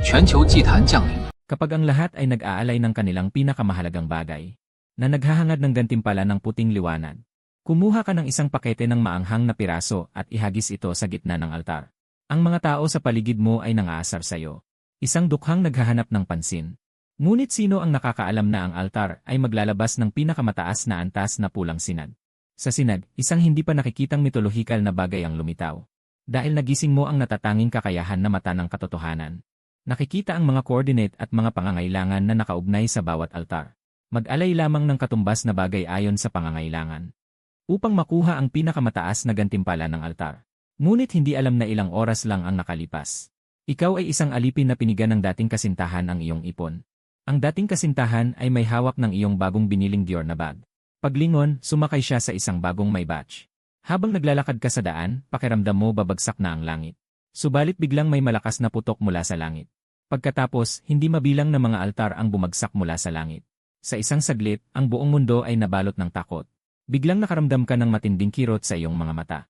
全球祭坛降临。 Kapag ang lahat ay nag-aalay ng kanilang pinakamahalagang bagay, na naghahangad ng gantimpala ng puting liwanag, kumuha ka ng isang pakete ng maanghang na piraso at ihagis ito sa gitna ng altar. Ang mga tao sa paligid mo ay nangaasar sa iyo. Isang dukhang naghahanap ng pansin. Ngunit sino ang nakakaalam na ang altar ay maglalabas ng pinakamataas na antas na pulang sinag? Sa sinag, isang hindi pa nakikitang mitolohikal na bagay ang lumitaw. Dahil nagising mo ang natatanging kakayahan na mata ng katotohanan. Nakikita ang mga coordinate at mga pangangailangan na nakaugnay sa bawat altar. Mag-alay lamang ng katumbas na bagay ayon sa pangangailangan. Upang makuha ang pinakamataas na gantimpala ng altar. Ngunit hindi alam na ilang oras lang ang nakalipas. Ikaw ay isang alipin na pinigan ng dating kasintahan ang iyong ipon. Ang dating kasintahan ay may hawak ng iyong bagong biniling Dior na bag. Paglingon, sumakay siya sa isang bagong may batch. Habang naglalakad ka sa daan, pakiramdam mo babagsak na ang langit. Subalit biglang may malakas na putok mula sa langit. Pagkatapos, hindi mabilang na mga altar ang bumagsak mula sa langit. Sa isang saglit, ang buong mundo ay nabalot ng takot. Biglang nakaramdam ka ng matinding kirot sa iyong mga mata.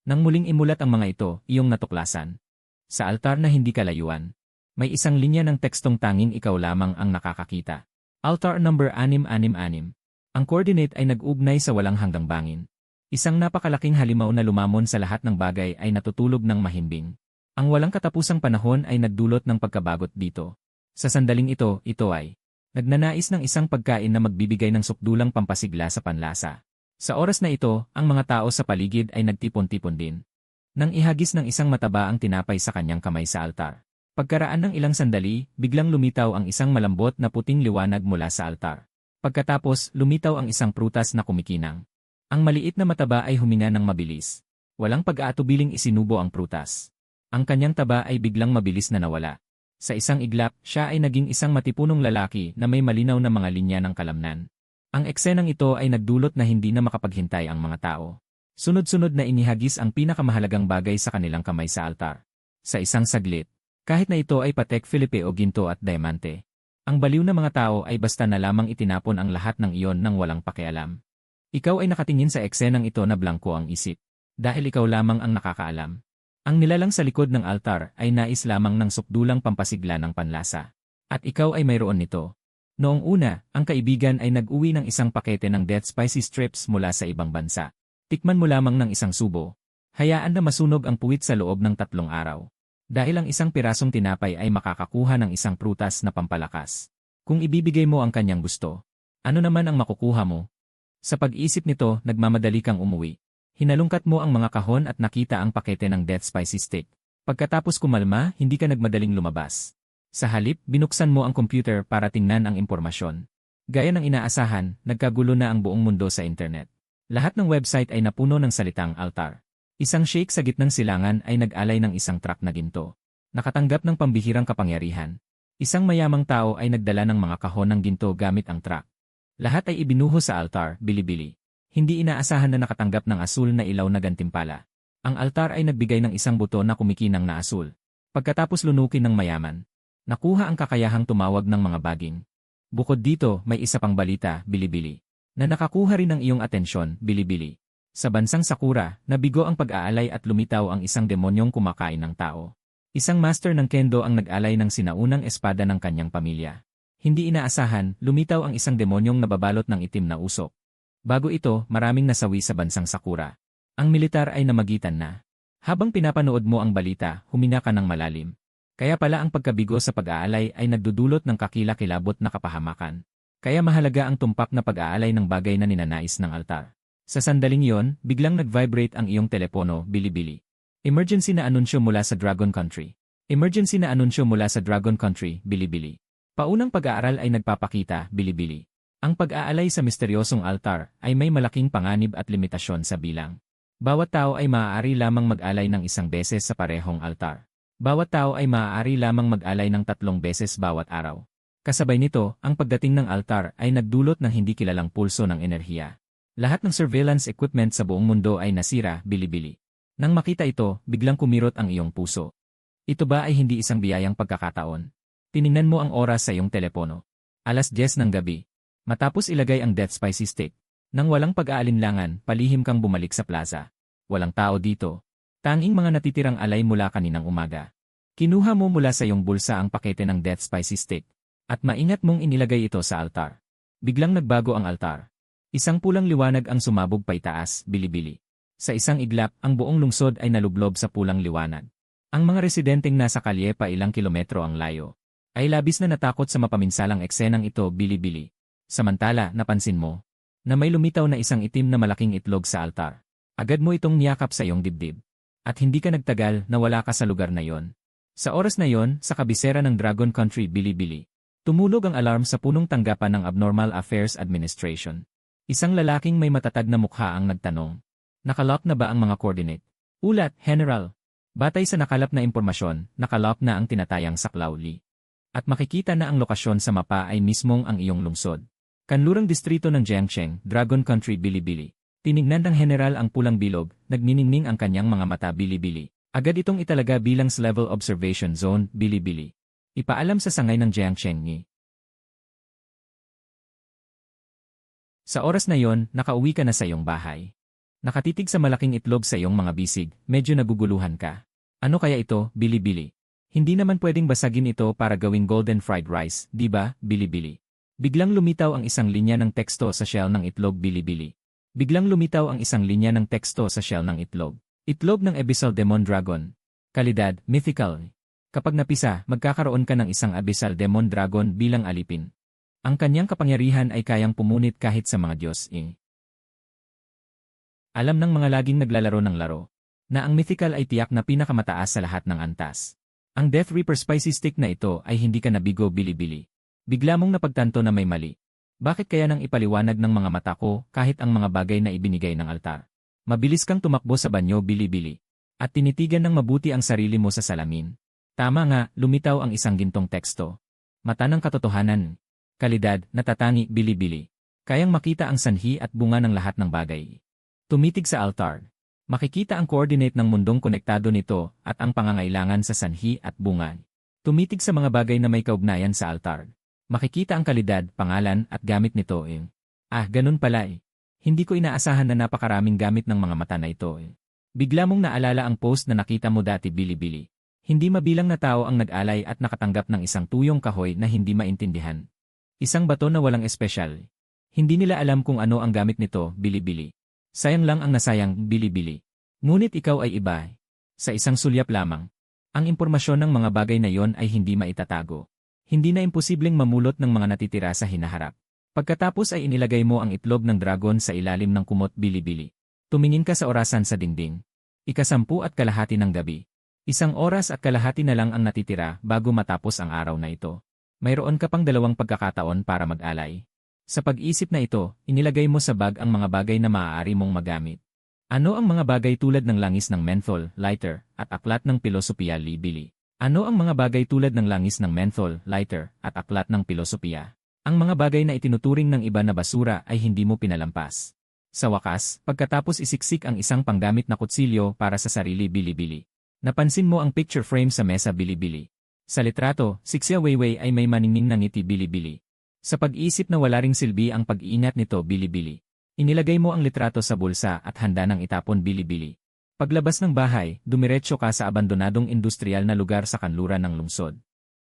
Nang muling imulat ang mga ito, iyong natuklasan. Sa altar na hindi kalayuan, may isang linya ng tekstong tanging ikaw lamang ang nakakakita. Altar number 666. Ang coordinate ay nag-ugnay sa walang hanggang bangin. Isang napakalaking halimaw na lumamon sa lahat ng bagay ay natutulog ng mahimbing. Ang walang katapusang panahon ay nagdulot ng pagkabagot dito. Sa sandaling ito ay nagnanais ng isang pagkain na magbibigay ng sukdulang pampasigla sa panlasa. Sa oras na ito, ang mga tao sa paligid ay nagtipon-tipon din. Nang ihagis ng isang mataba ang tinapay sa kanyang kamay sa altar. Pagkaraan ng ilang sandali, biglang lumitaw ang isang malambot na puting liwanag mula sa altar. Pagkatapos, lumitaw ang isang prutas na kumikinang. Ang maliit na mataba ay huminga ng mabilis. Walang pag-aatubiling isinubo ang prutas. Ang kanyang taba ay biglang mabilis na nawala. Sa isang iglap, siya ay naging isang matipunong lalaki na may malinaw na mga linya ng kalamnan. Ang eksenang ito ay nagdulot na hindi na makapaghintay ang mga tao. Sunod-sunod na inihagis ang pinakamahalagang bagay sa kanilang kamay sa altar. Sa isang saglit, kahit na ito ay Patek Philippe o ginto at diamante, ang baliw na mga tao ay basta na lamang itinapon ang lahat ng iyon nang walang pakialam. Ikaw ay nakatingin sa eksenang ito na blangko ang isip. Dahil ikaw lamang ang nakakaalam. Ang nilalang sa likod ng altar ay nais lamang ng sukdulang pampasigla ng panlasa. At ikaw ay mayroon nito. Noong una, ang kaibigan ay nag-uwi ng isang pakete ng Death Spicy Strips mula sa ibang bansa. Tikman mo lamang ng isang subo. Hayaan na masunog ang puwit sa loob ng 3 araw. Dahil ang isang pirasong tinapay ay makakakuha ng isang prutas na pampalakas. Kung ibibigay mo ang kanyang gusto, ano naman ang makukuha mo? Sa pag-isip nito, nagmamadali kang umuwi. Hinalungkat mo ang mga kahon at nakita ang pakete ng Death Spicy Stick. Pagkatapos kumalma, hindi ka nagmadaling lumabas. Sa halip, binuksan mo ang computer para tingnan ang impormasyon. Gaya ng inaasahan, nagkagulo na ang buong mundo sa internet. Lahat ng website ay napuno ng salitang altar. Isang sheikh sa gitnang silangan ay nag-alay ng isang truck na ginto. Nakatanggap ng pambihirang kapangyarihan. Isang mayamang tao ay nagdala ng mga kahon ng ginto gamit ang truck. Lahat ay ibinuho sa altar, bili-bili. Hindi inaasahan na nakatanggap ng asul na ilaw na gantimpala. Ang altar ay nagbigay ng isang buto na kumikinang na asul. Pagkatapos lunukin ng mayaman, nakuha ang kakayahang tumawag ng mga baging. Bukod dito, may isa pang balita, bili-bili, na nakakuha rin ng iyong atensyon, bili-bili. Sa bansang Sakura, nabigo ang pag-aalay at lumitaw ang isang demonyong kumakain ng tao. Isang master ng kendo ang nag-alay ng sinaunang espada ng kanyang pamilya. Hindi inaasahan, lumitaw ang isang demonyong nababalot ng itim na usok. Bago ito, maraming nasawi sa bansang Sakura. Ang militar ay namagitan na. Habang pinapanood mo ang balita, huminga ka ng malalim. Kaya pala ang pagkabigo sa pag-aalay ay nagdudulot ng kakilakilabot na kapahamakan. Kaya mahalaga ang tumpak na pag-aalay ng bagay na ninanais ng altar. Sa sandaling yon, biglang nag-vibrate ang iyong telepono, bili-bili. Emergency na anunsyo mula sa Dragon Country. Emergency na anunsyo mula sa Dragon Country, bili-bili. Paunang pag-aaral ay nagpapakita, bili-bili. Ang pag-aalay sa misteryosong altar ay may malaking panganib at limitasyon sa bilang. Bawat tao ay maaari lamang mag-alay ng 1 beses sa parehong altar. Bawat tao ay maaari lamang mag-alay ng 3 beses bawat araw. Kasabay nito, ang pagdating ng altar ay nagdulot ng hindi kilalang pulso ng enerhiya. Lahat ng surveillance equipment sa buong mundo ay nasira, bili-bili. Nang makita ito, biglang kumirot ang iyong puso. Ito ba ay hindi isang biyayang pagkakataon? Tiningnan mo ang oras sa iyong telepono. 10:00 ng gabi. Matapos ilagay ang Death Spicy Stick, nang walang pag-aalinlangan, palihim kang bumalik sa plaza. Walang tao dito. Tanging mga natitirang alay mula kaninang umaga. Kinuha mo mula sa iyong bulsa ang pakete ng Death Spicy Stick. At maingat mong inilagay ito sa altar. Biglang nagbago ang altar. Isang pulang liwanag ang sumabog paitaas, bili-bili. Sa isang iglap, ang buong lungsod ay nalublob sa pulang liwanag. Ang mga residenteng nasa kalye pa ilang kilometro ang layo ay labis na natakot sa mapaminsalang eksenang ito, bili-bili. Samantala, napansin mo na may lumitaw na isang itim na malaking itlog sa altar. Agad mo itong niyakap sa iyong dibdib. At hindi ka nagtagal na wala ka sa lugar na yon. Sa oras na yon, sa kabisera ng Dragon Country, bili-bili, tumulog ang alarm sa punong tanggapan ng Abnormal Affairs Administration. Isang lalaking may matatag na mukha ang nagtanong. Nakalock na ba ang mga coordinate? Ulat, General. Batay sa nakalap na impormasyon, nakalock na ang tinatayang Saklaw Li. At makikita na ang lokasyon sa mapa ay mismong ang iyong lungsod. Kanlurang distrito ng Jiangcheng, Dragon Country, bili-bili. Tinignan ng general ang pulang bilog, nagniningning ang kanyang mga mata, bili-bili. Agad itong italaga bilang level observation zone, bili-bili. Ipaalam sa sangay ng Jiangcheng Ni. Sa oras na yon, nakauwi ka na sa iyong bahay. Nakatitig sa malaking itlog sa iyong mga bisig, medyo naguguluhan ka. Ano kaya ito, bili-bili? Hindi naman pwedeng basagin ito para gawing golden fried rice, di ba, bili-bili? Biglang lumitaw ang isang linya ng teksto sa shell ng itlog, bili-bili. Biglang lumitaw ang isang linya ng teksto sa shell ng itlog. Itlog ng Abyssal Demon Dragon. Kalidad, mythical. Kapag napisa, magkakaroon ka ng isang Abyssal Demon Dragon bilang alipin. Ang kanyang kapangyarihan ay kayang pumunit kahit sa mga Diyos. Alam ng mga laging naglalaro ng laro na ang mythical ay tiyak na pinakamataas sa lahat ng antas. Ang Death Reaper Spicy Stick na ito ay hindi ka nabigo, bili-bili. Bigla mong napagtanto na may mali. Bakit kaya nang ipaliwanag ng mga mata ko kahit ang mga bagay na ibinigay ng altar? Mabilis kang tumakbo sa banyo, bili-bili. At tinitigan ng mabuti ang sarili mo sa salamin. Tama nga, lumitaw ang isang gintong teksto. Mata ng katotohanan. Kalidad, natatangi, bili-bili. Kayang makita ang sanhi at bunga ng lahat ng bagay. Tumitig sa altar. Makikita ang coordinate ng mundong konektado nito at ang pangangailangan sa sanhi at bunga. Tumitig sa mga bagay na may kaugnayan sa altar. Makikita ang kalidad, pangalan at gamit nito. Ganun pala. Hindi ko inaasahan na napakaraming gamit ng mga mata na ito. Bigla mong naalala ang post na nakita mo dati, bili-bili. Hindi mabilang na tao ang nag-alay at nakatanggap ng isang tuyong kahoy na hindi maintindihan. Isang bato na walang espesyal. Hindi nila alam kung ano ang gamit nito, bili-bili. Sayang lang ang nasayang, bili-bili. Ngunit ikaw ay iba. Sa isang sulyap lamang. Ang impormasyon ng mga bagay na yon ay hindi maitatago. Hindi na imposibleng mamulot ng mga natitira sa hinaharap. Pagkatapos ay inilagay mo ang itlog ng dragon sa ilalim ng kumot, bili-bili. Tumingin ka sa orasan sa dingding. 10:30 ng gabi. 1 oras at kalahati na lang ang natitira bago matapos ang araw na ito. Mayroon ka pang 2 pagkakataon para mag-alay. Sa pag-isip na ito, inilagay mo sa bag ang mga bagay na maaari mong magamit. Ano ang mga bagay tulad ng langis ng menthol, lighter, at aklat ng pilosopiya, bili? Ano ang mga bagay tulad ng langis ng menthol, lighter, at aklat ng pilosopiya? Ang mga bagay na itinuturing ng iba na basura ay hindi mo pinalampas. Sa wakas, pagkatapos isiksik ang isang panggamit na kutsilyo para sa sarili, bili-bili. Napansin mo ang picture frame sa mesa, bili-bili. Sa litrato, si Xia Weiwei ay may maningning na ngiti, bili-bili. Sa pag-iisip na wala ring silbi ang pag-iingat nito, bili-bili. Inilagay mo ang litrato sa bulsa at handa nang itapon, bili-bili. Paglabas ng bahay, dumiretso ka sa abandonadong industrial na lugar sa kanluran ng lungsod.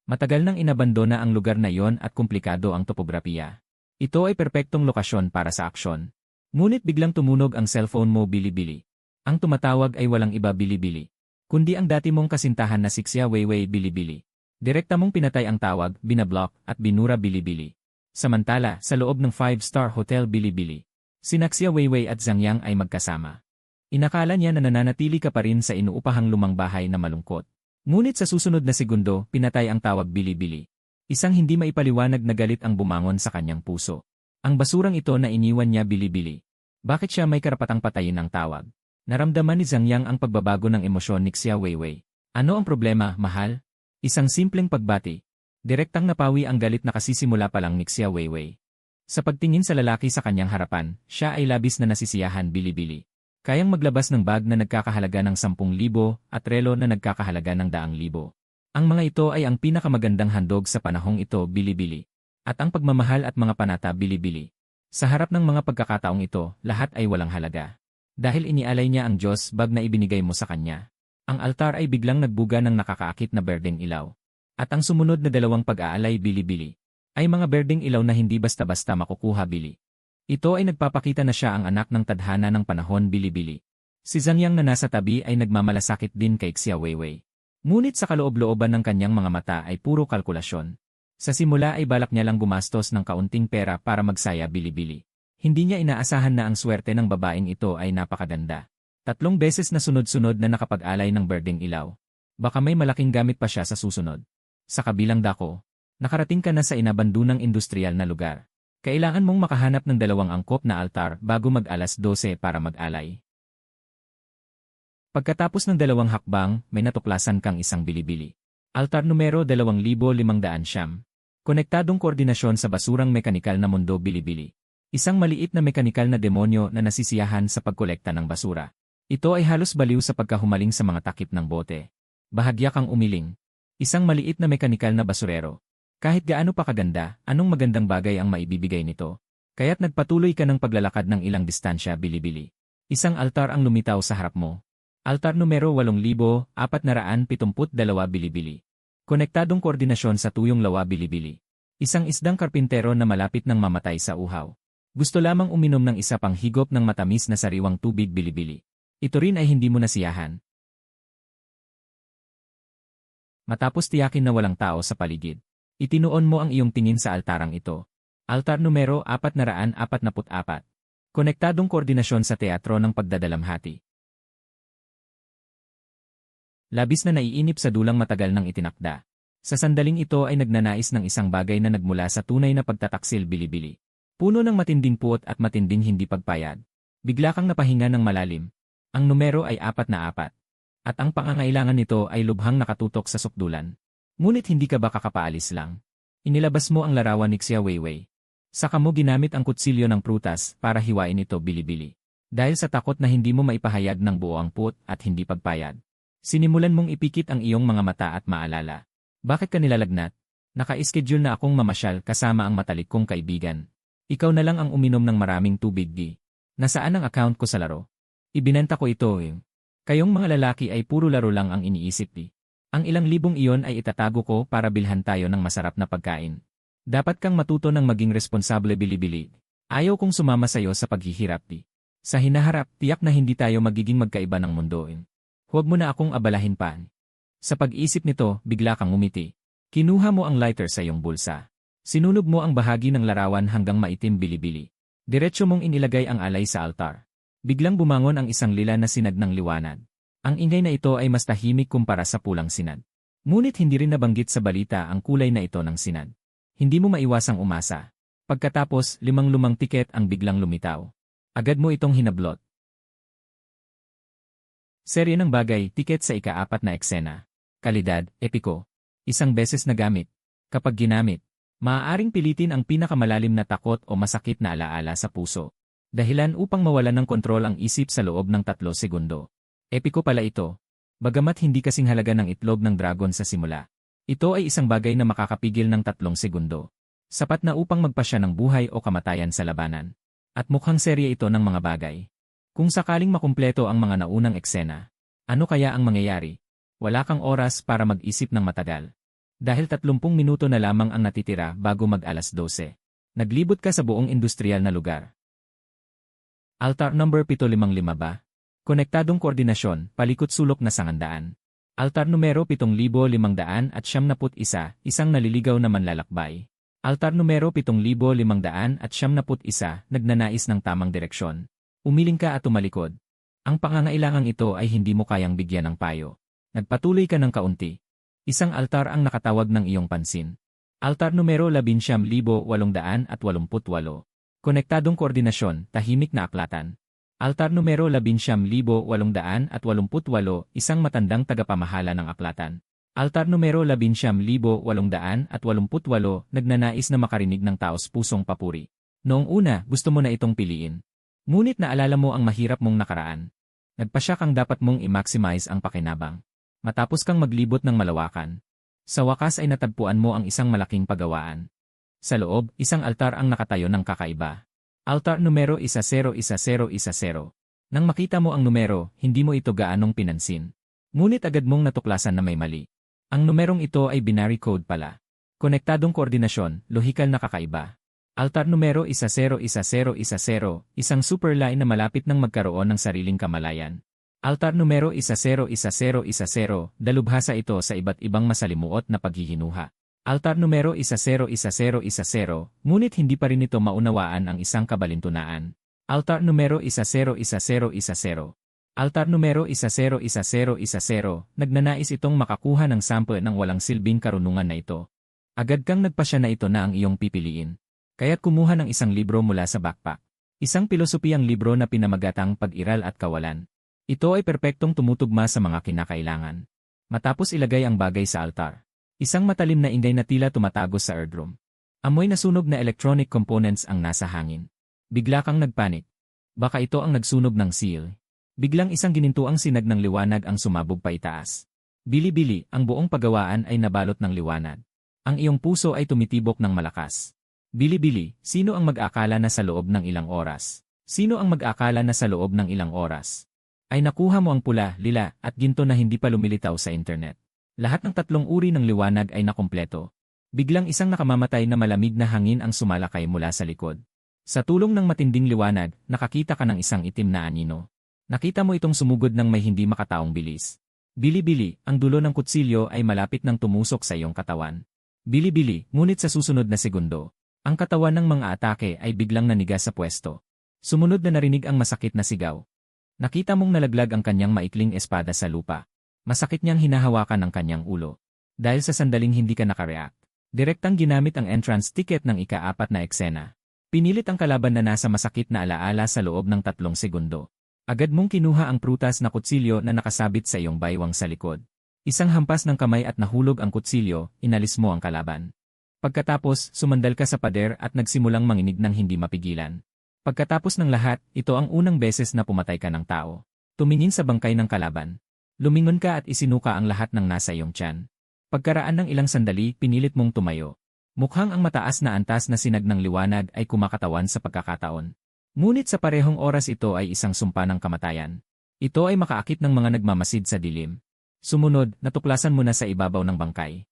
Matagal nang inabandona ang lugar na yon at komplikado ang topografiya. Ito ay perpektong lokasyon para sa aksyon. Ngunit biglang tumunog ang cellphone mo, bili-bili. Ang tumatawag ay walang iba, bili-bili, kundi ang dati mong kasintahan na si Xia Weiwei, bili-bili. Direkta mong pinatay ang tawag, binablock, at binura, bili-bili. Samantala, sa loob ng 5-star hotel, bili-bili, sina Xia Weiwei at Zhang Yang ay magkasama. Inakala niya na nananatili ka pa rin sa inuupahang lumang bahay na malungkot. Ngunit sa susunod na segundo, pinatay ang tawag, bili-bili. Isang hindi maipaliwanag na galit ang bumangon sa kanyang puso. Ang basurang ito na iniwan niya, bili-bili. Bakit siya may karapatang patayin ang tawag? Naramdaman ni Zhang Yang ang pagbabago ng emosyon ni Xia Weiwei. Ano ang problema, mahal? Isang simpleng pagbati. Direktang napawi ang galit na kasisimula pa lang ni Xia Weiwei. Sa pagtingin sa lalaki sa kanyang harapan, siya ay labis na nasisiyahan, bili-bili. Kayang maglabas ng bag na nagkakahalaga ng 10,000 at relo na nagkakahalaga ng 100,000. Ang mga ito ay ang pinakamagandang handog sa panahong ito, bili-bili. At ang pagmamahal at mga panata, bili-bili. Sa harap ng mga pagkakataong ito, lahat ay walang halaga. Dahil inialay niya ang Diyos bag na ibinigay mo sa kanya. Ang altar ay biglang nagbuga ng nakakaakit na berdeng ilaw. At ang sumunod na dalawang pag-aalay bili-bili ay mga berdeng ilaw na hindi basta-basta makukuha bili. Ito ay nagpapakita na siya ang anak ng tadhana ng panahon bili-bili. Si Zhang Yang na nasa tabi ay nagmamalasakit din kay Xia Weiwei. Ngunit sa kaloob-looban ng kanyang mga mata ay puro kalkulasyon. Sa simula ay balak niya lang gumastos ng kaunting pera para magsaya bili-bili. Hindi niya inaasahan na ang swerte ng babaeng ito ay napakaganda. 3 beses na sunod-sunod na nakapag-alay ng berdeng ilaw. Baka may malaking gamit pa siya sa susunod. Sa kabilang dako, nakarating ka na sa inabandunang industrial na lugar. Kailangan mong makahanap ng 2 angkop na altar bago mag-alas 12 para mag-alay. Pagkatapos ng 2 hakbang, may natuklasan kang isang bili-bili. Altar numero 2500. Konektadong koordinasyon sa basurang mekanikal na mundo bili-bili. Isang maliit na mekanikal na demonyo na nasisiyahan sa pagkolekta ng basura. Ito ay halos baliw sa pagkahumaling sa mga takip ng bote. Bahagya kang umiling. Isang maliit na mekanikal na basurero. Kahit gaano pa kaganda, anong magandang bagay ang maibibigay nito? Kaya't nagpatuloy ka ng paglalakad ng ilang distansya bili-bili. Isang altar ang lumitaw sa harap mo. Altar numero 8472 bili-bili. Konektadong koordinasyon sa tuyong lawa bili-bili. Isang isdang karpintero na malapit ng mamatay sa uhaw. Gusto lamang uminom ng isa pang higop ng matamis na sariwang tubig bili-bili. Ito rin ay hindi mo nasiyahan. Matapos tiyakin na walang tao sa paligid, itinuon mo ang iyong tingin sa altarang ito. Altar numero 444. Konektadong koordinasyon sa teatro ng pagdadalamhati. Labis na naiinip sa dulang matagal ng itinakda. Sa sandaling ito ay nagnanais ng isang bagay na nagmula sa tunay na pagtataksil bili-bili. Puno ng matinding puot at matinding hindi pagpayad. Bigla kang napahinga ng malalim. Ang numero ay 44. At ang pangangailangan nito ay lubhang nakatutok sa sukdulan. Ngunit hindi ka ba kakapaalis lang? Inilabas mo ang larawan ni Xia Weiwei. Saka mo ginamit ang kutsilyo ng prutas para hiwain ito bili-bili. Dahil sa takot na hindi mo maipahayag ng buo ang puot at hindi pagpayad. Sinimulan mong ipikit ang iyong mga mata at maalala. Bakit ka nilalagnat? Naka-schedule na akong mamasyal kasama ang matalik kong kaibigan. Ikaw na lang ang uminom ng maraming tubig di. Nasaan ang account ko sa laro? Ibinenta ko ito eh. Kayong mga lalaki ay puro laro lang ang iniisip di. Ang ilang libong iyon ay itatago ko para bilhan tayo ng masarap na pagkain. Dapat kang matuto ng maging responsable bili-bili. Ayaw kong sumama sa iyo sa paghihirap di. Sa hinaharap, tiyak na hindi tayo magiging magkaiba ng mundo eh. Huwag mo na akong abalahin pa. Sa pag-isip nito, bigla kang umiti. Kinuha mo ang lighter sa iyong bulsa. Sinunog mo ang bahagi ng larawan hanggang maitim bili-bili. Diretso mong inilagay ang alay sa altar. Biglang bumangon ang isang lila na sinag ng liwanag. Ang ingay na ito ay mas tahimik kumpara sa pulang sinag. Ngunit hindi rin nabanggit sa balita ang kulay na ito ng sinag. Hindi mo maiwasang umasa. Pagkatapos, 5 lumang tiket ang biglang lumitaw. Agad mo itong hinablot. Serye ng bagay, tiket sa ika-4 na eksena. Kalidad, epiko. Isang beses na gamit. Kapag ginamit, maaaring pilitin ang pinakamalalim na takot o masakit na alaala sa puso. Dahilan upang mawalan ng kontrol ang isip sa loob ng 3 segundo. Epiko pala ito. Bagamat hindi kasing halaga ng itlog ng dragon sa simula. Ito ay isang bagay na makakapigil ng 3 segundo. Sapat na upang magpasya ng buhay o kamatayan sa labanan. At mukhang serye ito ng mga bagay. Kung sakaling makumpleto ang mga naunang eksena, ano kaya ang mangyayari? Wala kang oras para mag-isip ng matagal. Dahil 30 minuto na lamang ang natitira bago mag-alas 12. Naglibot ka sa buong industrial na lugar. Altar number 755 ba? Konektadong koordinasyon, palikot-sulok na sangandaan. Altar numero 7571, isang naliligaw na manlalakbay. Altar numero 7571, nagnanais ng tamang direksyon. Umiling ka at tumalikod. Ang pangangailangang ito ay hindi mo kayang bigyan ng payo. Nagpatuloy ka ng kaunti. Isang altar ang nakatawag ng iyong pansin. Altar numero 19888. Konektadong koordinasyon, tahimik na aklatan. Altar numero 19888, isang matandang tagapamahala ng aklatan. Altar numero 19888, nagnanais na makarinig ng taos-pusong papuri. Noong una, gusto mo na itong piliin. Ngunit naalala mo ang mahirap mong nakaraan. Nagpasya kang dapat mong i-maximize ang pakinabang. Matapos kang maglibot ng malawakan. Sa wakas ay natagpuan mo ang isang malaking pagawaan. Sa loob, isang altar ang nakatayo ng kakaiba. Altar numero 10110. Nang makita mo ang numero, hindi mo ito gaanong pinansin. Ngunit agad mong natuklasan na may mali. Ang numerong ito ay binary code pala. Konektadong koordinasyon, lohikal na kakaiba. Altar numero 101010, isang super lie na malapit nang magkaroon ng sariling kamalayan. Altar numero 101010, dalubhasa ito sa iba't ibang masalimuot na paghihinuha. Altar numero 101010, ngunit hindi pa rin ito maunawaan ang isang kabalintunaan. Altar numero 101010. Altar numero 101010, nagnanais itong makakuha ng sample ng walang silbing karunungan na ito. Agad kang nagpasya na ito na ang iyong pipiliin. Kaya't kumuha ng isang libro mula sa backpack. Isang pilosopiyang libro na pinamagatang Pag-iral at Kawalan. Ito ay perpektong tumutugma sa mga kinakailangan. Matapos ilagay ang bagay sa altar, isang matalim na ingay na tila tumatagos sa eardrum. Amoy na sunog na electronic components ang nasa hangin. Bigla kang nagpanik. Baka ito ang nagsunog ng seal. Biglang isang ginintuang sinag ng liwanag ang sumabog pa itaas. Bili-bili, ang buong pagawaan ay nabalot ng liwanag. Ang iyong puso ay tumitibok ng malakas. Bili-bili, sino ang mag-akala na sa loob ng ilang oras? Sino ang mag-akala na sa loob ng ilang oras ay nakuha mo ang pula, lila, at ginto na hindi pa lumilitaw sa internet? Lahat ng tatlong uri ng liwanag ay nakumpleto. Biglang isang nakamamatay na malamig na hangin ang sumalakay mula sa likod. Sa tulong ng matinding liwanag, nakakita ka ng isang itim na anino. Nakita mo itong sumugod ng may hindi makataong bilis. Bili-bili, ang dulo ng kutsilyo ay malapit nang tumusok sa iyong katawan. Bili-bili, ngunit sa susunod na segundo, ang katawan ng mga atake ay biglang nanigas sa pwesto. Sumunod na narinig ang masakit na sigaw. Nakita mong nalaglag ang kanyang maikling espada sa lupa. Masakit niyang hinahawakan ang kanyang ulo. Dahil sa sandaling hindi ka nakareact, direktang ginamit ang entrance ticket ng ika-4 na eksena. Pinilit ang kalaban na nasa masakit na alaala sa loob ng 3 segundo. Agad mong kinuha ang prutas na kutsilyo na nakasabit sa iyong baywang sa likod. Isang hampas ng kamay at nahulog ang kutsilyo, inalis mo ang kalaban. Pagkatapos, sumandal ka sa pader at nagsimulang manginig ng hindi mapigilan. Pagkatapos ng lahat, ito ang unang beses na pumatay ka ng tao. Tumingin sa bangkay ng kalaban. Lumingon ka at isinuka ang lahat ng nasa iyong tiyan. Pagkaraan ng ilang sandali, pinilit mong tumayo. Mukhang ang mataas na antas na sinag ng liwanag ay kumakatawan sa pagkakataon. Ngunit sa parehong oras ito ay isang sumpa ng kamatayan. Ito ay makaakit ng mga nagmamasid sa dilim. Sumunod, natuklasan mo na sa ibabaw ng bangkay.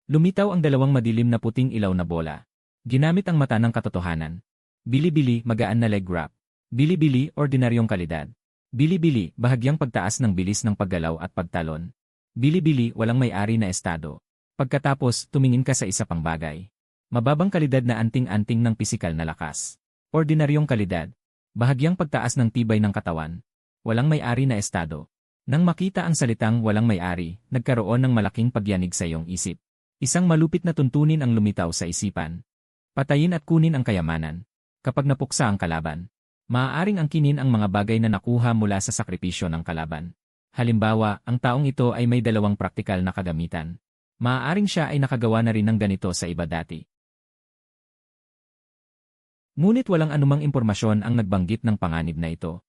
Lumitaw ang 2 madilim na puting ilaw na bola. Ginamit ang mata ng katotohanan. Bili-bili, magaan na leg wrap. Bili-bili, ordinaryong kalidad. Bili-bili, bahagyang pagtaas ng bilis ng paggalaw at pagtalon. Bili-bili, walang may-ari na estado. Pagkatapos, tumingin ka sa isa pang bagay. Mababang kalidad na anting-anting ng pisikal na lakas. Ordinaryong kalidad. Bahagyang pagtaas ng tibay ng katawan. Walang may-ari na estado. Nang makita ang salitang walang may-ari, nagkaroon ng malaking pagyanig sa iyong isip. Isang malupit na tuntunin ang lumitaw sa isipan. Patayin at kunin ang kayamanan. Kapag napuksa ang kalaban, maaaring angkinin ang mga bagay na nakuha mula sa sakripisyo ng kalaban. Halimbawa, ang taong ito ay may 2 praktikal na kagamitan. Maaaring siya ay nakagawa na rin ng ganito sa iba dati. Ngunit walang anumang impormasyon ang nagbanggit ng panganib na ito.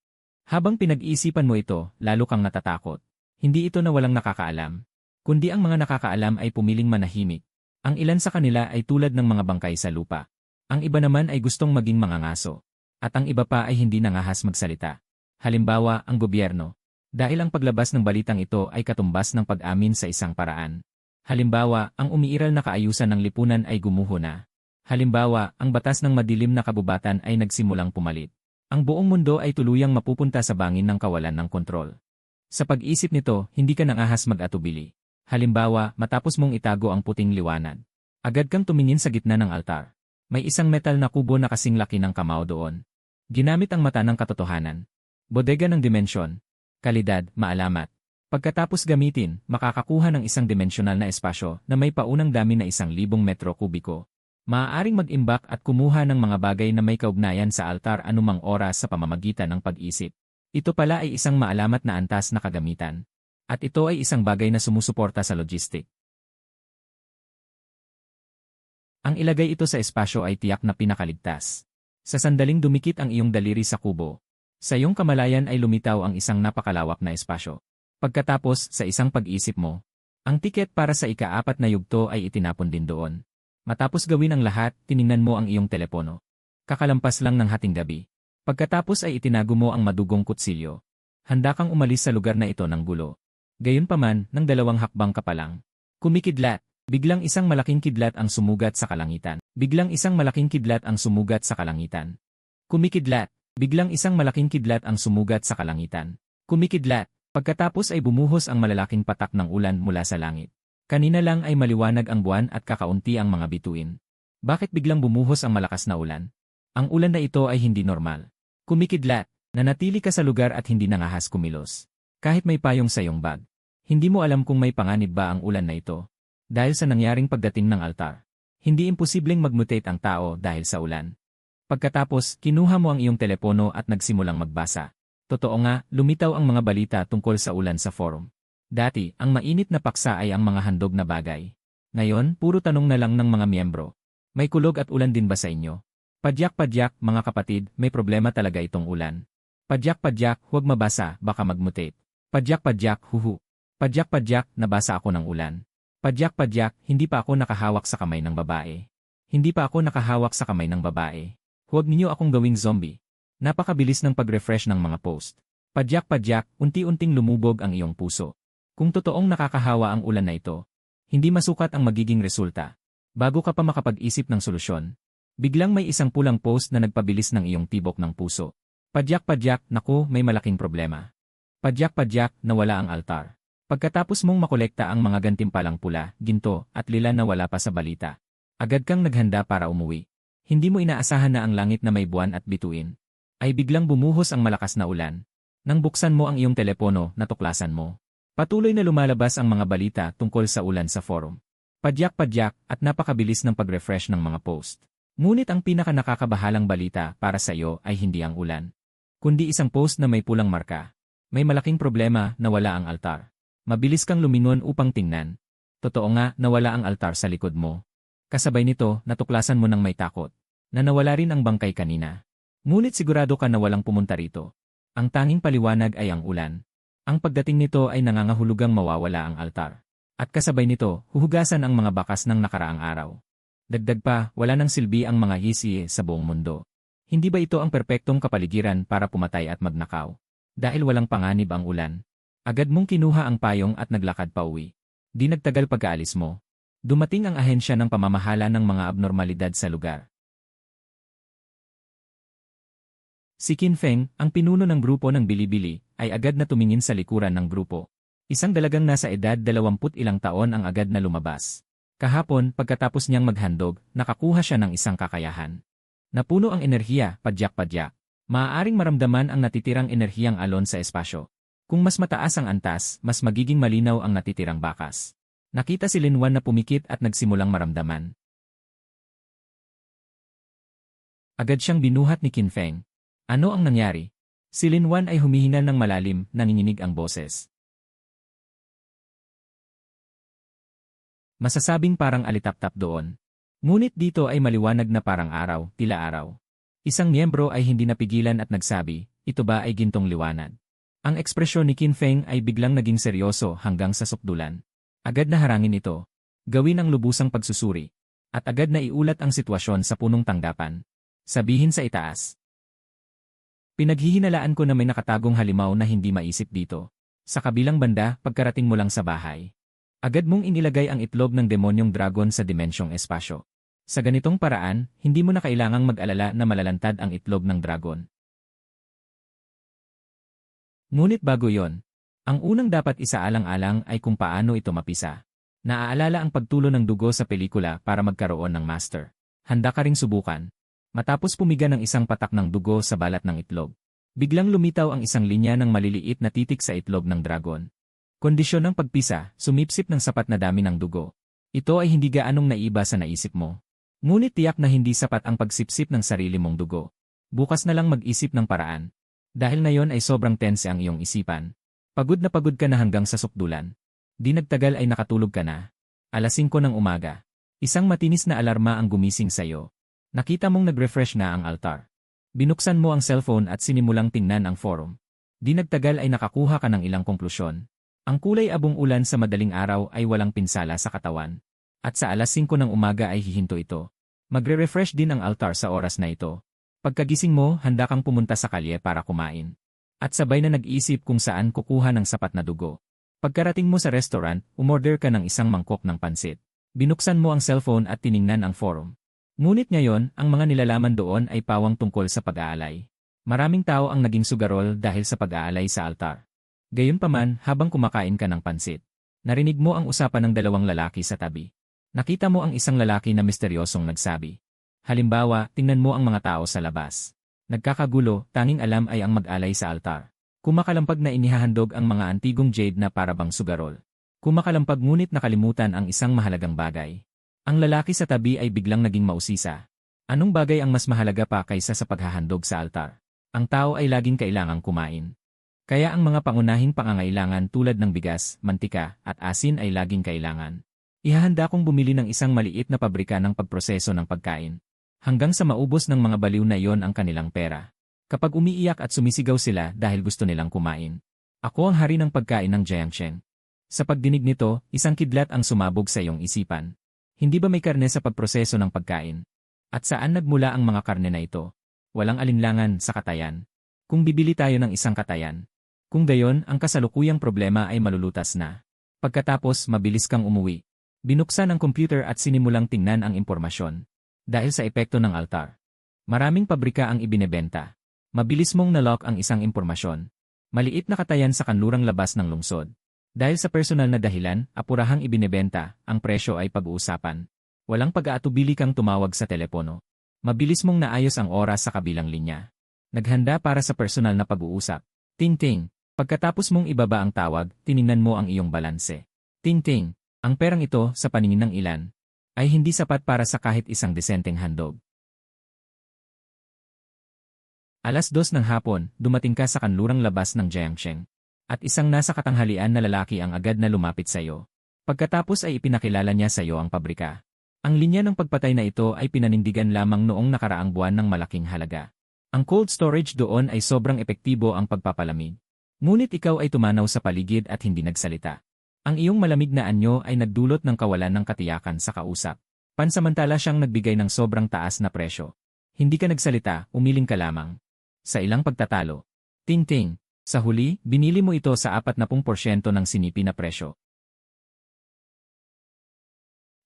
Habang pinag-iisipan mo ito, lalo kang natatakot. Hindi ito na walang nakakaalam, kundi ang mga nakakaalam ay pumiling manahimik. Ang ilan sa kanila ay tulad ng mga bangkay sa lupa. Ang iba naman ay gustong maging mga ngaso. At ang iba pa ay hindi nangahas magsalita. Halimbawa, ang gobyerno. Dahil ang paglabas ng balitang ito ay katumbas ng pag-amin sa isang paraan. Halimbawa, ang umiiral na kaayusan ng lipunan ay gumuho na. Halimbawa, ang batas ng madilim na kabubatan ay nagsimulang pumalit. Ang buong mundo ay tuluyang mapupunta sa bangin ng kawalan ng kontrol. Sa pag-isip nito, hindi ka nangahas mag-atubili. Halimbawa, matapos mong itago ang puting liwanag, agad kang tumingin sa gitna ng altar. May isang metal na kubo na kasing laki ng kamao doon. Ginamit ang mata ng katotohanan. Bodega ng dimensyon. Kalidad, maalamat. Pagkatapos gamitin, makakakuha ng isang dimensional na espasyo na may paunang dami na 1,000 metro kubiko. Maaaring mag-imbak at kumuha ng mga bagay na may kaugnayan sa altar anumang oras sa pamamagitan ng pag-isip. Ito pala ay isang maalamat na antas na kagamitan. At ito ay isang bagay na sumusuporta sa logistic. Ang ilagay ito sa espasyo ay tiyak na pinakaligtas. Sa sandaling dumikit ang iyong daliri sa kubo, sa iyong kamalayan ay lumitaw ang isang napakalawak na espasyo. Pagkatapos, sa isang pag-isip mo, ang tiket para sa ika-4 na yugto ay itinapon din doon. Matapos gawin ang lahat, tiningnan mo ang iyong telepono. Kakalampas lang ng hating gabi. Pagkatapos ay itinago mo ang madugong kutsilyo. Handa kang umalis sa lugar na ito ng gulo. Gayunpaman, nang 2 hakbang ka pa lang. Kumikidlat. Biglang isang malaking kidlat ang sumugat sa kalangitan. Biglang isang malaking kidlat ang sumugat sa kalangitan. Kumikidlat. Biglang isang malaking kidlat ang sumugat sa kalangitan. Kumikidlat. Pagkatapos ay bumuhos ang malalaking patak ng ulan mula sa langit. Kanina lang ay maliwanag ang buwan at kakaunti ang mga bituin. Bakit biglang bumuhos ang malakas na ulan? Ang ulan na ito ay hindi normal. Kumikidlat. Nanatili ka sa lugar at hindi nangahas kumilos. Kahit may payong sa iyong bag. Hindi mo alam kung may panganib ba ang ulan na ito. Dahil sa nangyaring pagdating ng altar. Hindi imposibleng mag-mutate ang tao dahil sa ulan. Pagkatapos, kinuha mo ang iyong telepono at nagsimulang magbasa. Totoo nga, lumitaw ang mga balita tungkol sa ulan sa forum. Dati, ang mainit na paksa ay ang mga handog na bagay. Ngayon, puro tanong na lang ng mga miyembro. May kulog at ulan din ba sa inyo? Padyak-padyak, mga kapatid, may problema talaga itong ulan. Padyak-padyak, huwag mabasa, baka mag-mutate. Padyak-padyak, huhu. Padyak-padyak, nabasa ako ng ulan. Padyak-padyak, hindi pa ako nakahawak sa kamay ng babae. Hindi pa ako nakahawak sa kamay ng babae. Huwag ninyo akong gawing zombie. Napakabilis ng pag-refresh ng mga post. Padyak-padyak, unti-unting lumubog ang iyong puso. Kung totoong nakakahawa ang ulan na ito, hindi masukat ang magiging resulta. Bago ka pa makapag-isip ng solusyon, biglang may isang pulang post na nagpabilis ng iyong tibok ng puso. Padyak-padyak, naku, may malaking problema. Padyak-padyak, nawala ang altar. Pagkatapos mong makolekta ang mga gantimpalang pula, ginto, at lila na wala pa sa balita, agad kang naghanda para umuwi. Hindi mo inaasahan na ang langit na may buwan at bituin ay biglang bumuhos ang malakas na ulan. Nang buksan mo ang iyong telepono, natuklasan mo. Patuloy na lumalabas ang mga balita tungkol sa ulan sa forum. Padyak-padyak at napakabilis ng pag-refresh ng mga post. Ngunit ang pinaka-nakakabahalang balita para sa iyo ay hindi ang ulan, kundi isang post na may pulang marka. May malaking problema, nawala ang altar. Mabilis kang lumingon upang tingnan. Totoo nga, nawala ang altar sa likod mo. Kasabay nito, natuklasan mo ng may takot na nawala rin ang bangkay kanina. Ngunit sigurado ka na walang pumunta rito. Ang tanging paliwanag ay ang ulan. Ang pagdating nito ay nangangahulugang mawawala ang altar. At kasabay nito, huhugasan ang mga bakas ng nakaraang araw. Dagdag pa, wala nang silbi ang mga hisi sa buong mundo. Hindi ba ito ang perpektong kapaligiran para pumatay at magnakaw? Dahil walang panganib ang ulan. Agad mong kinuha ang payong at naglakad pa uwi. Di nagtagal pagkaalis mo. Dumating ang ahensya ng pamamahala ng mga abnormalidad sa lugar. Si Qin Feng, ang pinuno ng grupo ng Bilibili, ay agad na tumingin sa likuran ng grupo. Isang dalagang nasa edad 20 ilang taon ang agad na lumabas. Kahapon, pagkatapos niyang maghandog, nakakuha siya ng isang kakayahan. Napuno ang enerhiya, padyak-padyak. Maaaring maramdaman ang natitirang enerhiyang alon sa espasyo. Kung mas mataas ang antas, mas magiging malinaw ang natitirang bakas. Nakita si Linwan na pumikit at nagsimulang maramdaman. Agad siyang binuhat ni Qin Feng. Ano ang nangyari? Si Linwan ay humihinal ng malalim, nanginginig ang boses. Masasabing parang alitap-tap doon. Ngunit dito ay maliwanag na parang araw, tila araw. Isang miyembro ay hindi napigilan at nagsabi, ito ba ay gintong liwanag? Ang ekspresyon ni Qin Feng ay biglang naging seryoso hanggang sa sukdulan. Agad na harangin ito. Gawin ang lubusang pagsusuri. At agad na iulat ang sitwasyon sa punong tanggapan. Sabihin sa itaas. Pinaghihinalaan ko na may nakatagong halimaw na hindi maisip dito. Sa kabilang banda, pagkarating mo lang sa bahay. Agad mong inilagay ang itlog ng demonyong dragon sa dimensyong espasyo. Sa ganitong paraan, hindi mo na kailangang mag-alala na malalantad ang itlog ng dragon. Ngunit bago yon, ang unang dapat isaalang-alang ay kung paano ito mapisa. Naaalala ang pagtulo ng dugo sa pelikula para magkaroon ng master. Handa ka ring subukan. Matapos pumiga ng isang patak ng dugo sa balat ng itlog, biglang lumitaw ang isang linya ng maliliit na titik sa itlog ng dragon. Kondisyon ng pagpisa, sumipsip ng sapat na dami ng dugo. Ito ay hindi gaanong naiba sa naisip mo. Ngunit tiyak na hindi sapat ang pagsipsip ng sarili mong dugo. Bukas na lang mag-isip ng paraan. Dahil ngayon ay sobrang tense ang iyong isipan. Pagod ka na hanggang sa sukdulan. Di nagtagal ay nakatulog ka na. Alas 5 ng umaga. Isang matinis na alarma ang gumising sa'yo. Nakita mong nag-refresh na ang altar. Binuksan mo ang cellphone at sinimulang tingnan ang forum. Di nagtagal ay nakakuha ka ng ilang konklusyon. Ang kulay abong ulan sa madaling araw ay walang pinsala sa katawan. At sa alas 5 ng umaga ay hihinto ito. Magre-refresh din ang altar sa oras na ito. Pagkagising mo, handa kang pumunta sa kalye para kumain. At sabay na nag-iisip kung saan kukuha ng sapat na dugo. Pagkarating mo sa restaurant, umorder ka ng isang mangkok ng pansit. Binuksan mo ang cellphone at tiningnan ang forum. Ngunit ngayon, ang mga nilalaman doon ay pawang tungkol sa pag-aalay. Maraming tao ang naging sugarol dahil sa pag-aalay sa altar. Gayunpaman, habang kumakain ka ng pansit, narinig mo ang usapan ng dalawang lalaki sa tabi. Nakita mo ang isang lalaki na misteryosong nagsabi. Halimbawa, tingnan mo ang mga tao sa labas. Nagkakagulo, tanging alam ay ang mag-alay sa altar. Kumakalampag na inihahandog ang mga antigong jade na parabang sugarol. Kumakalampag ngunit nakalimutan ang isang mahalagang bagay. Ang lalaki sa tabi ay biglang naging mausisa. Anong bagay ang mas mahalaga pa kaysa sa paghahandog sa altar? Ang tao ay laging kailangang kumain. Kaya ang mga pangunahing pangangailangan tulad ng bigas, mantika, at asin ay laging kailangan. Ihahanda kong bumili ng isang maliit na pabrika ng pagproseso ng pagkain. Hanggang sa maubos ng mga baliw na iyon ang kanilang pera. Kapag umiiyak at sumisigaw sila dahil gusto nilang kumain. Ako ang hari ng pagkain ng Jiangsheng. Sa pagdinig nito, isang kidlat ang sumabog sa iyong isipan. Hindi ba may karne sa pagproseso ng pagkain? At saan nagmula ang mga karne na ito? Walang alinlangan sa katayan. Kung bibili tayo ng isang katayan. Kung gayon, ang kasalukuyang problema ay malulutas na. Pagkatapos, mabilis kang umuwi. Binuksan ang computer at sinimulang tingnan ang impormasyon. Dahil sa epekto ng altar. Maraming pabrika ang ibinebenta. Mabilis mong nalock ang isang impormasyon. Maliit na katayan sa kanlurang labas ng lungsod. Dahil sa personal na dahilan, apurahang ibinebenta, ang presyo ay pag-uusapan. Walang pag-aatubili kang tumawag sa telepono. Mabilis mong naayos ang oras sa kabilang linya. Naghanda para sa personal na pag-uusap. Ting-ting. Pagkatapos mong ibaba ang tawag, tiningnan mo ang iyong balanse. Ting-ting. Ang perang ito, sa paningin ng ilan, ay hindi sapat para sa kahit isang desenteng handog. Alas 2 ng hapon, dumating ka sa kanlurang labas ng Jiangsheng. At isang nasa katanghalian na lalaki ang agad na lumapit sa iyo. Pagkatapos ay ipinakilala niya sa iyo ang pabrika. Ang linya ng pagpatay na ito ay pinanindigan lamang noong nakaraang buwan ng malaking halaga. Ang cold storage doon ay sobrang epektibo ang pagpapalamig. Ngunit ikaw ay tumanaw sa paligid at hindi nagsalita. Ang iyong malamig na anyo ay nagdulot ng kawalan ng katiyakan sa kausap. Pansamantala siyang nagbigay ng sobrang taas na presyo. Hindi ka nagsalita, umiling ka lamang. Sa ilang pagtatalo. Ting-ting. Sa huli, binili mo ito sa 40% ng sinipi na presyo.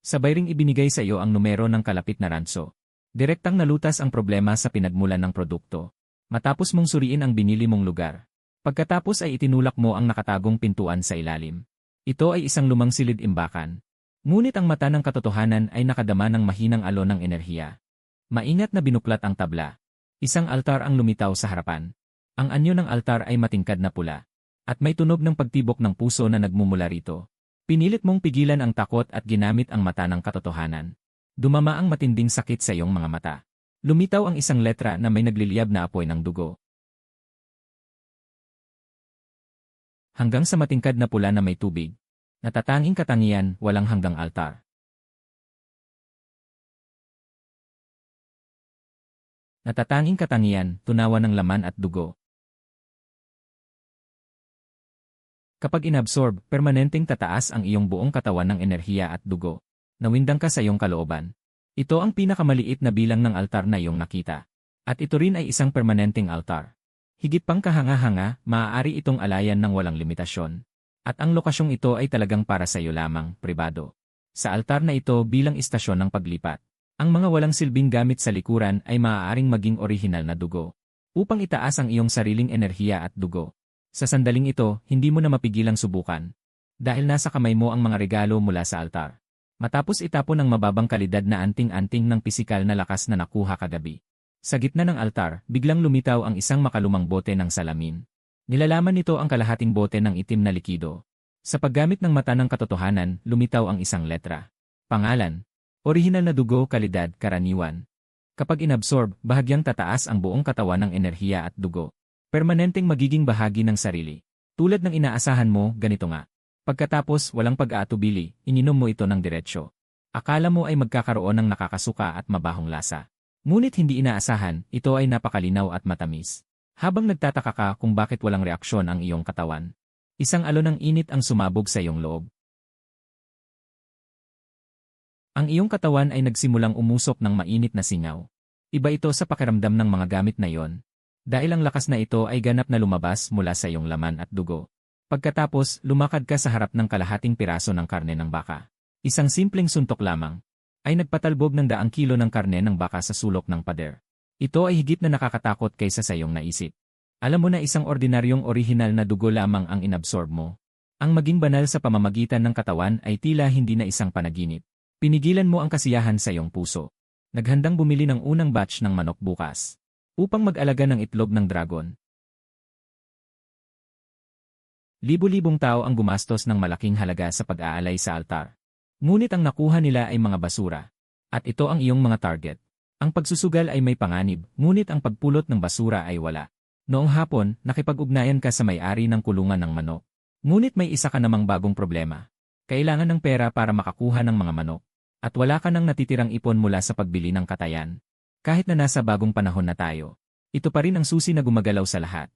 Sabay ring ibinigay sa iyo ang numero ng kalapit na ranso. Direktang nalutas ang problema sa pinagmulan ng produkto. Matapos mong suriin ang binili mong lugar. Pagkatapos ay itinulak mo ang nakatagong pintuan sa ilalim. Ito ay isang lumang silid-imbakan. Ngunit ang mata ng katotohanan ay nakadama ng mahinang alon ng enerhiya. Maingat na binuklat ang tabla. Isang altar ang lumitaw sa harapan. Ang anyo ng altar ay matingkad na pula. At may tunog ng pagtibok ng puso na nagmumula rito. Pinilit mong pigilan ang takot at ginamit ang mata ng katotohanan. Dumama ang matinding sakit sa iyong mga mata. Lumitaw ang isang letra na may nagliliyab na apoy ng dugo. Hanggang sa matingkad na pula na may tubig. Natatanging katangian, walang hanggang altar. Natatanging katangian, tunawan ng laman at dugo. Kapag inabsorb, permanenteng tataas ang iyong buong katawan ng enerhiya at dugo. Nawindang ka sa iyong kalooban. Ito ang pinakamaliit na bilang ng altar na iyong nakita. At ito rin ay isang permanenteng altar. Higit pang kahanga-hanga, maaari itong alayan ng walang limitasyon. At ang lokasyong ito ay talagang para sa iyo lamang, pribado. Sa altar na ito bilang istasyon ng paglipat. Ang mga walang silbing gamit sa likuran ay maaaring maging orihinal na dugo. Upang itaas ang iyong sariling enerhiya at dugo. Sa sandaling ito, hindi mo na mapigilang subukan. Dahil nasa kamay mo ang mga regalo mula sa altar. Matapos itapon ang mababang kalidad na anting-anting ng pisikal na lakas na nakuha kagabi. Sa gitna ng altar, biglang lumitaw ang isang makalumang bote ng salamin. Nilalaman nito ang kalahating bote ng itim na likido. Sa paggamit ng mata ng katotohanan, lumitaw ang isang letra. Pangalan. Orihinal na dugo, kalidad, karaniwan. Kapag inabsorb, bahagyang tataas ang buong katawan ng enerhiya at dugo. Permanenteng magiging bahagi ng sarili. Tulad ng inaasahan mo, ganito nga. Pagkatapos, walang pag-aatubili, ininom mo ito ng diretsyo. Akala mo ay magkakaroon ng nakakasuka at mabahong lasa. Ngunit hindi inaasahan, ito ay napakalinaw at matamis. Habang nagtataka ka kung bakit walang reaksyon ang iyong katawan. Isang alon ng init ang sumabog sa iyong loob. Ang iyong katawan ay nagsimulang umusok ng mainit na singaw. Iba ito sa pakiramdam ng mga gamit na iyon. Dahil ang lakas na ito ay ganap na lumabas mula sa iyong laman at dugo. Pagkatapos, lumakad ka sa harap ng kalahating piraso ng karne ng baka. Isang simpleng suntok lamang ay nagpatalbog ng 100 kilo ng karne ng baka sa sulok ng pader. Ito ay higit na nakakatakot kaysa sa iyong naisip. Alam mo na isang ordinaryong orihinal na dugo lamang ang inabsorb mo. Ang maging banal sa pamamagitan ng katawan ay tila hindi na isang panaginip. Pinigilan mo ang kasiyahan sa iyong puso. Naghandang bumili ng unang batch ng manok bukas upang mag-alaga ng itlog ng dragon. Libu-libong tao ang gumastos ng malaking halaga sa pag-aalay sa altar. Ngunit ang nakuha nila ay mga basura. At ito ang iyong mga target. Ang pagsusugal ay may panganib, ngunit ang pagpulot ng basura ay wala. Noong hapon, nakipag-ugnayan ka sa may-ari ng kulungan ng manok. Ngunit may isa ka namang bagong problema. Kailangan ng pera para makakuha ng mga manok. At wala ka nang natitirang ipon mula sa pagbili ng katayan. Kahit na nasa bagong panahon na tayo, ito pa rin ang susi na gumagalaw sa lahat.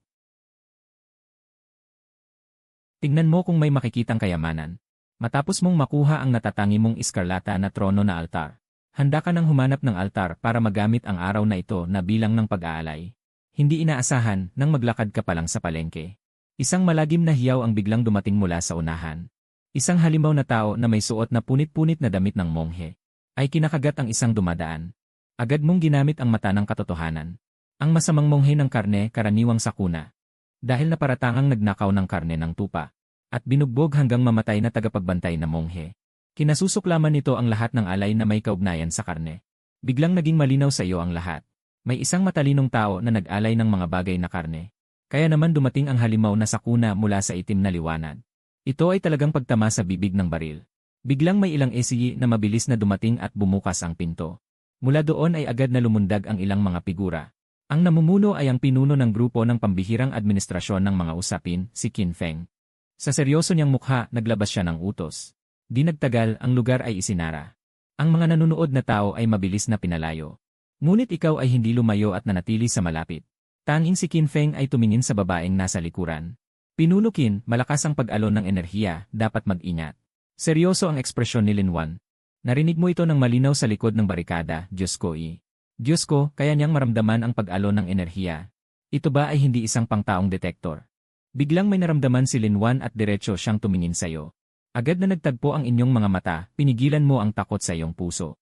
Tingnan mo kung may makikitang kayamanan. Matapos mong makuha ang natatangi mong iskarlata na trono na altar, handa ka nang humanap ng altar para magamit ang araw na ito na bilang ng pag-aalay. Hindi inaasahan nang maglakad ka pa lang sa palengke. Isang malagim na hiyaw ang biglang dumating mula sa unahan. Isang halimbaw na tao na may suot na punit-punit na damit ng monghe ay kinakagat ang isang dumadaan. Agad mong ginamit ang mata ng katotohanan. Ang masamang monghe ng karne karaniwang sakuna. Dahil naparatangang nagnakaw ng karne ng tupa at binugbog hanggang mamatay na tagapagbantay na monghe. Kinasusuklaman nito ang lahat ng alay na may kaugnayan sa karne. Biglang naging malinaw sa iyo ang lahat. May isang matalinong tao na nag-alay ng mga bagay na karne. Kaya naman dumating ang halimaw na sakuna mula sa itim na liwanag. Ito ay talagang pagtama sa bibig ng baril. Biglang may ilang SCI na mabilis na dumating at bumukas ang pinto. Mula doon ay agad na lumundag ang ilang mga figura. Ang namumuno ay ang pinuno ng grupo ng pambihirang administrasyon ng mga usapin, si Qin Feng. Sa seryoso niyang mukha, naglabas siya ng utos. Di nagtagal, ang lugar ay isinara. Ang mga nanunood na tao ay mabilis na pinalayo. Ngunit ikaw ay hindi lumayo at nanatili sa malapit. Tanging si Qin Feng ay tumingin sa babaeng nasa likuran. Pinuno Qin, malakas ang pag-alon ng enerhiya, dapat mag-ingat. Seryoso ang ekspresyon ni Lin Wan. Narinig mo ito ng malinaw sa likod ng barikada, Diyos ko Diyos ko, kaya niyang maramdaman ang pag-alon ng enerhiya. Ito ba ay hindi isang pangtaong detektor? Biglang may naramdaman si Lin Wan at diretso siyang tumingin sa iyo. Agad na nagtagpo ang inyong mga mata, pinigilan mo ang takot sa iyong puso.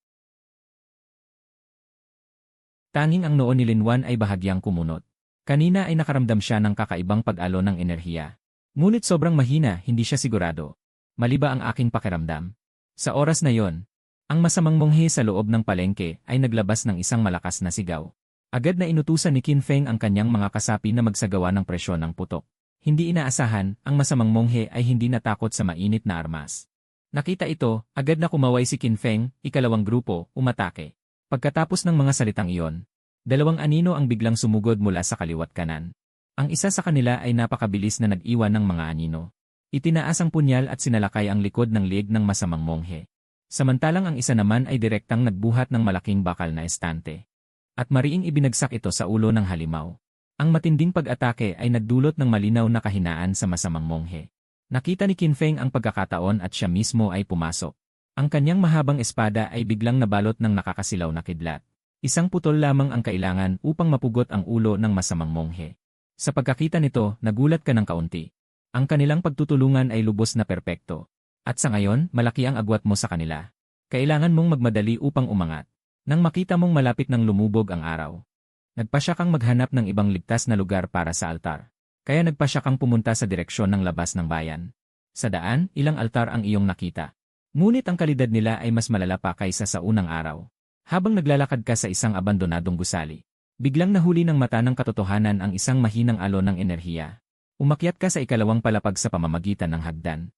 Tanging ang noo ni Lin Wan ay bahagyang kumunot. Kanina ay nakaramdam siya ng kakaibang pag-alon ng enerhiya. Ngunit sobrang mahina, hindi siya sigurado. Mali ba ang aking pakiramdam? Sa oras na yon, ang masamang monghe sa loob ng palengke ay naglabas ng isang malakas na sigaw. Agad na inutusan ni Qin Feng ang kanyang mga kasapi na magsagawa ng presyon ng putok. Hindi inaasahan, ang masamang monghe ay hindi natakot sa mainit na armas. Nakita ito, agad na kumaway si Qin Feng, ikalawang grupo, umatake. Pagkatapos ng mga salitang iyon, dalawang anino ang biglang sumugod mula sa kaliwat kanan. Ang isa sa kanila ay napakabilis na nag-iwan ng mga anino. Itinaas ang punyal at sinalakay ang likod ng liig ng masamang monghe. Samantalang ang isa naman ay direktang nagbuhat ng malaking bakal na estante. At mariing ibinagsak ito sa ulo ng halimaw. Ang matinding pag-atake ay nagdulot ng malinaw na kahinaan sa masamang monghe. Nakita ni Qin Feng ang pagkakataon at siya mismo ay pumasok. Ang kanyang mahabang espada ay biglang nabalot ng nakakasilaw na kidlat. Isang putol lamang ang kailangan upang mapugot ang ulo ng masamang monghe. Sa pagkakita nito, nagulat ka ng kaunti. Ang kanilang pagtutulungan ay lubos na perpekto. At sa ngayon, malaki ang agwat mo sa kanila. Kailangan mong magmadali upang umangat. Nang makita mong malapit ng lumubog ang araw, nagpasya kang maghanap ng ibang ligtas na lugar para sa altar. Kaya nagpasya kang pumunta sa direksyon ng labas ng bayan. Sa daan, ilang altar ang iyong nakita. Ngunit ang kalidad nila ay mas malala pa kaysa sa unang araw. Habang naglalakad ka sa isang abandonadong gusali, biglang nahuli ng mata ng katotohanan ang isang mahinang alon ng enerhiya. Umakyat ka sa ikalawang palapag sa pamamagitan ng hagdan.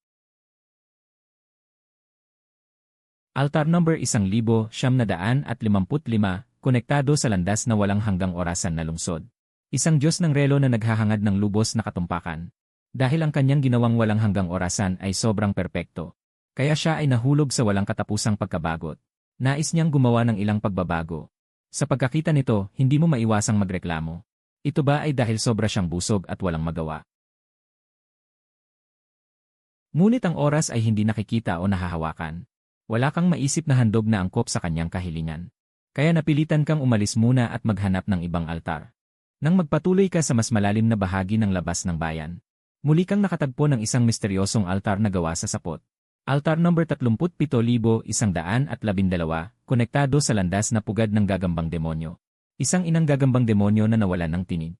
Altar number 1955, konektado sa landas na walang hanggang orasan na lungsod. Isang Diyos ng relo na naghahangad ng lubos na katumpakan. Dahil ang kanyang ginawang walang hanggang orasan ay sobrang perpekto. Kaya siya ay nahulog sa walang katapusang pagkabagot. Nais niyang gumawa ng ilang pagbabago. Sa pagkakita nito, hindi mo maiwasang magreklamo. Ito ba ay dahil sobra siyang busog at walang magawa? Ngunit ang oras ay hindi nakikita o nahahawakan. Wala kang maisip na handog na angkop sa kanyang kahilingan. Kaya napilitan kang umalis muna at maghanap ng ibang altar. Nang magpatuloy ka sa mas malalim na bahagi ng labas ng bayan, Muli kang nakatagpo ng isang misteryosong altar na gawa sa sapot. Altar number 37,112, konektado sa landas na pugad ng gagambang demonyo. Isang inang gagambang demonyo na nawalan ng tinig.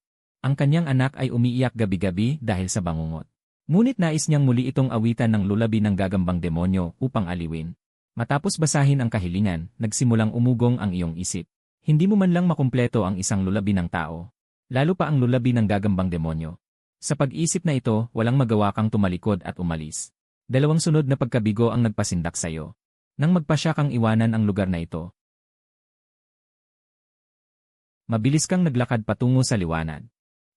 Ang kanyang anak ay umiiyak gabi-gabi dahil sa bangungot. Ngunit nais niyang muli itong awitan ng lulabi ng gagambang demonyo upang aliwin. Matapos basahin ang kahilingan, nagsimulang umugong ang iyong isip. Hindi mo man lang makumpleto ang isang lulabi ng tao. Lalo pa ang lulabi ng gagambang demonyo. Sa pag-isip na ito, walang magawa kang tumalikod at umalis. Dalawang sunod na pagkabigo ang nagpasindak sa iyo. Nang magpasya kang iwanan ang lugar na ito. Mabilis kang naglakad patungo sa liwanag.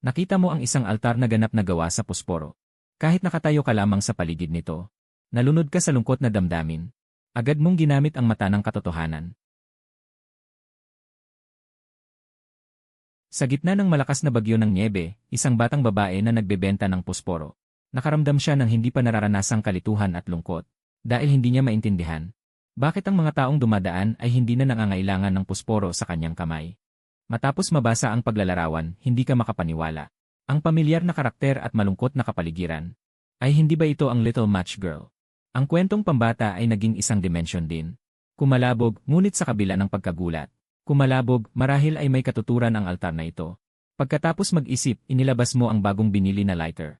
Nakita mo ang isang altar na ganap na gawa sa pusporo. Kahit nakatayo ka lamang sa paligid nito, nalunod ka sa lungkot na damdamin. Agad mong ginamit ang mata ng katotohanan. Sa gitna ng malakas na bagyo ng nyebe, isang batang babae na nagbebenta ng pusporo. Nakaramdam siya ng hindi pa nararanasang kalituhan at lungkot. Dahil hindi niya maintindihan. Bakit ang mga taong dumadaan ay hindi na nangangailangan ng pusporo sa kanyang kamay? Matapos mabasa ang paglalarawan, hindi ka makapaniwala. Ang pamilyar na karakter at malungkot na kapaligiran. Ay hindi ba ito ang Little Match Girl? Ang kwentong pambata ay naging isang dimension din. Kumalabog, ngunit sa kabila ng pagkagulat. Kumalabog, marahil ay may katuturan ang altar na ito. Pagkatapos mag-isip, inilabas mo ang bagong binili na lighter.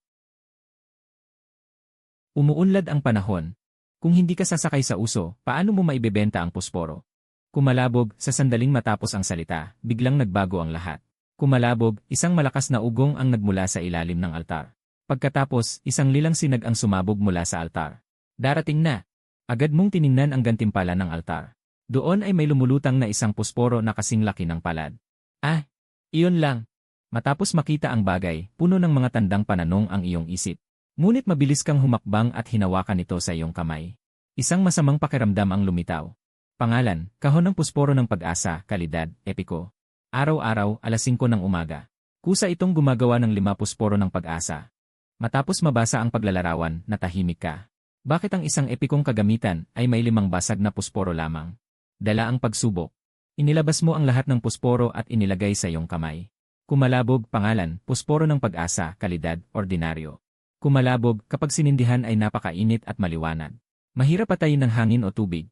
Umuunlad ang panahon. Kung hindi ka sasakay sa uso, paano mo maibebenta ang pusporo? Kumalabog, sa sandaling matapos ang salita, biglang nagbago ang lahat. Kumalabog, isang malakas na ugong ang nagmula sa ilalim ng altar. Pagkatapos, isang lilang sinag ang sumabog mula sa altar. Darating na. Agad mong tiningnan ang gantimpala ng altar. Doon ay may lumulutang na isang pusporo na kasing laki ng palad. Ah, iyon lang. Matapos makita ang bagay, puno ng mga tandang pananong ang iyong isip. Ngunit mabilis kang humakbang at hinawakan ito sa iyong kamay. Isang masamang pakiramdam ang lumitaw. Pangalan, kahon ng pusporo ng pag-asa, kalidad, epiko. Araw-araw, alas 5 ng umaga. Kusa itong gumagawa ng 5 pusporo ng pag-asa. Matapos mabasa ang paglalarawan, natahimik ka. Bakit ang isang epikong kagamitan ay may 5 basag na pusporo lamang? Dala ang pagsubok. Inilabas mo ang lahat ng pusporo at inilagay sa iyong kamay. Kumalabog, pangalan, pusporo ng pag-asa, kalidad, ordinaryo. Kumalabog, kapag sinindihan ay napakainit at maliwanag. Mahirap patayin ng hangin o tubig.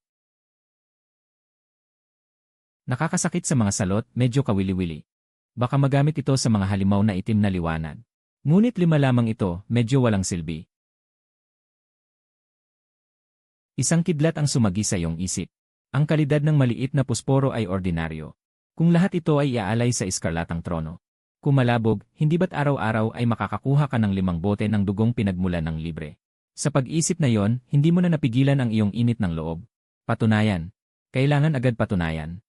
Nakakasakit sa mga salot, medyo kawili-wili. Baka magamit ito sa mga halimaw na itim na liwanag. Ngunit 5 lamang ito, medyo walang silbi. Isang kidlat ang sumagi sa iyong isip. Ang kalidad ng maliit na pusporo ay ordinaryo. Kung lahat ito ay iaalay sa iskarlatang trono. Kumalabog, hindi ba't araw-araw ay makakakuha ka ng 5 bote ng dugong pinagmulan ng libre? Sa pag-isip na yon, hindi mo na napigilan ang iyong init ng loob. Patunayan. Kailangan agad patunayan.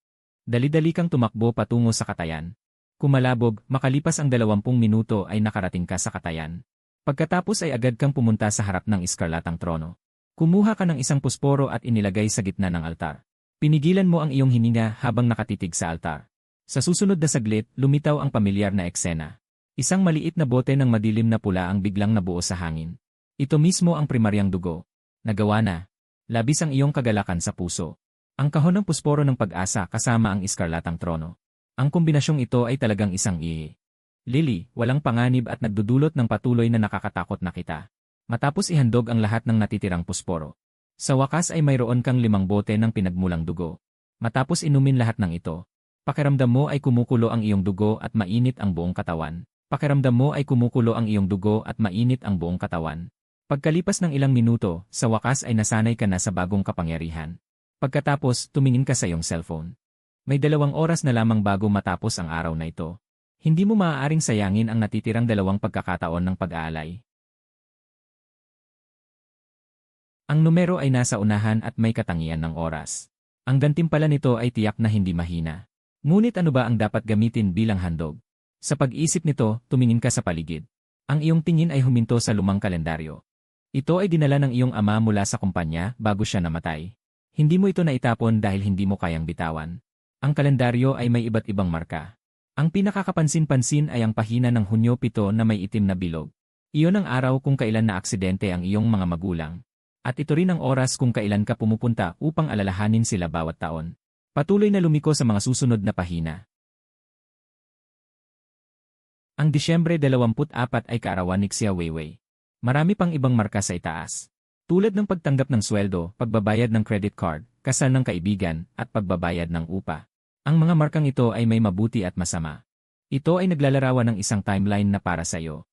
Dali-dali kang tumakbo patungo sa katayan. Kumalabog, makalipas ang 20 minuto ay nakarating ka sa katayan. Pagkatapos ay agad kang pumunta sa harap ng iskarlatang trono. Kumuha ka ng isang pusporo at inilagay sa gitna ng altar. Pinigilan mo ang iyong hininga habang nakatitig sa altar. Sa susunod na saglit, lumitaw ang pamilyar na eksena. Isang maliit na bote ng madilim na pula ang biglang nabuo sa hangin. Ito mismo ang primaryang dugo. Nagawa na. Labis ang iyong kagalakan sa puso. Ang kahon ng pusporo ng pag-asa kasama ang iskarlatang trono. Ang kombinasyong ito ay talagang isang Lily, walang panganib at nagdudulot ng patuloy na nakakatakot na kita. Matapos ihandog ang lahat ng natitirang pusporo. Sa wakas ay mayroon kang 5 bote ng pinagmulang dugo. Matapos inumin lahat ng ito. Pakiramdam mo ay kumukulo ang iyong dugo at mainit ang buong katawan. Pakiramdam mo ay kumukulo ang iyong dugo at mainit ang buong katawan. Pagkalipas ng ilang minuto, sa wakas ay nasanay ka na sa bagong kapangyarihan. Pagkatapos, tumingin ka sa iyong cellphone. May 2 oras na lamang bago matapos ang araw na ito. Hindi mo maaaring sayangin ang natitirang 2 pagkakataon ng pag-aalay. Ang numero ay nasa unahan at may katangian ng oras. Ang gantimpala nito ay tiyak na hindi mahina. Ngunit ano ba ang dapat gamitin bilang handog? Sa pag-isip nito, tumingin ka sa paligid. Ang iyong tingin ay huminto sa lumang kalendaryo. Ito ay dinala ng iyong ama mula sa kumpanya bago siya namatay. Hindi mo ito naitapon dahil hindi mo kayang bitawan. Ang kalendaryo ay may iba't ibang marka. Ang pinakakapansin-pansin ay ang pahina ng Hunyo 7 na may itim na bilog. Iyon ang araw kung kailan na aksidente ang iyong mga magulang. At ito rin ang oras kung kailan ka pumupunta upang alalahanin sila bawat taon. Patuloy na lumiko sa mga susunod na pahina. Ang Disyembre 24 ay kaarawan ni Xia Weiwei. Marami pang ibang marka sa itaas. Tulad ng pagtanggap ng sweldo, pagbabayad ng credit card, kasal ng kaibigan, at pagbabayad ng upa. Ang mga markang ito ay may mabuti at masama. Ito ay naglalarawan ng isang timeline na para sa iyo.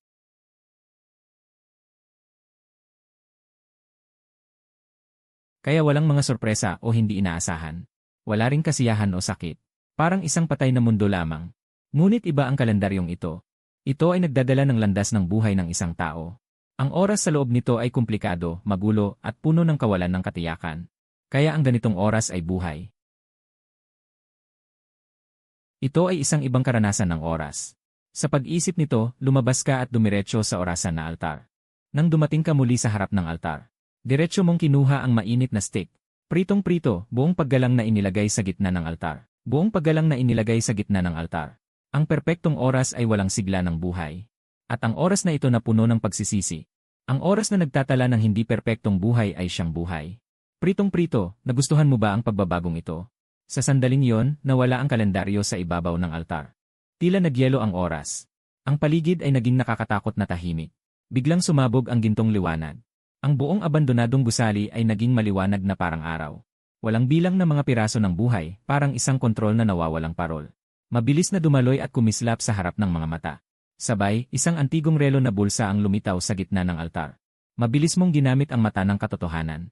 Kaya walang mga sorpresa o hindi inaasahan. Wala ring kasiyahan o sakit. Parang isang patay na mundo lamang. Ngunit iba ang kalendaryong ito. Ito ay nagdadala ng landas ng buhay ng isang tao. Ang oras sa loob nito ay komplikado, magulo, at puno ng kawalan ng katiyakan. Kaya ang ganitong oras ay buhay. Ito ay isang ibang karanasan ng oras. Sa pag-isip nito, lumabas ka at dumiretso sa orasan na altar. Nang dumating ka muli sa harap ng altar, diretso mong kinuha ang mainit na stick. Pritong-prito, buong paggalang na inilagay sa gitna ng altar. Buong paggalang na inilagay sa gitna ng altar. Ang perpektong oras ay walang sigla ng buhay. At ang oras na ito na puno ng pagsisisi. Ang oras na nagtatala ng hindi perpektong buhay ay siyang buhay. Pritong-prito, nagustuhan mo ba ang pagbabagong ito? Sa sandaling yon, nawala ang kalendaryo sa ibabaw ng altar. Tila nagyelo ang oras. Ang paligid ay naging nakakatakot na tahimik. Biglang sumabog ang gintong liwanag. Ang buong abandonadong gusali ay naging maliwanag na parang araw. Walang bilang na mga piraso ng buhay, parang isang kontrol na nawawalang parol. Mabilis na dumaloy at kumislap sa harap ng mga mata. Sabay, isang antigong relo na bulsa ang lumitaw sa gitna ng altar. Mabilis mong ginamit ang mata ng katotohanan.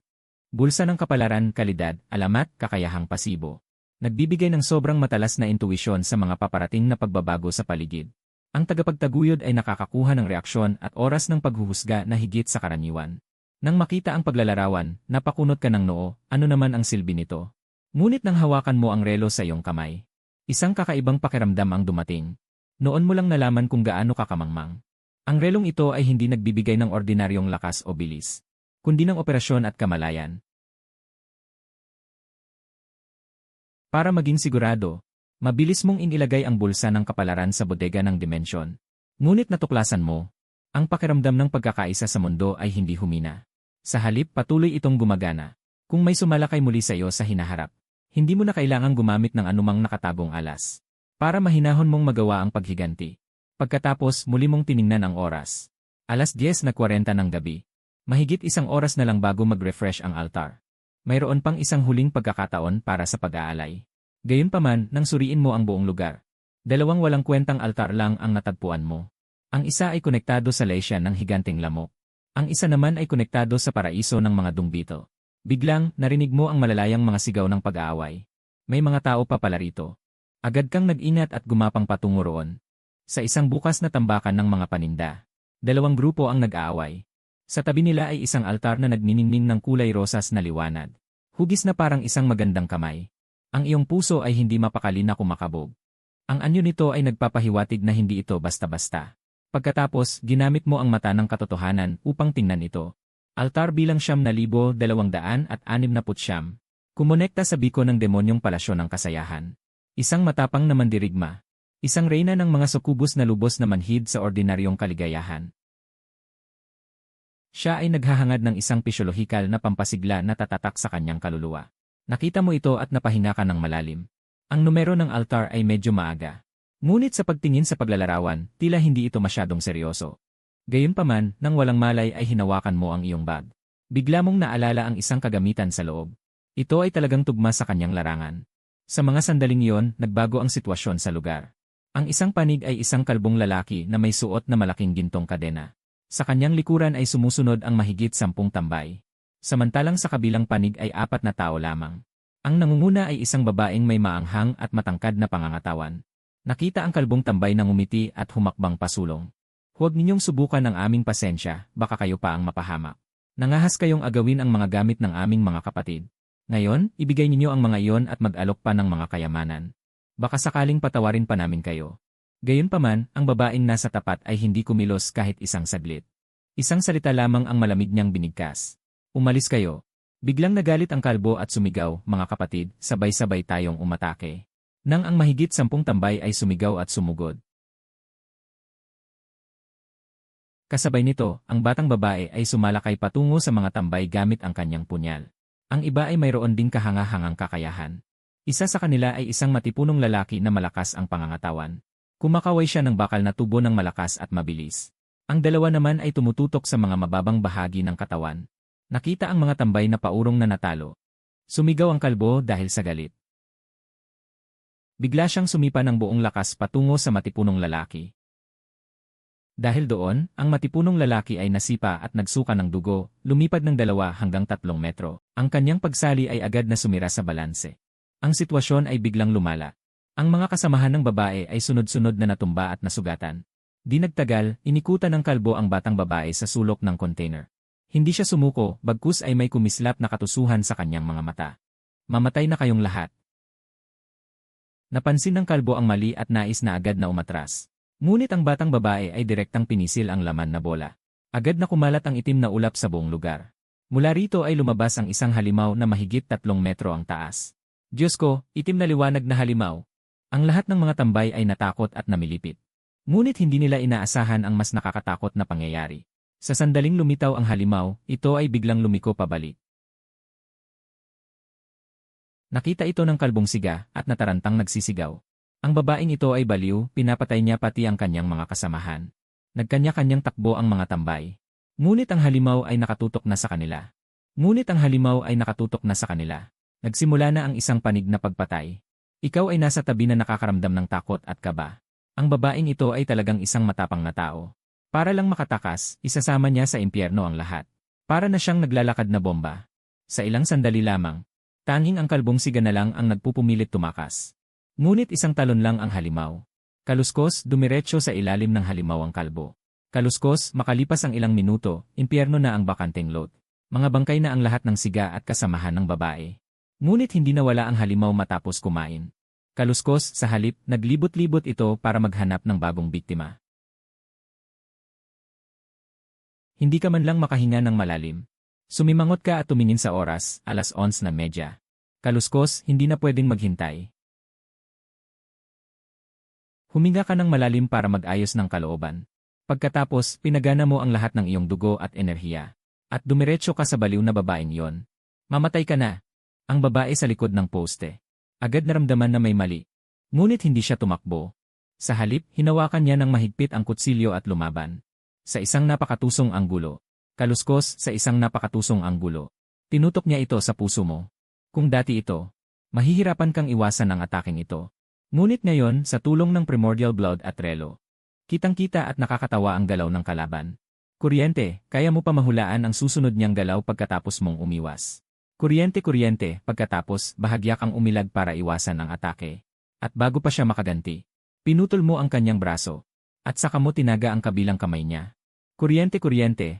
Bulsa ng kapalaran, kalidad, alamat, kakayahang pasibo. Nagbibigay ng sobrang matalas na intuwisyon sa mga paparating na pagbabago sa paligid. Ang tagapagtaguyod ay nakakakuha ng reaksyon at oras ng paghuhusga na higit sa karaniwan. Nang makita ang paglalarawan, napakunot ka ng noo, ano naman ang silbi nito? Ngunit nang hawakan mo ang relo sa iyong kamay, isang kakaibang pakiramdam ang dumating. Noon mo lang nalaman kung gaano kakamangmang. Ang relong ito ay hindi nagbibigay ng ordinaryong lakas o bilis, kundi ng operasyon at kamalayan. Para maging sigurado, mabilis mong inilagay ang bulsa ng kapalaran sa bodega ng dimensyon. Ngunit natuklasan mo, ang pakiramdam ng pagkakaisa sa mundo ay hindi humina. Sa halip, patuloy itong gumagana. Kung may sumalakay muli sa iyo sa hinaharap, hindi mo na kailangang gumamit ng anumang nakatagong alas para mahinahon mong magawa ang paghiganti. Pagkatapos, muli mong tiningnan ang oras. 10:40 ng gabi. Mahigit isang oras na lang bago mag-refresh ang altar. Mayroon pang isang huling pagkakataon para sa pag-aalay. Gayunpaman, nang suriin mo ang buong lugar, 2 walang kwentang altar lang ang natagpuan mo. Ang isa ay konektado sa leysya ng higanteng lamok. Ang isa naman ay konektado sa paraiso ng mga dungbito. Biglang, narinig mo ang malalayang mga sigaw ng pag-aaway. May mga tao pa pala rito. Agad kang nag-inat at gumapang patungo roon. Sa isang bukas na tambakan ng mga paninda, 2 grupo ang nag-aaway. Sa tabi nila ay isang altar na nagniningning ng kulay rosas na liwanag. Hugis na parang isang magandang kamay. Ang iyong puso ay hindi mapakali na kumakabog. Ang anyo nito ay nagpapahiwatig na hindi ito basta-basta. Pagkatapos, ginamit mo ang mata ng katotohanan upang tingnan ito. Altar bilang 9,269. Kumonekta sa biko ng demonyong palasyo ng kasayahan. Isang matapang na mandirigma. Isang reyna ng mga sukubos na lubos na manhid sa ordinaryong kaligayahan. Siya ay naghahangad ng isang pisyolohikal na pampasigla na tatatak sa kanyang kaluluwa. Nakita mo ito at napahinga ka ng malalim. Ang numero ng altar ay medyo maaga. Ngunit sa pagtingin sa paglalarawan, tila hindi ito masyadong seryoso. Gayunpaman, nang walang malay ay hinawakan mo ang iyong bag. Bigla mong naalala ang isang kagamitan sa loob. Ito ay talagang tugma sa kanyang larangan. Sa mga sandaling iyon, nagbago ang sitwasyon sa lugar. Ang isang panig ay isang kalbong lalaki na may suot na malaking gintong kadena. Sa kanyang likuran ay sumusunod ang mahigit 10 tambay. Samantalang sa kabilang panig ay 4 na tao lamang. Ang nangunguna ay isang babaeng may maanghang at matangkad na pangangatawan. Nakita ang kalbong tambay na ngumiti at humakbang pasulong. Huwag ninyong subukan ang aming pasensya, baka kayo pa ang mapahamak. Nangahas kayong agawin ang mga gamit ng aming mga kapatid. Ngayon, ibigay ninyo ang mga iyon at mag-alok pa ng mga kayamanan. Baka sakaling patawarin pa namin kayo. Gayunpaman, ang babaeng nasa tapat ay hindi kumilos kahit isang saglit. Isang salita lamang ang malamig niyang binigkas. Umalis kayo. Biglang nagalit ang kalbo at sumigaw, mga kapatid, sabay-sabay tayong umatake. Nang ang mahigit 10 tambay ay sumigaw at sumugod. Kasabay nito, ang batang babae ay sumalakay patungo sa mga tambay gamit ang kanyang punyal. Ang iba ay mayroon ding kahanga-hangang kakayahan. Isa sa kanila ay isang matipunong lalaki na malakas ang pangangatawan. Kumakaway siya ng bakal na tubo ng malakas at mabilis. Ang dalawa naman ay tumututok sa mga mababang bahagi ng katawan. Nakita ang mga tambay na paurong na natalo. Sumigaw ang kalbo dahil sa galit. Bigla siyang sumipa ng buong lakas patungo sa matipunong lalaki. Dahil doon, ang matipunong lalaki ay nasipa at nagsuka ng dugo, lumipad ng 2 hanggang 3 metro. Ang kanyang pagsali ay agad na sumira sa balanse. Ang sitwasyon ay biglang lumala. Ang mga kasamahan ng babae ay sunod-sunod na natumba at nasugatan. Di nagtagal, inikutan ng kalbo ang batang babae sa sulok ng container. Hindi siya sumuko, bagkus ay may kumislap na katusuhan sa kanyang mga mata. Mamatay na kayong lahat. Napansin ng kalbo ang mali at nais na agad na umatras. Ngunit ang batang babae ay direktang pinisil ang laman na bola. Agad na kumalat ang itim na ulap sa buong lugar. Mula rito ay lumabas ang isang halimaw na mahigit 3 metro ang taas. Diyos ko, itim na liwanag na halimaw. Ang lahat ng mga tambay ay natakot at namilipit. Ngunit hindi nila inaasahan ang mas nakakatakot na pangyayari. Sa sandaling lumitaw ang halimaw, ito ay biglang lumiko pabalik. Nakita ito ng kalbong siga at natarantang nagsisigaw. Ang babaeng ito ay baliw, pinapatay niya pati ang kanyang mga kasamahan. Nagkanya-kanyang takbo ang mga tambay. Ngunit ang halimaw ay nakatutok na sa kanila. Nagsimula na ang isang panig na pagpatay. Ikaw ay nasa tabi na nakakaramdam ng takot at kaba. Ang babaeng ito ay talagang isang matapang na tao. Para lang makatakas, isasama niya sa impyerno ang lahat. Para na siyang naglalakad na bomba. Sa ilang sandali lamang, tanging ang kalbong siga na lang ang nagpupumilit tumakas. Ngunit isang talon lang ang halimaw. Kaluskos, dumiretso sa ilalim ng halimaw ang kalbo. Kaluskos, makalipas ang ilang minuto, impyerno na ang bakanteng lot. Mga bangkay na ang lahat ng siga at kasamahan ng babae. Ngunit hindi nawala ang halimaw matapos kumain. Kaluskos, sa halip, naglibot-libot ito para maghanap ng bagong biktima. Hindi ka man lang makahinga ng malalim. Sumimangot ka at tumingin sa oras, 11:30. Kaluskos, hindi na pwedeng maghintay. Huminga ka ng malalim para mag-ayos ng kalooban. Pagkatapos, pinagana mo ang lahat ng iyong dugo at enerhiya. At dumiretso ka sa baliw na babaeng yon. Mamatay ka na. Ang babae sa likod ng poste. Agad naramdaman na may mali. Ngunit hindi siya tumakbo. Sa halip, hinawakan niya ng mahigpit ang kutsilyo at lumaban. Sa isang napakatusong anggulo. Kaluskos, sa isang napakatusong anggulo. Tinutok niya ito sa puso mo. Kung dati ito, mahihirapan kang iwasan ang ataking ito. Ngunit ngayon, sa tulong ng primordial blood at relo, kitang-kita at nakakatawa ang galaw ng kalaban. Kuryente, kaya mo pa mahulaan ang susunod niyang galaw pagkatapos mong umiwas. Kuryente, pagkatapos, bahagya kang umilag para iwasan ang atake. At bago pa siya makaganti, pinutol mo ang kanyang braso. At saka mo tinaga ang kabilang kamay niya. Kuryente,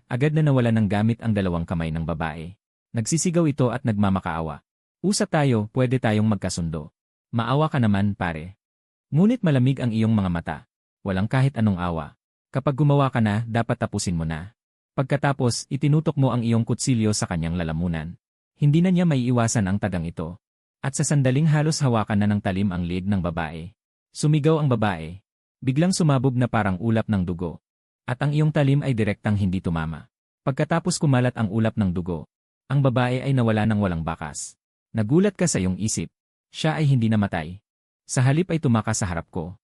agad na nawala ng gamit ang 2 kamay ng babae. Nagsisigaw ito at nagmamakaawa. Usap tayo, pwede tayong magkasundo. Maawa ka naman, pare. Ngunit malamig ang iyong mga mata. Walang kahit anong awa. Kapag gumawa ka na, dapat tapusin mo na. Pagkatapos, itinutok mo ang iyong kutsilyo sa kanyang lalamunan. Hindi na niya maiiwasan ang tagang ito. At sa sandaling halos hawakan na ng talim ang liig ng babae. Sumigaw ang babae. Biglang sumabog na parang ulap ng dugo. At ang iyong talim ay direktang hindi tumama. Pagkatapos kumalat ang ulap ng dugo, ang babae ay nawala ng walang bakas. Nagulat ka sa iyong isip. Siya ay hindi namatay. Sa halip ay tumakas sa harap ko.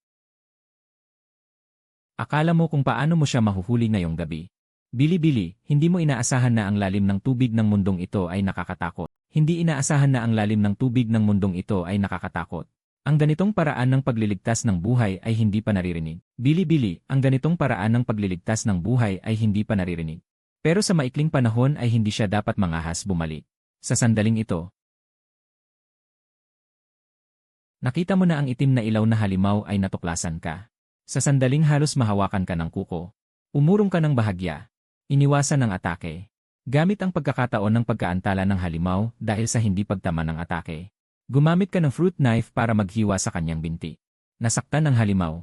Akala mo kung paano mo siya mahuhuli ngayong gabi. Bili-bili, hindi mo inaasahan na ang lalim ng tubig ng mundong ito ay nakakatakot. Hindi inaasahan na ang lalim ng tubig ng mundong ito ay nakakatakot. Ang ganitong paraan ng pagliligtas ng buhay ay hindi pa naririnig. Bili-bili, ang ganitong paraan ng pagliligtas ng buhay ay hindi pa naririnig. Pero sa maikling panahon ay hindi siya dapat mangahas bumalik. Sa sandaling ito, nakita mo na ang itim na ilaw na halimaw ay natuklasan ka. Sa sandaling halos mahawakan ka ng kuko. Umurong ka ng bahagya. Iniwasan ng atake. Gamit ang pagkakataon ng pagkaantala ng halimaw dahil sa hindi pagtama ng atake. Gumamit ka ng fruit knife para maghiwa sa kanyang binti. Nasaktan ng halimaw.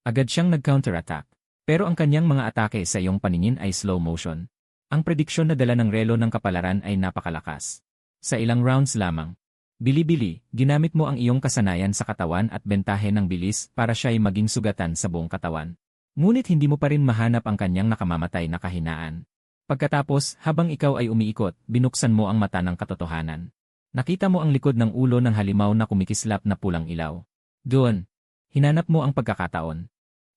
Agad siyang nag-counterattack. Pero ang kanyang mga atake sa iyong paningin ay slow motion. Ang prediksyon na dala ng relo ng kapalaran ay napakalakas. Sa ilang rounds lamang. Bili-bili, ginamit mo ang iyong kasanayan sa katawan at bentahe ng bilis para siya ay maging sugatan sa buong katawan. Ngunit hindi mo pa rin mahanap ang kanyang nakamamatay na kahinaan. Pagkatapos, habang ikaw ay umiikot, binuksan mo ang mata ng katotohanan. Nakita mo ang likod ng ulo ng halimaw na kumikislap na pulang ilaw. Doon, hinanap mo ang pagkakataon.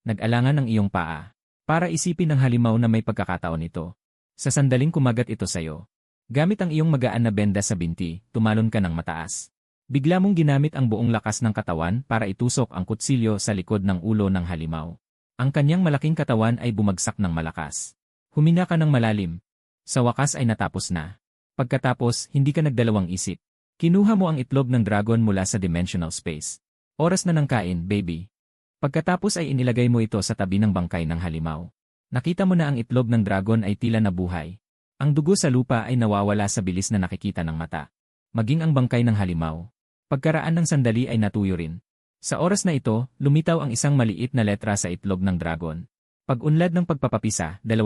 Nag-alangan ang iyong paa. Para isipin ng halimaw na may pagkakataon ito. Sa sandaling kumagat ito sa'yo. Gamit ang iyong magaan na benda sa binti, tumalon ka ng mataas. Bigla mong ginamit ang buong lakas ng katawan para itusok ang kutsilyo sa likod ng ulo ng halimaw. Ang kanyang malaking katawan ay bumagsak ng malakas. Humina ka ng malalim. Sa wakas ay natapos na. Pagkatapos, hindi ka nagdalawang isip. Kinuha mo ang itlog ng dragon mula sa dimensional space. Oras na ng kain, baby. Pagkatapos ay inilagay mo ito sa tabi ng bangkay ng halimaw. Nakita mo na ang itlog ng dragon ay tila nabuhay. Ang dugo sa lupa ay nawawala sa bilis na nakikita ng mata. Maging ang bangkay ng halimaw. Pagkaraan ng sandali ay natuyo rin. Sa oras na ito, lumitaw ang isang maliit na letra sa itlog ng dragon. Pag-unlad ng pagpapapisa, 2%.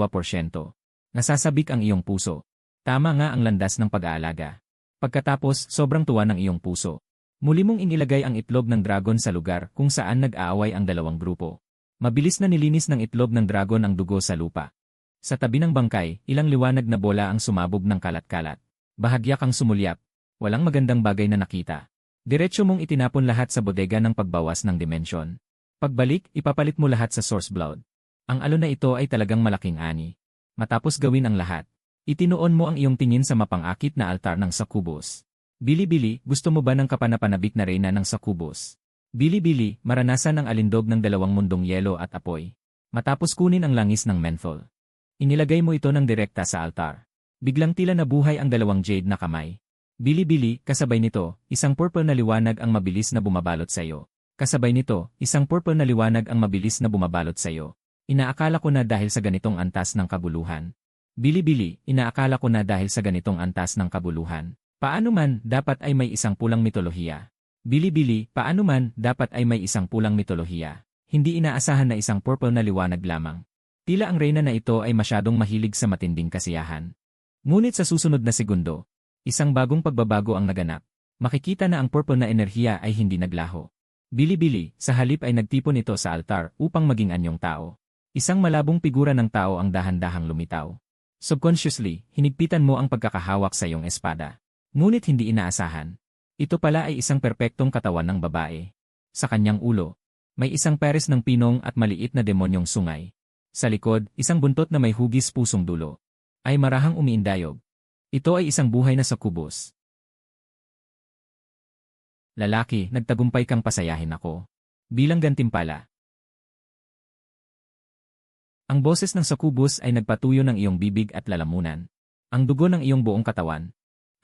Nasasabik ang iyong puso. Tama nga ang landas ng pag-aalaga. Pagkatapos, sobrang tuwa ng iyong puso. Muli mong inilagay ang itlog ng dragon sa lugar kung saan nag-aaway ang dalawang grupo. Mabilis na nilinis ng itlog ng dragon ang dugo sa lupa. Sa tabi ng bangkay, ilang liwanag na bola ang sumabog ng kalat-kalat. Bahagya kang sumulyap. Walang magandang bagay na nakita. Diretso mong itinapon lahat sa bodega ng pagbawas ng dimensyon. Pagbalik, ipapalit mo lahat sa source blood. Ang alon na ito ay talagang malaking ani. Matapos gawin ang lahat, itinuon mo ang iyong tingin sa mapangakit na altar ng Succubus. Bili-bili, gusto mo ba ng kapanapanabik na reyna ng Succubus? Bili-bili, maranasan ang alindog ng dalawang mundong yelo at apoy. Matapos kunin ang langis ng menthol. Inilagay mo ito ng direkta sa altar. Biglang tila nabuhay ang dalawang jade na kamay. Bili-bili, kasabay nito, isang purple na liwanag ang mabilis na bumabalot sa iyo. Kasabay nito, isang purple na liwanag ang mabilis na bumabalot sa iyo. Inaakala ko na dahil sa ganitong antas ng kabuluhan. Bili-bili, inaakala ko na dahil sa ganitong antas ng kabuluhan. Paano man, dapat ay may isang pulang mitolohiya. Bili-bili, paano man, dapat ay may isang pulang mitolohiya. Hindi inaasahan na isang purple na liwanag lamang. Tila ang reyna na ito ay masyadong mahilig sa matinding kasiyahan. Ngunit sa susunod na segundo, isang bagong pagbabago ang naganap. Makikita na ang purple na enerhiya ay hindi naglaho. Bili-bili, sa halip ay nagtipon ito sa altar upang maging anyong tao. Isang malabong figura ng tao ang dahan-dahang lumitaw. Subconsciously, hinigpitan mo ang pagkakahawak sa iyong espada. Ngunit hindi inaasahan. Ito pala ay isang perpektong katawan ng babae. Sa kanyang ulo, may isang pares ng pinong at maliit na demonyong sungay. Sa likod, isang buntot na may hugis pusong dulo. Ay marahang umiindayog. Ito ay isang buhay na Succubus. Lalaki, nagtagumpay kang pasayahin ako. Bilang gantimpala. Ang boses ng Succubus ay nagpatuyo ng iyong bibig at lalamunan. Ang dugo ng iyong buong katawan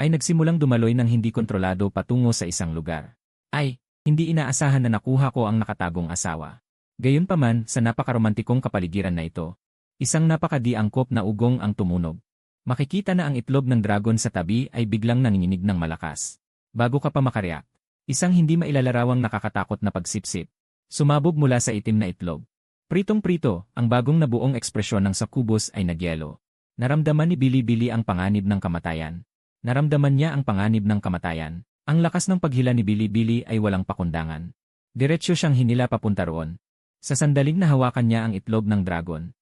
ay nagsimulang dumaloy ng hindi kontrolado patungo sa isang lugar. Ay, hindi inaasahan na nakuha ko ang nakatagong asawa. Gayunpaman, sa napakaromantikong kapaligiran na ito, isang napakadiangkop na ugong ang tumunog. Makikita na ang itlog ng dragon sa tabi ay biglang nanginginig ng malakas. Bago ka pa makareact, isang hindi mailalarawang nakakatakot na pagsipsip. Sumabog mula sa itim na itlog. Pritong-prito, ang bagong nabuong ekspresyon ng Succubus ay nagyelo. Naramdaman ni Bili-Bili ang panganib ng kamatayan. Naramdaman niya ang panganib ng kamatayan. Ang lakas ng paghila ni Bili-Bili ay walang pakundangan. Diretsyo siyang hinila papunta roon. Sa sandaling nahawakan niya ang itlog ng dragon,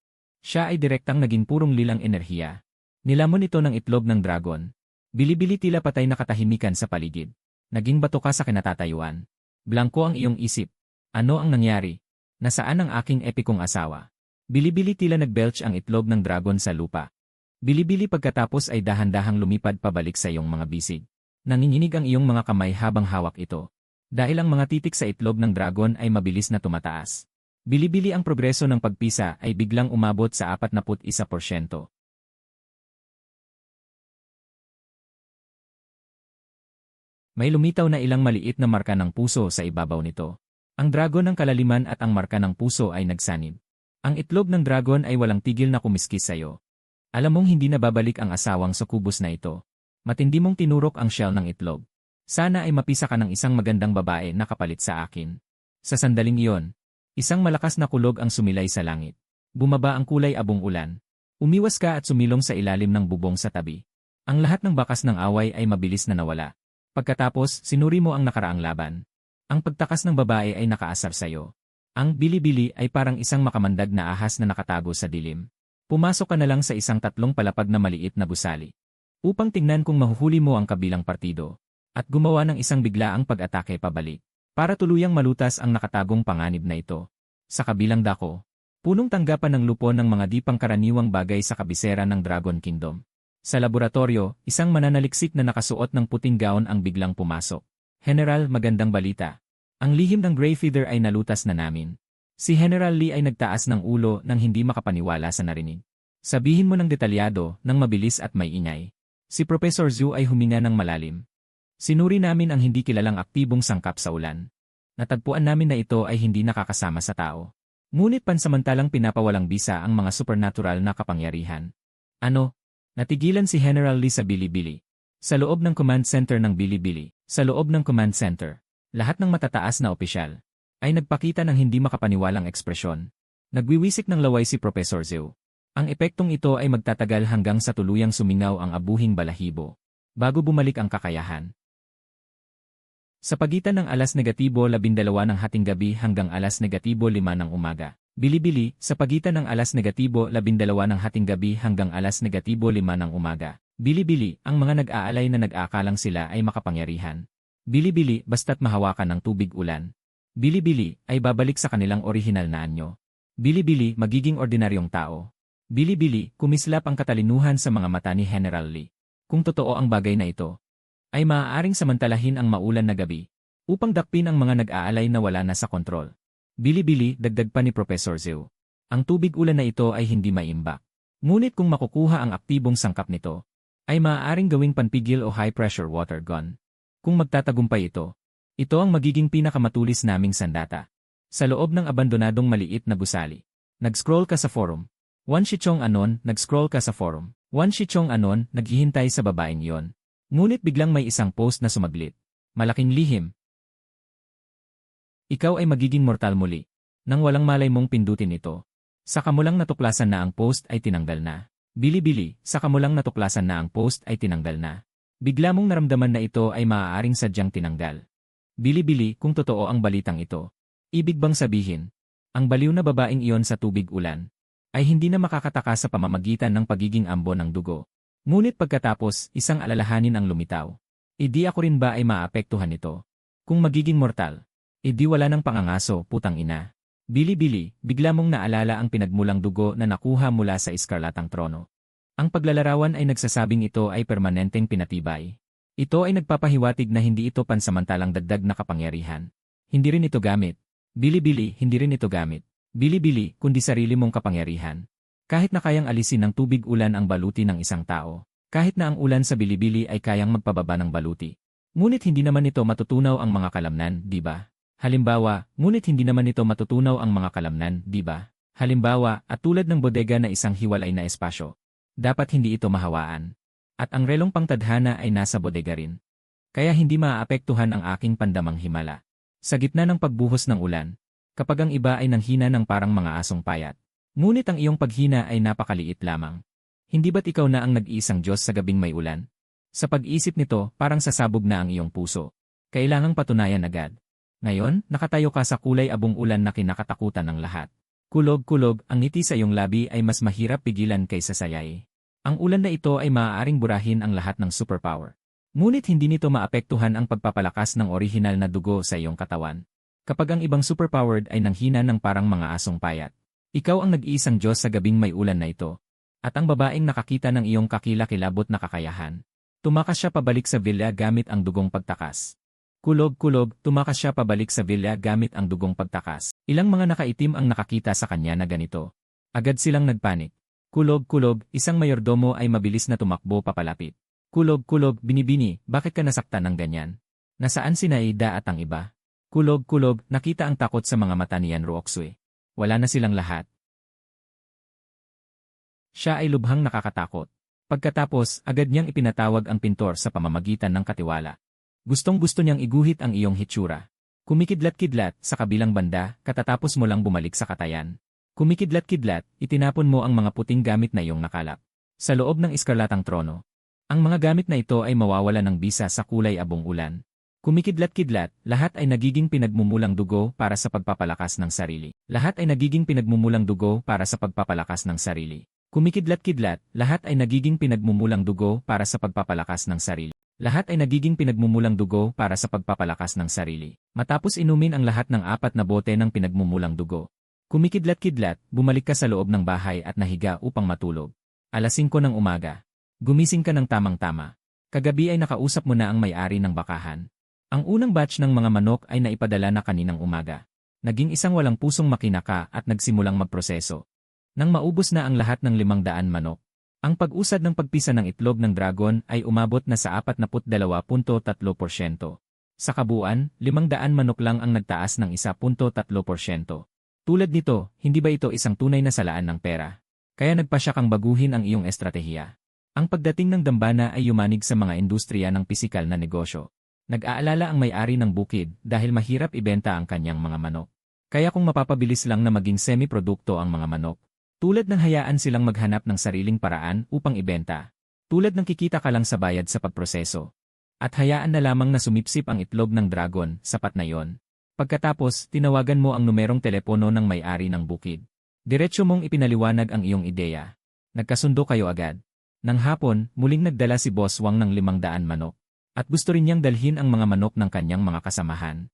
siya ay direktang naging purong lilang enerhiya. Nilamon ito ng itlog ng dragon. Bili-bili tila patay na katahimikan sa paligid. Naging bato ka sa kinatatayuan. Blanko ang iyong isip. Ano ang nangyari? Nasaan ang aking epikong asawa? Bili-bili tila nagbelch ang itlog ng dragon sa lupa. Bili-bili pagkatapos ay dahan-dahang lumipad pabalik sa iyong mga bisig. Nanginginig ang iyong mga kamay habang hawak ito. Dahil ang mga titik sa itlog ng dragon ay mabilis na tumataas. Bili-bili ang progreso ng pagpisa ay biglang umabot sa 41%. May lumitaw na ilang maliit na marka ng puso sa ibabaw nito. Ang dragon ng kalaliman at ang marka ng puso ay nagsanib. Ang itlog ng dragon ay walang tigil na kumiskis sa iyo. Alam mong hindi na babalik ang asawang Succubus na ito. Matindi mong tinurok ang shell ng itlog. Sana ay mapisa ka ng isang magandang babae na kapalit sa akin. Sa sandaling iyon, isang malakas na kulog ang sumilay sa langit. Bumaba ang kulay abong ulan. Umiwas ka at sumilong sa ilalim ng bubong sa tabi. Ang lahat ng bakas ng away ay mabilis na nawala. Pagkatapos, sinuri mo ang nakaraang laban. Ang pagtakas ng babae ay nakaasar sa iyo. Ang bili-bili ay parang isang makamandag na ahas na nakatago sa dilim. Pumasok ka na lang sa isang tatlong palapag na maliit na gusali. Upang tingnan kung mahuhuli mo ang kabilang partido. At gumawa ng isang biglaang pag-atake pabalik. Para tuluyang malutas ang nakatagong panganib na ito. Sa kabilang dako, Punong tanggapan ng lupon ng mga di pangkaraniwang bagay sa kabisera ng Dragon Kingdom. Sa laboratorio, isang mananaliksik na nakasuot ng puting gown ang biglang pumasok. General, magandang balita. Ang lihim ng Grey Feather ay nalutas na namin. Si General Lee ay nagtaas ng ulo nang hindi makapaniwala sa narinig. Sabihin mo ng detalyado, ng mabilis at may ingay. Si Professor Zhu ay huminga ng malalim. Sinuri namin ang hindi kilalang aktibong sangkap sa ulan. Natagpuan namin na ito ay hindi nakakasama sa tao. Ngunit pansamantalang pinapawalang bisa ang mga supernatural na kapangyarihan. Ano? Natigilan si General Lee sa Bilibili. Sa loob ng command center ng Bilibili, sa loob ng command center, lahat ng matataas na opisyal ay nagpakita ng hindi makapaniwalang ekspresyon. Nagwiwisik ng laway si Professor Zhu. Ang epektong ito ay magtatagal hanggang sa tuluyang sumingaw ang abuhing balahibo, bago bumalik ang kakayahan. Sa pagitan ng alas negatibo 12 ng hating gabi hanggang alas negatibo 5 ng umaga, Bilibili, sa pagitan ng alas negatibo 12 ng hating gabi hanggang alas negatibo 5 ng umaga, Bilibili, ang mga nag-aalay na nag-aakalang sila ay makapangyarihan. Bilibili, basta't mahawakan ng tubig ulan. Bilibili, ay babalik sa kanilang orihinal na anyo. Bilibili, magiging ordinaryong tao. Bilibili, kumislap ang katalinuhan sa mga mata ni General Lee. Kung totoo ang bagay na ito, ay maaaring samantalahin ang maulan na gabi upang dakpin ang mga nag-aalay na wala na sa kontrol. Bilibili, dagdag pa ni Professor Zhu. Ang tubig ulan na ito ay hindi maimbak. Ngunit kung makukuha ang aktibong sangkap nito, ay maaaring gawing panpigil o high-pressure water gun. Kung magtatagumpay ito ang magiging pinakamatulis naming sandata. Sa loob ng abandonadong maliit na gusali. Nag-scroll ka sa forum. Wan Shichong anon, nag-scroll ka sa forum. Wan Shichong anon, naghihintay sa babaeng yon. Ngunit biglang may isang post na sumaglit. Malaking lihim. Ikaw ay magiging mortal muli. Nang walang malay mong pindutin ito. Saka mo lang natuklasan na ang post ay tinanggal na. Bilibili, saka mo lang natuklasan na ang post ay tinanggal na. Bigla mong naramdaman na ito ay maaaring sadyang tinanggal. Bilibili, kung totoo ang balitang ito. Ibig bang sabihin, ang baliw na babaeng iyon sa tubig ulan ay hindi na makakataka sa pamamagitan ng pagiging ambo ng dugo. Ngunit pagkatapos, isang alalahanin ang lumitaw. Idi ako rin ba ay maapektuhan nito? Kung magiging mortal, idi wala ng pangangaso, putang ina. Bilibili, bigla mong naalala ang pinagmulang dugo na nakuha mula sa iskarlatang trono. Ang paglalarawan ay nagsasabing ito ay permanenteng pinatibay. Ito ay nagpapahiwatig na hindi ito pansamantalang dagdag na kapangyarihan. Hindi rin ito gamit. Bilibili, hindi rin ito gamit. Bilibili, kundi sarili mong kapangyarihan. Kahit na kayang alisin ng tubig ulan ang baluti ng isang tao, kahit na ang ulan sa Bilibili ay kayang magpababa ng baluti. Ngunit hindi naman ito matutunaw ang mga kalamnan, di ba? Halimbawa, ngunit hindi naman ito matutunaw ang mga kalamnan, di ba? Halimbawa, at tulad ng bodega na isang hiwalay na espasyo, dapat hindi ito mahawaan. At ang relong pangtadhana ay nasa bodega rin. Kaya hindi maaapektuhan ang aking pandamang himala. Sa gitna ng pagbuhos ng ulan, kapag ang iba ay nanghina ng parang mga asong payat, ngunit ang iyong paghina ay napakaliit lamang. Hindi ba't ikaw na ang nag-iisang Diyos sa gabing may ulan? Sa pag-isip nito, parang sasabog na ang iyong puso. Kailangang patunayan agad. Ngayon, nakatayo ka sa kulay abong ulan na kinakatakutan ng lahat. Kulog-kulog, ang ngiti sa iyong labi ay mas mahirap pigilan kaysa sayay. Ang ulan na ito ay maaaring burahin ang lahat ng superpower. Ngunit hindi nito maapektuhan ang pagpapalakas ng orihinal na dugo sa iyong katawan. Kapag ang ibang superpowered ay nanghina ng parang mga asong payat, ikaw ang nag-iisang Diyos sa gabing may ulan na ito. At ang babaeng nakakita ng iyong kakilakilabot na kakayahan. Tumakas siya pabalik sa villa gamit ang dugong pagtakas. Kulog-kulog, tumakas siya pabalik sa villa gamit ang dugong pagtakas. Ilang mga nakaitim ang nakakita sa kanya na ganito. Agad silang nagpanik. Kulog-kulog, isang mayordomo ay mabilis na tumakbo papalapit. Kulog-kulog, binibini, bakit ka nasaktan ng ganyan? Nasaan si Naida at ang iba? Kulog-kulog, nakita ang takot sa mga mata ni Yan Ruoxue. Wala na silang lahat. Siya ay lubhang nakakatakot. Pagkatapos, agad niyang ipinatawag ang pintor sa pamamagitan ng katiwala. Gustong-gusto niyang iguhit ang iyong hitsura. Kumikidlat-kidlat, sa kabilang banda, katatapos mo lang bumalik sa katayan. Kumikidlat-kidlat, itinapon mo ang mga puting gamit na iyong nakalap. Sa loob ng iskarlatang trono. Ang mga gamit na ito ay mawawala ng bisa sa kulay abong ulan. Kumikidlat-kidlat, lahat ay nagiging pinagmumulang dugo para sa pagpapalakas ng sarili. Lahat ay nagiging pinagmumulang dugo para sa pagpapalakas ng sarili. Kumikidlat-kidlat, lahat ay nagiging pinagmumulang dugo para sa pagpapalakas ng sarili. Lahat ay nagiging pinagmumulang dugo para sa pagpapalakas ng sarili. Matapos inumin ang lahat ng 4 na bote ng pinagmumulang dugo. Kumikidlat-kidlat, bumalik ka sa loob ng bahay at nahiga upang matulog. Alas 5 ng umaga. Gumising ka ng tamang-tama. Kagabi ay nakausap mo na ang may-ari ng bakahan. Ang unang batch ng mga manok ay naipadala na kaninang umaga. Naging isang walang pusong makina ka at nagsimulang magproseso. Nang maubos na ang lahat ng 500 manok, ang pag-usad ng pagpisa ng itlog ng dragon ay umabot na sa 42.3%. Sa kabuuan, 500 manok lang ang nagtaas ng 1.3%. Tulad nito, hindi ba ito isang tunay na salaan ng pera? Kaya nagpasya kang baguhin ang iyong estratehiya. Ang pagdating ng dambana ay yumanig sa mga industriya ng pisikal na negosyo. Nag-aalala ang may-ari ng bukid dahil mahirap ibenta ang kanyang mga manok. Kaya kung mapapabilis lang na maging semi-produkto ang mga manok, tulad ng hayaan silang maghanap ng sariling paraan upang ibenta. Tulad ng kikita ka lang sa bayad sa pagproseso. At hayaan na lamang na sumipsip ang itlog ng dragon, sapat na yon. Pagkatapos, tinawagan mo ang numerong telepono ng may-ari ng bukid. Diretso mong ipinaliwanag ang iyong ideya. Nagkasundo kayo agad. Nang hapon, muling nagdala si Boss Wang ng 500 manok. At gusto rin niyang dalhin ang mga manok ng kanyang mga kasamahan.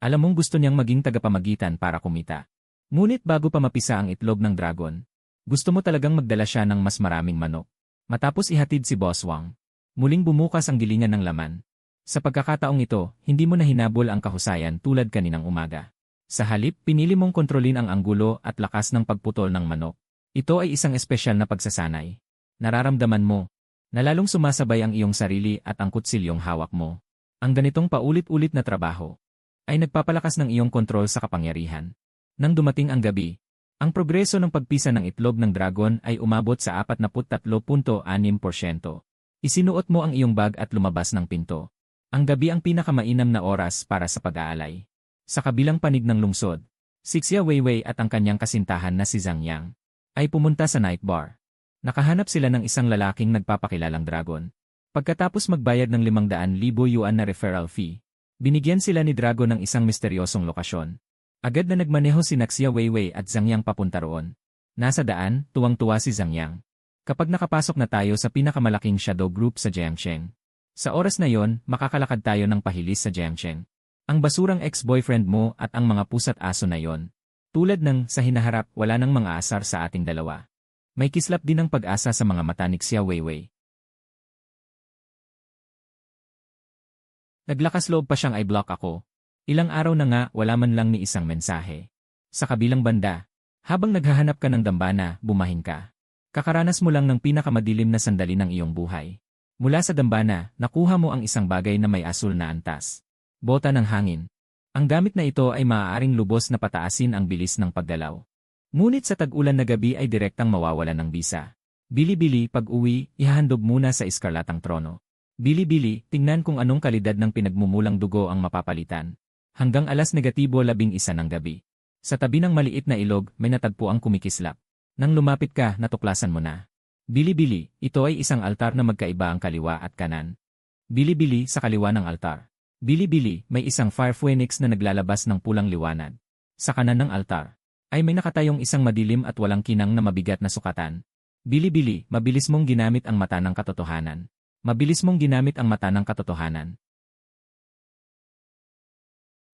Alam mong gusto niyang maging tagapamagitan para kumita. Ngunit bago pa mapisa ang itlog ng dragon, gusto mo talagang magdala siya ng mas maraming manok. Matapos ihatid si Boss Wang, muling bumukas ang gilingan ng laman. Sa pagkakataong ito, hindi mo na hinabol ang kahusayan tulad kaninang umaga. Sa halip, pinili mong kontrolin ang anggulo at lakas ng pagputol ng manok. Ito ay isang espesyal na pagsasanay. Nararamdaman mo na lalong sumasabay ang iyong sarili at ang kutsilyong hawak mo. Ang ganitong paulit-ulit na trabaho ay nagpapalakas ng iyong kontrol sa kapangyarihan. Nang dumating ang gabi, ang progreso ng pagpisa ng itlog ng dragon ay umabot sa 43.6%. Isinuot mo ang iyong bag at lumabas ng pinto. Ang gabi ang pinakamainam na oras para sa pag-aalay. Sa kabilang panig ng lungsod, si Xia Weiwei at ang kanyang kasintahan na si Zhang Yang ay pumunta sa night bar. Nakahanap sila ng isang lalaking nagpapakilalang dragon. Pagkatapos magbayad ng 500,000 yuan na referral fee, binigyan sila ni Dragon ng isang misteryosong lokasyon. Agad na nagmaneho si Xia Weiwei at Zhang Yang papunta roon. Nasa daan, tuwang-tuwa si Zhang Yang. Kapag nakapasok na tayo sa pinakamalaking shadow group sa Jiangcheng, sa oras na yon, makakalakad tayo ng pahilis sa Jiangcheng. Ang basurang ex-boyfriend mo at ang mga pusa't aso na yon. Tulad ng sa hinaharap, wala nang mga asar sa ating dalawa. May kislap din ng pag-asa sa mga mata ni Xia Weiwei. Naglakas loob pa siyang i-block ako. Ilang araw na nga, wala man lang ni isang mensahe. Sa kabilang banda, habang naghahanap ka ng dambana, bumahin ka. Kakaranas mo lang ng pinakamadilim na sandali ng iyong buhay. Mula sa dambana, nakuha mo ang isang bagay na may asul na antas. Bota ng hangin. Ang gamit na ito ay maaaring lubos na pataasin ang bilis ng paggalaw. Ngunit sa tag-ulan na gabi ay direktang mawawalan ng bisa. Bili-bili, pag-uwi, ihahandog muna sa iskarlatang trono. Bili-bili, tingnan kung anong kalidad ng pinagmumulang dugo ang mapapalitan. Hanggang alas negatibo 11 ng gabi. Sa tabi ng maliit na ilog, may natagpo ang kumikislap. Nang lumapit ka, natuklasan mo na. Bili-bili, ito ay isang altar na magkaiba ang kaliwa at kanan. Bili-bili sa kaliwa ng altar. Bili-bili, may isang fire phoenix na naglalabas ng pulang liwanag. Sa kanan ng altar, ay may nakatayong isang madilim at walang kinang na mabigat na sukatan. Bili-bili, mabilis mong ginamit ang mata ng katotohanan. Mabilis mong ginamit ang mata ng katotohanan.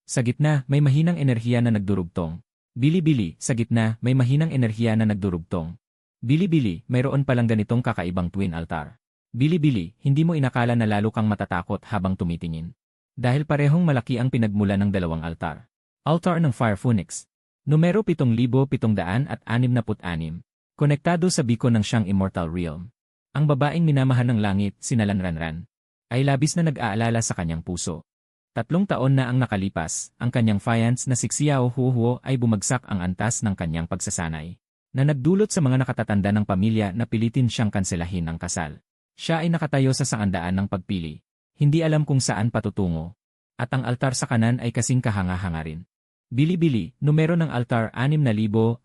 Sa gitna, may mahinang enerhiya na nagdurugtong. Bili-bili, sa gitna, may mahinang enerhiya na nagdurugtong. Bili-bili, mayroon palang ganitong kakaibang twin altar. Bili-bili, hindi mo inakala na lalo kang matatakot habang tumitingin. Dahil parehong malaki ang pinagmula ng dalawang altar. Altar ng Fire Phoenix. Numero 7,766. Konektado sa biko ng siyang Immortal Realm. Ang babaeng minamahal ng langit, sinalan Ranran, ay labis na nag-aalala sa kanyang puso. 3 taon na ang nakalipas, ang kanyang fiancé na si Xiao Huo ay bumagsak ang antas ng kanyang pagsasanay, na nagdulot sa mga nakatatanda ng pamilya na pilitin siyang kanselahin ang kasal. Siya ay nakatayo sa sangandaan ng pagpili. Hindi alam kung saan patutungo. At ang altar sa kanan ay kasing kahanga-hanga rin. Bili-bili, numero ng altar 6,677.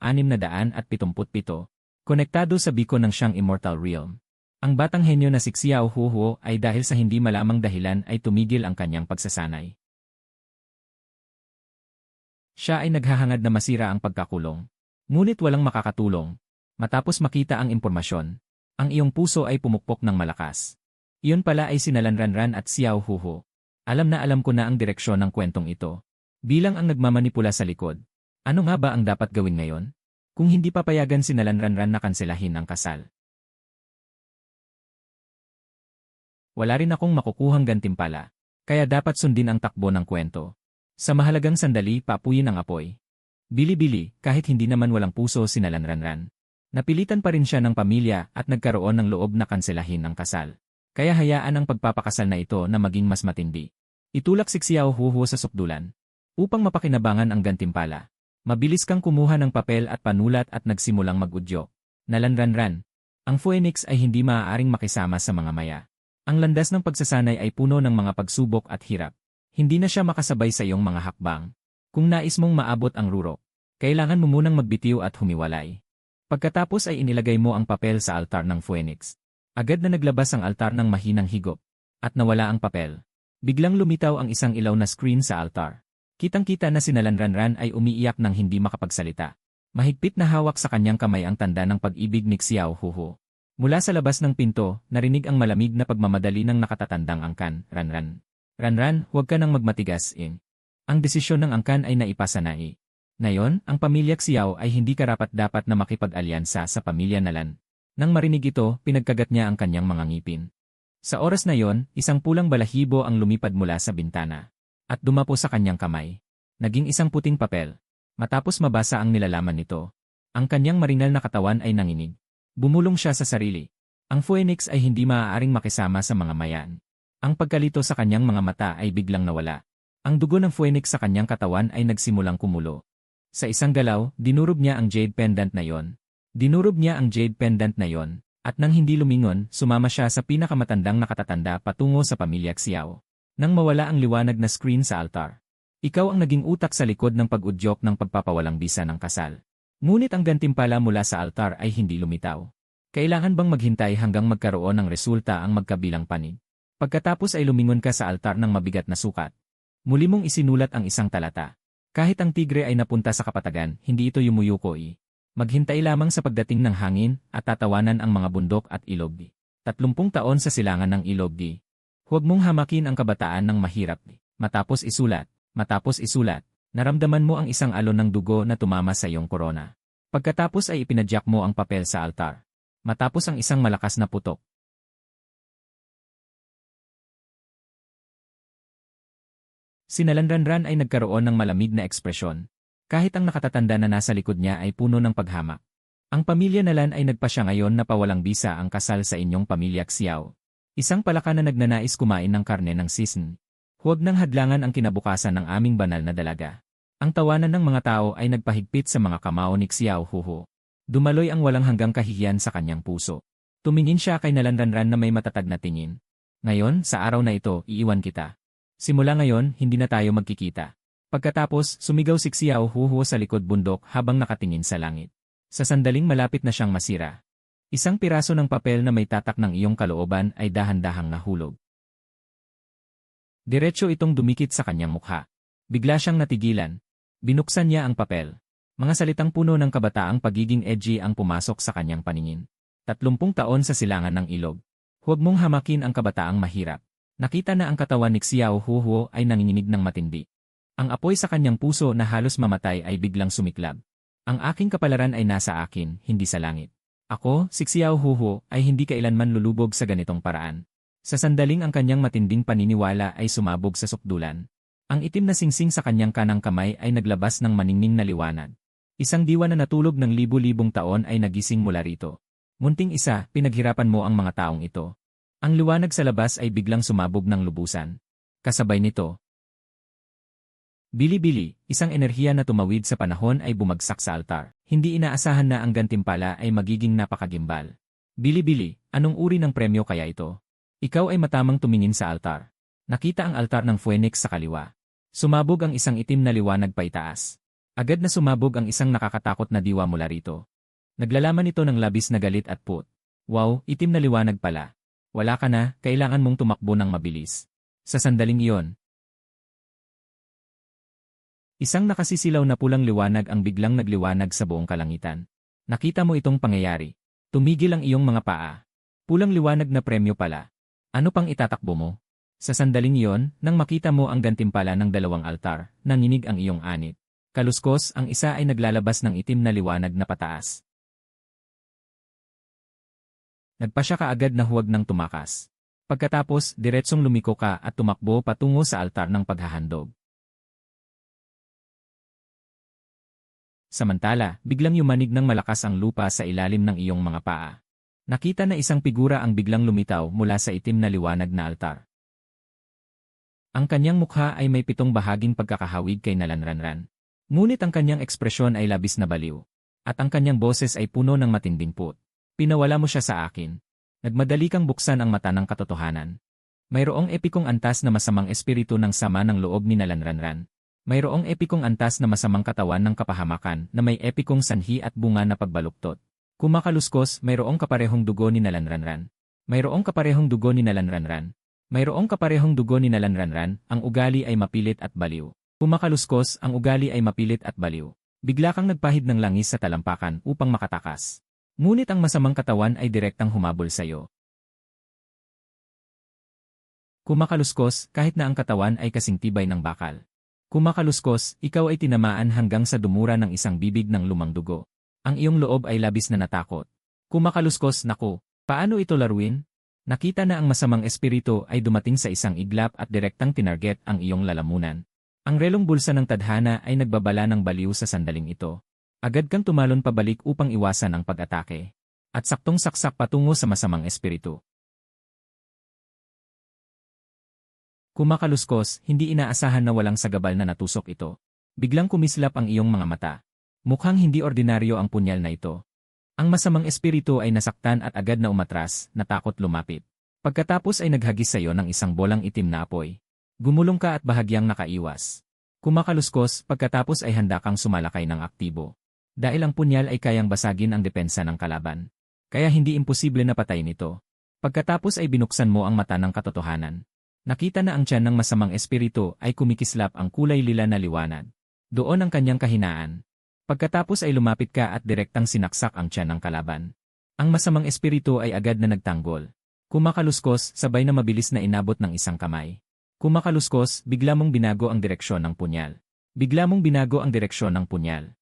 Konektado sa biko ng siyang Immortal Realm. Ang batang henyo na si Xiao Huo ay dahil sa hindi malamang dahilan ay tumigil ang kanyang pagsasanay. Siya ay naghahangad na masira ang pagkakulong. Ngunit walang makakatulong. Matapos makita ang impormasyon, ang iyong puso ay pumukpok ng malakas. Iyon pala ay sinalan Ranran at Xiao Huo. Alam na alam ko na ang direksyon ng kwentong ito. Bilang ang nagmamanipula sa likod. Ano nga ba ang dapat gawin ngayon? Kung hindi papayagan si Nalanranran na kanselahin ang kasal. Wala rin akong makukuhang gantimpala, kaya dapat sundin ang takbo ng kwento. Sa mahalagang sandali, papuyin ang apoy. Bili-bili, kahit hindi naman walang puso si Nalanranran. Napilitan pa rin siya ng pamilya at nagkaroon ng loob na kanselahin ang kasal. Kaya hayaan ang pagpapakasal na ito na maging mas matindi. Itulak si Xiao Huo sa sukdulan. Upang mapakinabangan ang gantimpala. Mabilis kang kumuha ng papel at panulat at nagsimulang mag-udyo. Nalanranran. Ang Phoenix ay hindi maaaring makisama sa mga maya. Ang landas ng pagsasanay ay puno ng mga pagsubok at hirap. Hindi na siya makasabay sa iyong mga hakbang. Kung nais mong maabot ang rurok, kailangan mo munang magbitiw at humiwalay. Pagkatapos ay inilagay mo ang papel sa altar ng Phoenix. Agad na naglabas ang altar ng mahinang higop. At nawala ang papel. Biglang lumitaw ang isang ilaw na screen sa altar. Kitang-kita na si Nalanranran ay umiiyak nang hindi makapagsalita. Mahigpit na hawak sa kanyang kamay ang tanda ng pag-ibig ni Xiao Huho. Mula sa labas ng pinto, narinig ang malamig na pagmamadali ng nakatatandang angkan, Ranran. Ranran, huwag ka nang magmatigas, Ang desisyon ng angkan ay naipasa na. Ngayon, ang pamilya Xiao ay hindi karapat-dapat na makipag-alyansa sa pamilya Nalan. Nang marinig ito, pinagkagat niya ang kanyang mga ngipin. Sa oras na yon, isang pulang balahibo ang lumipad mula sa bintana. At dumapo sa kanyang kamay. Naging isang puting papel. Matapos mabasa ang nilalaman nito, ang kanyang marinal na katawan ay nanginig. Bumulong siya sa sarili. Ang Phoenix ay hindi maaaring makisama sa mga mayan. Ang pagkalito sa kanyang mga mata ay biglang nawala. Ang dugo ng Phoenix sa kanyang katawan ay nagsimulang kumulo. Sa isang galaw, dinurog niya ang jade pendant na yon. At nang hindi lumingon, sumama siya sa pinakamatandang nakatatanda patungo sa pamilya Xiao. Nang mawala ang liwanag na screen sa altar. Ikaw ang naging utak sa likod ng pag-udyok ng pagpapawalang bisa ng kasal. Ngunit ang gantimpala mula sa altar ay hindi lumitaw. Kailangan bang maghintay hanggang magkaroon ng resulta ang magkabilang panig? Pagkatapos ay lumingon ka sa altar ng mabigat na sukat. Muli mong isinulat ang isang talata. Kahit ang tigre ay napunta sa kapatagan, hindi ito yumuyuko. Maghintay lamang sa pagdating ng hangin at tatawanan ang mga bundok at ilog. 30 taon sa silangan ng ilog. Huwag mong hamakin ang kabataan ng mahirap. Matapos isulat, naramdaman mo ang isang alon ng dugo na tumama sa iyong korona. Pagkatapos ay ipinadyak mo ang papel sa altar. Matapos ang isang malakas na putok. Si Nalanranran ay nagkaroon ng malamig na ekspresyon. Kahit ang nakatatanda na nasa likod niya ay puno ng paghamak. Ang pamilya Nalan ay nagpasya ngayon na pawalang bisa ang kasal sa inyong pamilya Xiao. Isang palaka na nagnanais kumain ng karne ng sisn. Huwag nang hadlangan ang kinabukasan ng aming banal na dalaga. Ang tawanan ng mga tao ay nagpahigpit sa mga kamao ni Xiao Huho. Dumaloy ang walang hanggang kahihiyan sa kanyang puso. Tumingin siya kay Nalanranran na may matatag na tingin. Ngayon, sa araw na ito, iiwan kita. Simula ngayon, hindi na tayo magkikita. Pagkatapos, sumigaw si Xiao Huho sa likod bundok habang nakatingin sa langit. Sa sandaling malapit na siyang masira. Isang piraso ng papel na may tatak ng iyong kalooban ay dahan-dahang nahulog. Diretso itong dumikit sa kanyang mukha. Bigla siyang natigilan. Binuksan niya ang papel. Mga salitang puno ng kabataang pagiging edgy ang pumasok sa kanyang paningin. 30 taon sa silangan ng ilog. Huwag mong hamakin ang kabataang mahirap. Nakita na ang katawan ni Xiao Huo ay nanginginig ng matindi. Ang apoy sa kanyang puso na halos mamatay ay biglang sumiklab. Ang aking kapalaran ay nasa akin, hindi sa langit. Ako, si Xiao Huo, ay hindi kailanman lulubog sa ganitong paraan. Sa sandaling ang kanyang matinding paniniwala ay sumabog sa sukdulan. Ang itim na singsing sa kanyang kanang kamay ay naglabas ng maningning na liwanag. Isang diwa na natulog ng libu-libong taon ay nagising mula rito. Munting isa, pinaghirapan mo ang mga taong ito. Ang liwanag sa labas ay biglang sumabog ng lubusan. Kasabay nito, bili-bili, isang enerhiya na tumawid sa panahon ay bumagsak sa altar. Hindi inaasahan na ang gantimpala ay magiging napakagimbal. Bili-bili, anong uri ng premyo kaya ito? Ikaw ay matamang tumingin sa altar. Nakita ang altar ng Phoenix sa kaliwa. Sumabog ang isang itim na liwanag paitaas. Agad na sumabog ang isang nakakatakot na diwa mula rito. Naglalaman ito ng labis na galit at put. Wow, itim na liwanag pala. Wala ka na, kailangan mong tumakbo ng mabilis. Sa sandaling iyon, isang nakasisilaw na pulang liwanag ang biglang nagliwanag sa buong kalangitan. Nakita mo itong pangyayari. Tumigil ang iyong mga paa. Pulang liwanag na premyo pala. Ano pang itatakbo mo? Sa sandaling iyon, nang makita mo ang gantimpala ng dalawang altar, nanginig ang iyong anit. Kaluskos, ang isa ay naglalabas ng itim na liwanag na pataas. Nagpa siya kaagad na huwag nang tumakas. Pagkatapos, diretsong lumiko ka at tumakbo patungo sa altar ng paghahandog. Samantala, biglang yumanig ng malakas ang lupa sa ilalim ng iyong mga paa. Nakita na isang figura ang biglang lumitaw mula sa itim na liwanag na altar. Ang kanyang mukha ay may 7 bahaging pagkakahawig kay Nalanranran. Ngunit ang kanyang ekspresyon ay labis na baliw. At ang kanyang boses ay puno ng matinding put. Pinawala mo siya sa akin. Nagmadali kang buksan ang mata ng katotohanan. Mayroong epikong antas na masamang espiritu ng sama ng loob ni Nalanranran. Mayroong epikong antas na masamang katawan ng kapahamakan na may epikong sanhi at bunga na pagbaluktot. Kumakaluskos, mayroong kaparehong dugo ni Nalanranran. Mayroong kaparehong dugo ni Nalanranran. Mayroong kaparehong dugo ni Nalanranran, ang ugali ay mapilit at baliw. Kumakaluskos, ang ugali ay mapilit at baliw. Bigla kang nagpahid ng langis sa talampakan upang makatakas. Ngunit ang masamang katawan ay direktang humabol sa iyo. Kumakaluskos, kahit na ang katawan ay kasing tibay ng bakal. Kumakaluskos, ikaw ay tinamaan hanggang sa dumura ng isang bibig ng lumang dugo. Ang iyong loob ay labis na natakot. Kumakaluskos, naku, paano ito laruin? Nakita na ang masamang espiritu ay dumating sa isang iglap at direktang tinarget ang iyong lalamunan. Ang relong bulsa ng tadhana ay nagbabala ng baliw sa sandaling ito. Agad kang tumalon pabalik upang iwasan ang pag-atake. At saktong saksak patungo sa masamang espiritu. Kumakaluskos, hindi inaasahan na walang sagabal na natusok ito. Biglang kumislap ang iyong mga mata. Mukhang hindi ordinaryo ang punyal na ito. Ang masamang espiritu ay nasaktan at agad na umatras, natakot lumapit. Pagkatapos ay naghagis sa iyo ng isang bolang itim na apoy. Gumulong ka at bahagyang nakaiwas. Kumakaluskos, pagkatapos ay handa kang sumalakay ng aktibo. Dahil ang punyal ay kayang basagin ang depensa ng kalaban. Kaya hindi imposible na patayin ito. Pagkatapos ay binuksan mo ang mata ng katotohanan. Nakita na ang tiyan ng masamang espiritu ay kumikislap ang kulay lila na liwanag. Doon ang kanyang kahinaan. Pagkatapos ay lumapit ka at direktang sinaksak ang tiyan ng kalaban. Ang masamang espiritu ay agad na nagtanggol. Kumakaluskos, sabay na mabilis na inabot ng isang kamay. Kumakaluskos, bigla mong binago ang direksyon ng punyal. Bigla mong binago ang direksyon ng punyal.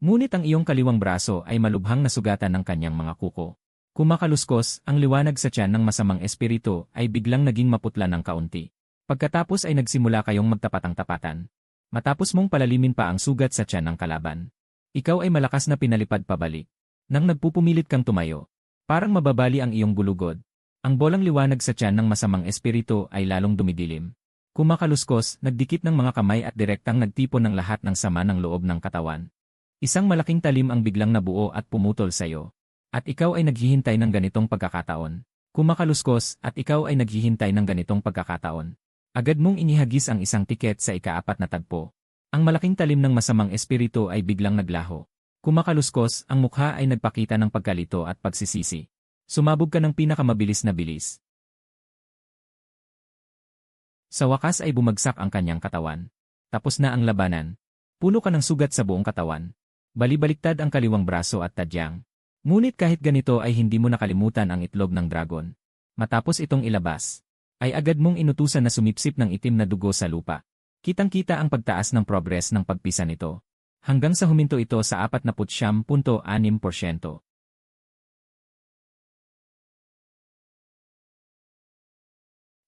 Ngunit ang iyong kaliwang braso ay malubhang nasugatan ng kanyang mga kuko. Kumakaluskos, ang liwanag sa tiyan ng masamang espiritu ay biglang naging maputla ng kaunti. Pagkatapos ay nagsimula kayong magtapatang-tapatan. Matapos mong palalimin pa ang sugat sa tiyan ng kalaban. Ikaw ay malakas na pinalipad pabalik. Nang nagpupumilit kang tumayo, parang mababali ang iyong gulugod. Ang bolang liwanag sa tiyan ng masamang espiritu ay lalong dumidilim. Kumakaluskos, nagdikit ng mga kamay at direktang nagtipon ng lahat ng sama ng loob ng katawan. Isang malaking talim ang biglang nabuo at pumutol sa iyo. At ikaw ay naghihintay ng ganitong pagkakataon. Kumakaluskos at ikaw ay naghihintay ng ganitong pagkakataon. Agad mong inihagis ang isang tiket sa ika-4 na tagpo. Ang malaking talim ng masamang espiritu ay biglang naglaho. Kumakaluskos, ang mukha ay nagpakita ng pagkalito at pagsisisi. Sumabog ka ng pinakamabilis na bilis. Sa wakas ay bumagsak ang kanyang katawan. Tapos na ang labanan. Puno ka ng sugat sa buong katawan. Balibaliktad ang kaliwang braso at tadyang. Ngunit kahit ganito ay hindi mo nakalimutan ang itlog ng dragon. Matapos itong ilabas, ay agad mong inutusan na sumipsip ng itim na dugo sa lupa. Kitang-kita ang pagtaas ng progress ng pagpisa nito. Hanggang sa huminto ito sa 49.6%.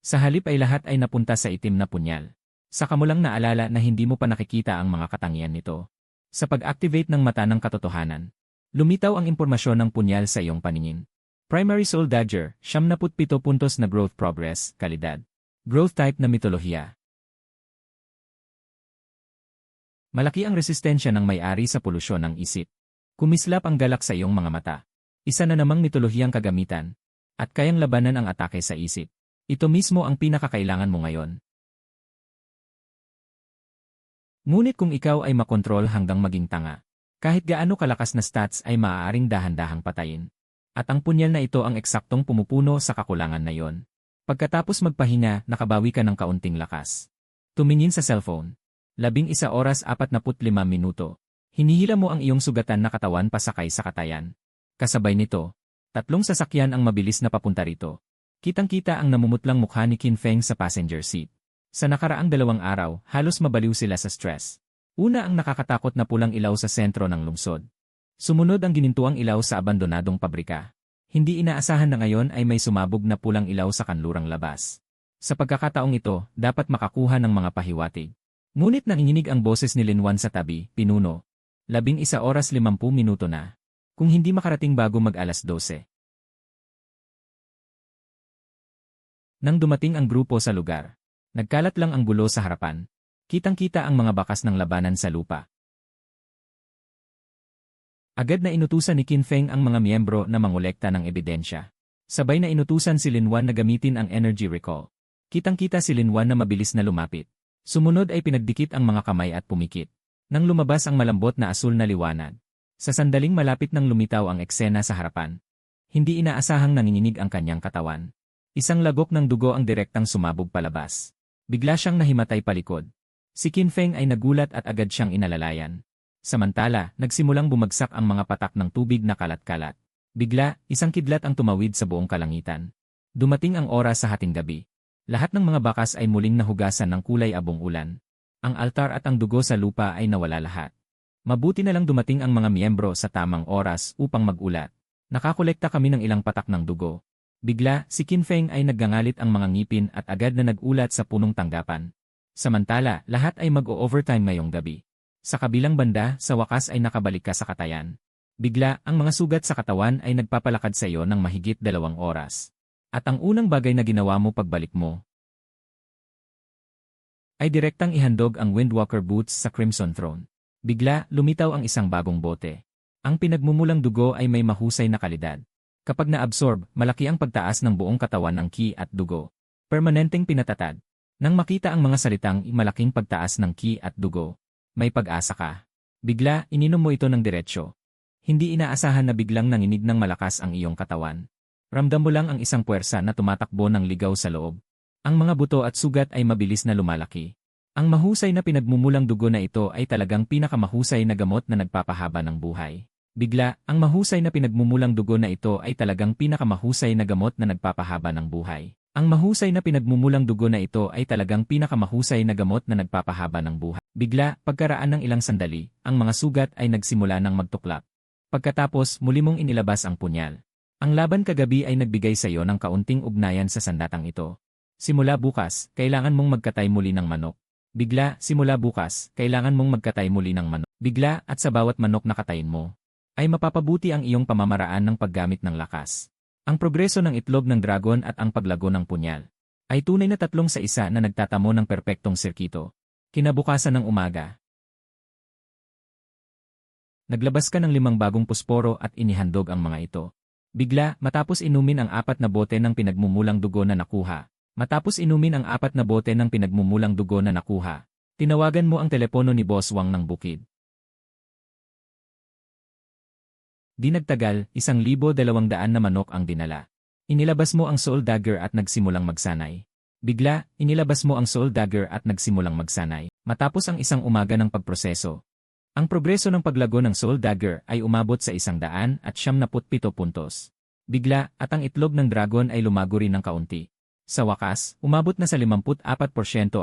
Sa halip ay lahat ay napunta sa itim na punyal. Saka mo lang naalala na hindi mo pa nakikita ang mga katangian nito. Sa pag-activate ng mata ng katotohanan, lumitaw ang impormasyon ng punyal sa iyong paningin. Primary Soul Dagger, 77 puntos na growth progress, kalidad. Growth type na mitolohiya. Malaki ang resistensya ng may-ari sa polusyon ng isip. Kumislap ang galak sa iyong mga mata. Isa na namang mitolohiyang kagamitan. At kayang labanan ang atake sa isip. Ito mismo ang pinakakailangan mo ngayon. Ngunit kung ikaw ay makontrol hanggang maging tanga, kahit gaano kalakas na stats ay maaaring dahan-dahang patayin. At ang punyal na ito ang eksaktong pumupuno sa kakulangan na yon. Pagkatapos magpahinga, nakabawi ka ng kaunting lakas. Tumingin sa cellphone. 11:45. Hinihila mo ang iyong sugatan na katawan pasakay sa katayan. Kasabay nito, 3 sasakyan ang mabilis na papunta rito. Kitang-kita ang namumutlang mukha ni Qin Feng sa passenger seat. Sa nakaraang 2 araw, halos mabaliw sila sa stress. Una ang nakakatakot na pulang ilaw sa sentro ng lungsod. Sumunod ang ginintuang ilaw sa abandonadong pabrika. Hindi inaasahan na ngayon ay may sumabog na pulang ilaw sa kanlurang labas. Sa pagkakataong ito, dapat makakuha ng mga pahiwatig. Ngunit nanginginig ang boses ni Linwan sa tabi, pinuno. 11:50 na. Kung hindi makarating bago mag-alas 12. Nang dumating ang grupo sa lugar, nagkalat lang ang gulo sa harapan. Kitang-kita ang mga bakas ng labanan sa lupa. Agad na inutusan ni Qin Feng ang mga miyembro na mangolekta ng ebidensya. Sabay na inutusan si Linwan na gamitin ang energy recall. Kitang-kita si Linwan na mabilis na lumapit. Sumunod ay pinagdikit ang mga kamay at pumikit. Nang lumabas ang malambot na asul na liwanag. Sa sandaling malapit nang lumitaw ang eksena sa harapan. Hindi inaasahang nanginginig ang kanyang katawan. Isang lagok ng dugo ang direktang sumabog palabas. Bigla siyang nahimatay palikod. Si Qin Feng ay nagulat at agad siyang inalalayan. Samantala, nagsimulang bumagsak ang mga patak ng tubig na kalat-kalat. Bigla, isang kidlat ang tumawid sa buong kalangitan. Dumating ang oras sa hating gabi. Lahat ng mga bakas ay muling nahugasan ng kulay abong ulan. Ang altar at ang dugo sa lupa ay nawala lahat. Mabuti na lang dumating ang mga miyembro sa tamang oras upang mag-ulat. Nakakolekta kami ng ilang patak ng dugo. Bigla, si Qin Feng ay naggangalit ang mga ngipin at agad na nag-ulat sa punong tanggapan. Samantala, lahat ay mag-o-overtime ngayong gabi. Sa kabilang banda, sa wakas ay nakabalik ka sa katayan. Bigla, ang mga sugat sa katawan ay nagpapalakad sa iyo ng mahigit 2 oras. At ang unang bagay na ginawa mo pagbalik mo ay direktang ihandog ang Windwalker boots sa Crimson Throne. Bigla, lumitaw ang isang bagong bote. Ang pinagmumulang dugo ay may mahusay na kalidad. Kapag na-absorb, malaki ang pagtaas ng buong katawan ng ki at dugo. Permanenteng pinatatag. Nang makita ang mga salitang malaking pagtaas ng ki at dugo, may pag-asa ka. Bigla, ininom mo ito ng diretsyo. Hindi inaasahan na biglang nanginig ng malakas ang iyong katawan. Ramdam mo lang ang isang puwersa na tumatakbo ng ligaw sa loob. Ang mga buto at sugat ay mabilis na lumalaki. Ang mahusay na pinagmumulang dugo na ito ay talagang pinakamahusay na gamot na nagpapahaba ng buhay. Bigla, ang mahusay na pinagmumulang dugo na ito ay talagang pinakamahusay na gamot na nagpapahaba ng buhay. Ang mahusay na pinagmumulang dugo na ito ay talagang pinakamahusay na gamot na nagpapahaba ng buhay. Bigla, pagkaraan ng ilang sandali, ang mga sugat ay nagsimula ng magtuklap. Pagkatapos, muli mong inilabas ang punyal. Ang laban kagabi ay nagbigay sa iyo ng kaunting ugnayan sa sandatang ito. Simula bukas, kailangan mong magkatay muli ng manok. Bigla, simula bukas, kailangan mong magkatay muli ng manok. Bigla, at sa bawat manok na katayin mo, ay mapapabuti ang iyong pamamaraan ng paggamit ng lakas. Ang progreso ng itlog ng dragon at ang paglago ng punyal ay tunay na 3-sa-1 na nagtatamo ng perpektong sirkito. Kinabukasan ng umaga, naglabas ka ng 5 bagong pusporo at inihandog ang mga ito. Bigla, matapos inumin ang 4 na bote ng pinagmumulang dugo na nakuha. Matapos inumin ang 4 na bote ng pinagmumulang dugo na nakuha, tinawagan mo ang telepono ni Boss Wang ng bukid. Di nagtagal, 1,200 na manok ang dinala. Inilabas mo ang soul dagger at nagsimulang magsanay. Bigla, inilabas mo ang soul dagger at nagsimulang magsanay. Matapos ang isang umaga ng pagproseso, ang progreso ng paglago ng soul dagger ay umabot sa 177 puntos. Bigla, at ang itlog ng dragon ay lumago rin ng kaunti. Sa wakas, umabot na sa 54%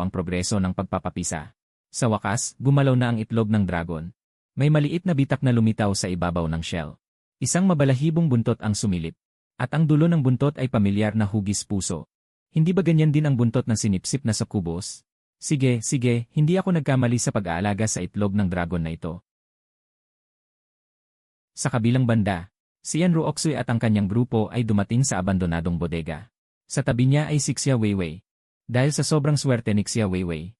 ang progreso ng pagpapapisa. Sa wakas, gumalaw na ang itlog ng dragon. May maliit na bitak na lumitaw sa ibabaw ng shell. Isang mabalahibong buntot ang sumilip. At ang dulo ng buntot ay pamilyar na hugis puso. Hindi ba ganyan din ang buntot ng sinipsip na succubus? Sige, hindi ako nagkamali sa pag-aalaga sa itlog ng dragon na ito. Sa kabilang banda, si Yan Ruoxui at ang kanyang grupo ay dumating sa abandonadong bodega. Sa tabi niya ay si Xia Weiwei. Dahil sa sobrang swerte ni Xia Weiwei.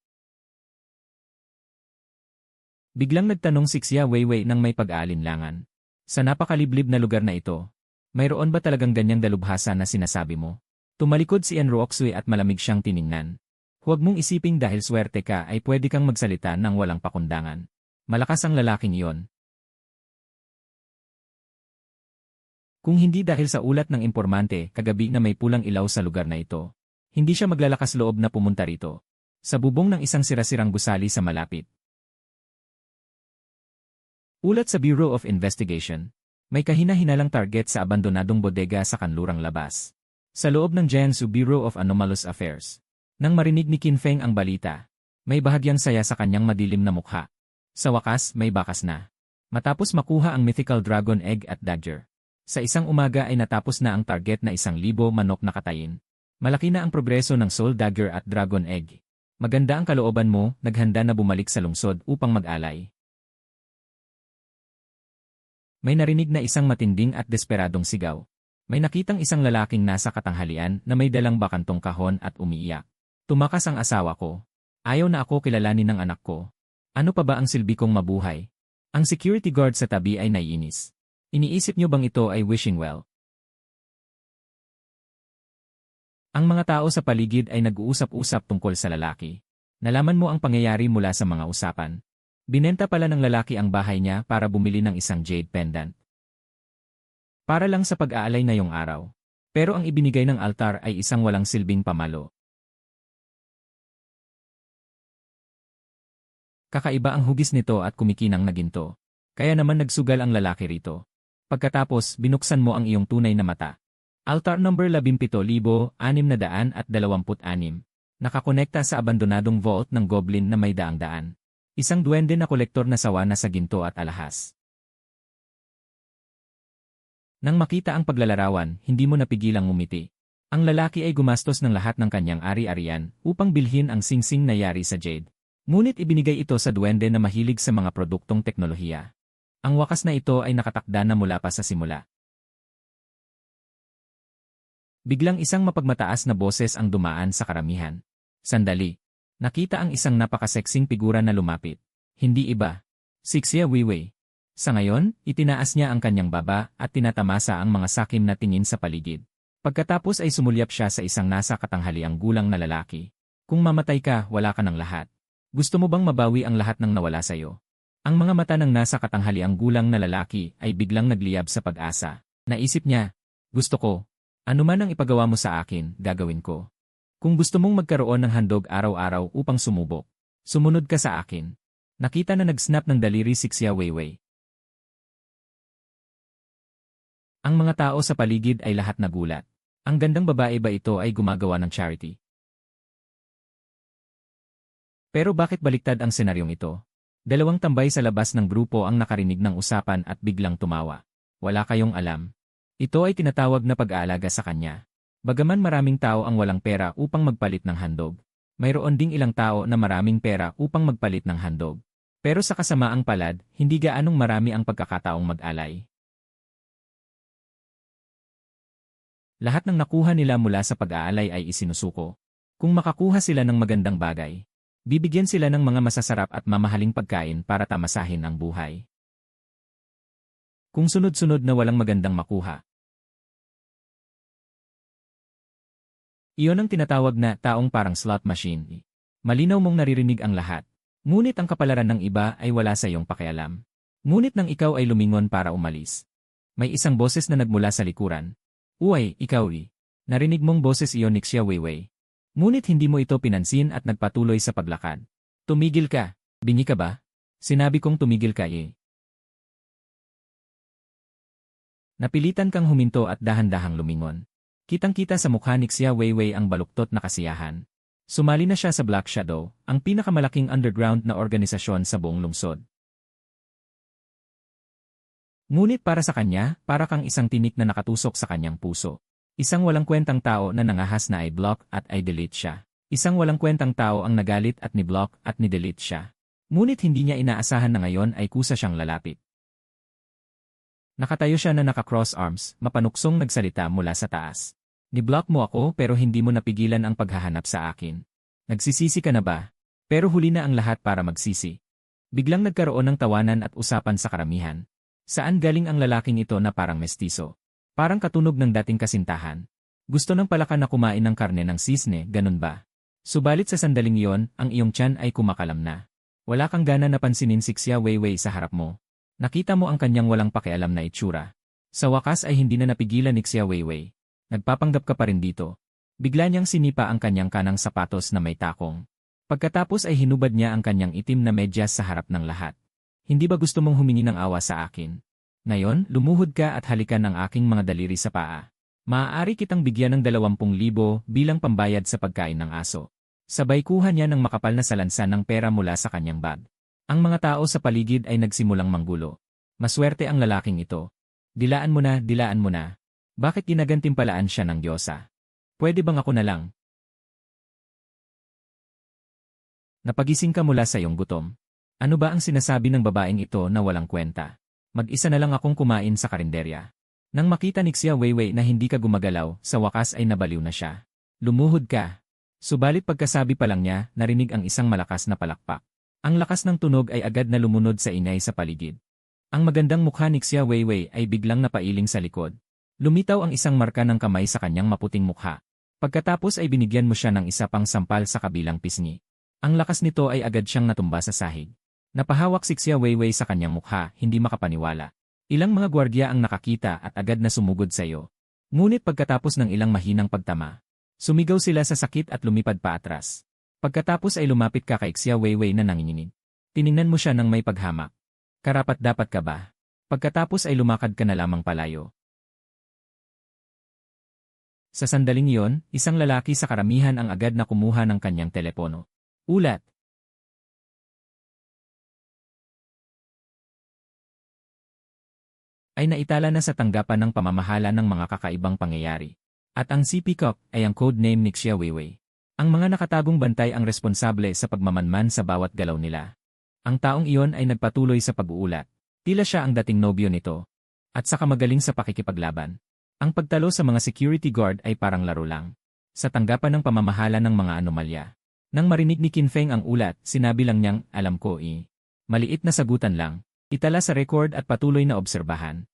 Biglang nagtanong si Xia Weiwei nang may pag-aalinlangan. Sa napakaliblib na lugar na ito, mayroon ba talagang ganyang dalubhasa na sinasabi mo? Tumalikod si Yan Ruoxui at malamig siyang tiningnan. Huwag mong isiping dahil swerte ka ay pwede kang magsalita ng walang pakundangan. Malakas ang lalaking iyon. Kung hindi dahil sa ulat ng impormante kagabi na may pulang ilaw sa lugar na ito, hindi siya maglalakas loob na pumunta rito. Sa bubong ng isang sirasirang gusali sa malapit. Ulat sa Bureau of Investigation, may kahina-hinalang target sa abandonadong bodega sa kanlurang labas. Sa loob ng Jiangsu Bureau of Anomalous Affairs, Nang marinig ni Qin Feng ang balita, may bahagyang saya sa kanyang madilim na mukha. Sa wakas, may bakas na. Matapos makuha ang mythical dragon egg at dagger. Sa isang umaga ay natapos na ang target na 1,000 manok na katayin. Malaki na ang progreso ng soul dagger at dragon egg. Maganda ang kalooban mo, naghanda na bumalik sa lungsod upang mag-alay. May narinig na isang matinding at desperadong sigaw. May nakitang isang lalaking nasa katanghalian na may dalang bakantong kahon at umiiyak. Tumakas ang asawa ko. Ayaw na ako kilalanin ng anak ko. Ano pa ba ang silbi kong mabuhay? Ang security guard sa tabi ay naiinis. Iniisip niyo bang ito ay wishing well? Ang mga tao sa paligid ay nag-uusap-usap tungkol sa lalaki. Nalaman mo ang pangyayari mula sa mga usapan. Binenta pala ng lalaki ang bahay niya para bumili ng isang jade pendant. Para lang sa pag-aalay ngayong araw. Pero ang ibinigay ng altar ay isang walang silbing pamalo. Kakaiba ang hugis nito at kumikinang na ginto. Kaya naman nagsugal ang lalaki rito. Pagkatapos, binuksan mo ang iyong tunay na mata. Altar number 17,626. Nakakonekta sa abandonadong vault ng goblin na may daang-daan. Isang duwende na kolektor na sawa na sa ginto at alahas. Nang makita ang paglalarawan, hindi mo napigilang ngumiti. Ang lalaki ay gumastos ng lahat ng kanyang ari-arian upang bilhin ang singsing na yari sa jade. Ngunit ibinigay ito sa duwende na mahilig sa mga produktong teknolohiya. Ang wakas na ito ay nakatakda na mula pa sa simula. Biglang isang mapagmataas na boses ang dumaan sa karamihan. Sandali. Nakita ang isang napakaseksing figura na lumapit. Hindi iba. Sixia Weiwei. Sa ngayon, itinaas niya ang kanyang baba at tinatamasa ang mga sakim na tingin sa paligid. Pagkatapos ay sumulyap siya sa isang nasa katanghaliang gulang na lalaki. Kung mamatay ka, wala ka ng lahat. Gusto mo bang mabawi ang lahat ng nawala sa iyo? Ang mga mata ng nasa katanghaliang gulang na lalaki ay biglang nagliyab sa pag-asa. Naisip niya, gusto ko. Ano man ang ipagawa mo sa akin, gagawin ko. Kung gusto mong magkaroon ng handog araw-araw upang sumubok, sumunod ka sa akin. Nakita na nag-snap ng daliri si Xia Weiwei. Ang mga tao sa paligid ay lahat nagulat. Ang gandang babae ba ito ay gumagawa ng charity? Pero bakit baliktad ang senaryong ito? Dalawang tambay sa labas ng grupo ang nakarinig ng usapan at biglang tumawa. Wala kayong alam. Ito ay tinatawag na pag-aalaga sa kanya. Bagaman maraming tao ang walang pera upang magpalit ng handog, mayroon ding ilang tao na maraming pera upang magpalit ng handog. Pero sa kasamaang palad, hindi gaanong marami ang pagkakataong mag-alay. Lahat ng nakuha nila mula sa pag-aalay ay isinusuko. Kung makakuha sila ng magandang bagay, bibigyan sila ng mga masasarap at mamahaling pagkain para tamasahin ang buhay. Kung sunod-sunod na walang magandang makuha, iyon ang tinatawag na taong parang slot machine. Malinaw mong naririnig ang lahat. Ngunit ang kapalaran ng iba ay wala sa iyong pakialam. Ngunit nang ikaw ay lumingon para umalis, may isang boses na nagmula sa likuran. Uy, ikaw Narinig mong boses iyon ni Xia Weiwei. Ngunit hindi mo ito pinansin at nagpatuloy sa paglakad. Tumigil ka. Bingi ka ba? Sinabi kong tumigil ka Napilitan kang huminto at dahan-dahang lumingon. Kitang-kita sa mukha ni Xia Weiwei ang baluktot na kasiyahan. Sumali na siya sa Black Shadow, ang pinakamalaking underground na organisasyon sa buong lungsod. Ngunit para sa kanya, para kang isang tinik na nakatusok sa kanyang puso. Isang walang kwentang tao na nangahas na i-block at i-delete siya. Isang walang kwentang tao ang nagalit at ni-block at ni-delete siya. Ngunit hindi niya inaasahan na ngayon ay kusa siyang lalapit. Nakatayo siya na naka-cross arms, mapanuksong nagsalita mula sa taas. Ni-block mo ako pero hindi mo napigilan ang paghahanap sa akin. Nagsisisi ka na ba? Pero huli na ang lahat para magsisi. Biglang nagkaroon ng tawanan at usapan sa karamihan. Saan galing ang lalaking ito na parang mestizo? Parang katunog ng dating kasintahan. Gusto ng palaka na kumain ng karne ng sisne, ganun ba? Subalit sa sandaling iyon, ang iyong tiyan ay kumakalam na. Wala kang gana na pansinin si Xia Weiwei sa harap mo. Nakita mo ang kanyang walang pakialam na itsura. Sa wakas ay hindi na napigilan ni Xia Weiwei. Nagpapanggap ka pa rin dito. Bigla niyang sinipa ang kanyang kanang sapatos na may takong. Pagkatapos ay hinubad niya ang kanyang itim na medyas sa harap ng lahat. Hindi ba gusto mong humingi ng awa sa akin? Ngayon, lumuhod ka at halikan ang aking mga daliri sa paa. Maaari kitang bigyan ng 20,000 bilang pambayad sa pagkain ng aso. Sabay kuha niya ng makapal na salansan ng pera mula sa kanyang bag. Ang mga tao sa paligid ay nagsimulang manggulo. Maswerte ang lalaking ito. Dilaan mo na, dilaan mo na. Bakit ginagantimpalaan siya ng Diyosa? Pwede bang ako na lang? Napagising ka mula sa iyong gutom. Ano ba ang sinasabi ng babaeng ito na walang kwenta? Mag-isa na lang akong kumain sa karinderya. Nang makita ni Xia Weiwei na hindi ka gumagalaw, sa wakas ay nabaliw na siya. Lumuhod ka. Subalit pagkasabi pa lang niya, narinig ang isang malakas na palakpak. Ang lakas ng tunog ay agad na lumunod sa ingay sa paligid. Ang magandang mukha ni Xia Weiwei ay biglang napailing sa likod. Lumitaw ang isang marka ng kamay sa kanyang maputing mukha. Pagkatapos ay binigyan mo siya ng isa pang sampal sa kabilang pisngi. Ang lakas nito ay agad siyang natumba sa sahig. Napahawak si Xia Weiwei sa kanyang mukha, hindi makapaniwala. Ilang mga gwardiya ang nakakita at agad na sumugod sa iyo. Ngunit pagkatapos ng ilang mahinang pagtama, sumigaw sila sa sakit at lumipad pa atras. Pagkatapos ay lumapit ka kay Xia Weiwei na nanginginig. Tiningnan mo siya ng may paghamak. Karapat-dapat ka ba? Pagkatapos ay lumakad ka na lamang palayo. Sa sandaling iyon, isang lalaki sa karamihan ang agad na kumuha ng kanyang telepono. Ulat. Ay naitala na sa tanggapan ng pamamahala ng mga kakaibang pangyayari. At ang si Peacock ay ang codename ni Xia Weiwei. Ang mga nakatagong bantay ang responsable sa pagmamanman sa bawat galaw nila. Ang taong iyon ay nagpatuloy sa pag-uulat. Tila siya ang dating nobyo nito. At saka magaling sa pakikipaglaban. Ang pagtalo sa mga security guard ay parang laro lang. Sa tanggapan ng pamamahala ng mga anomalya. Nang marinig ni Qinfeng ang ulat, sinabi lang niyang, alam ko maliit na sagutan lang. Itala sa record at patuloy na obserbahan.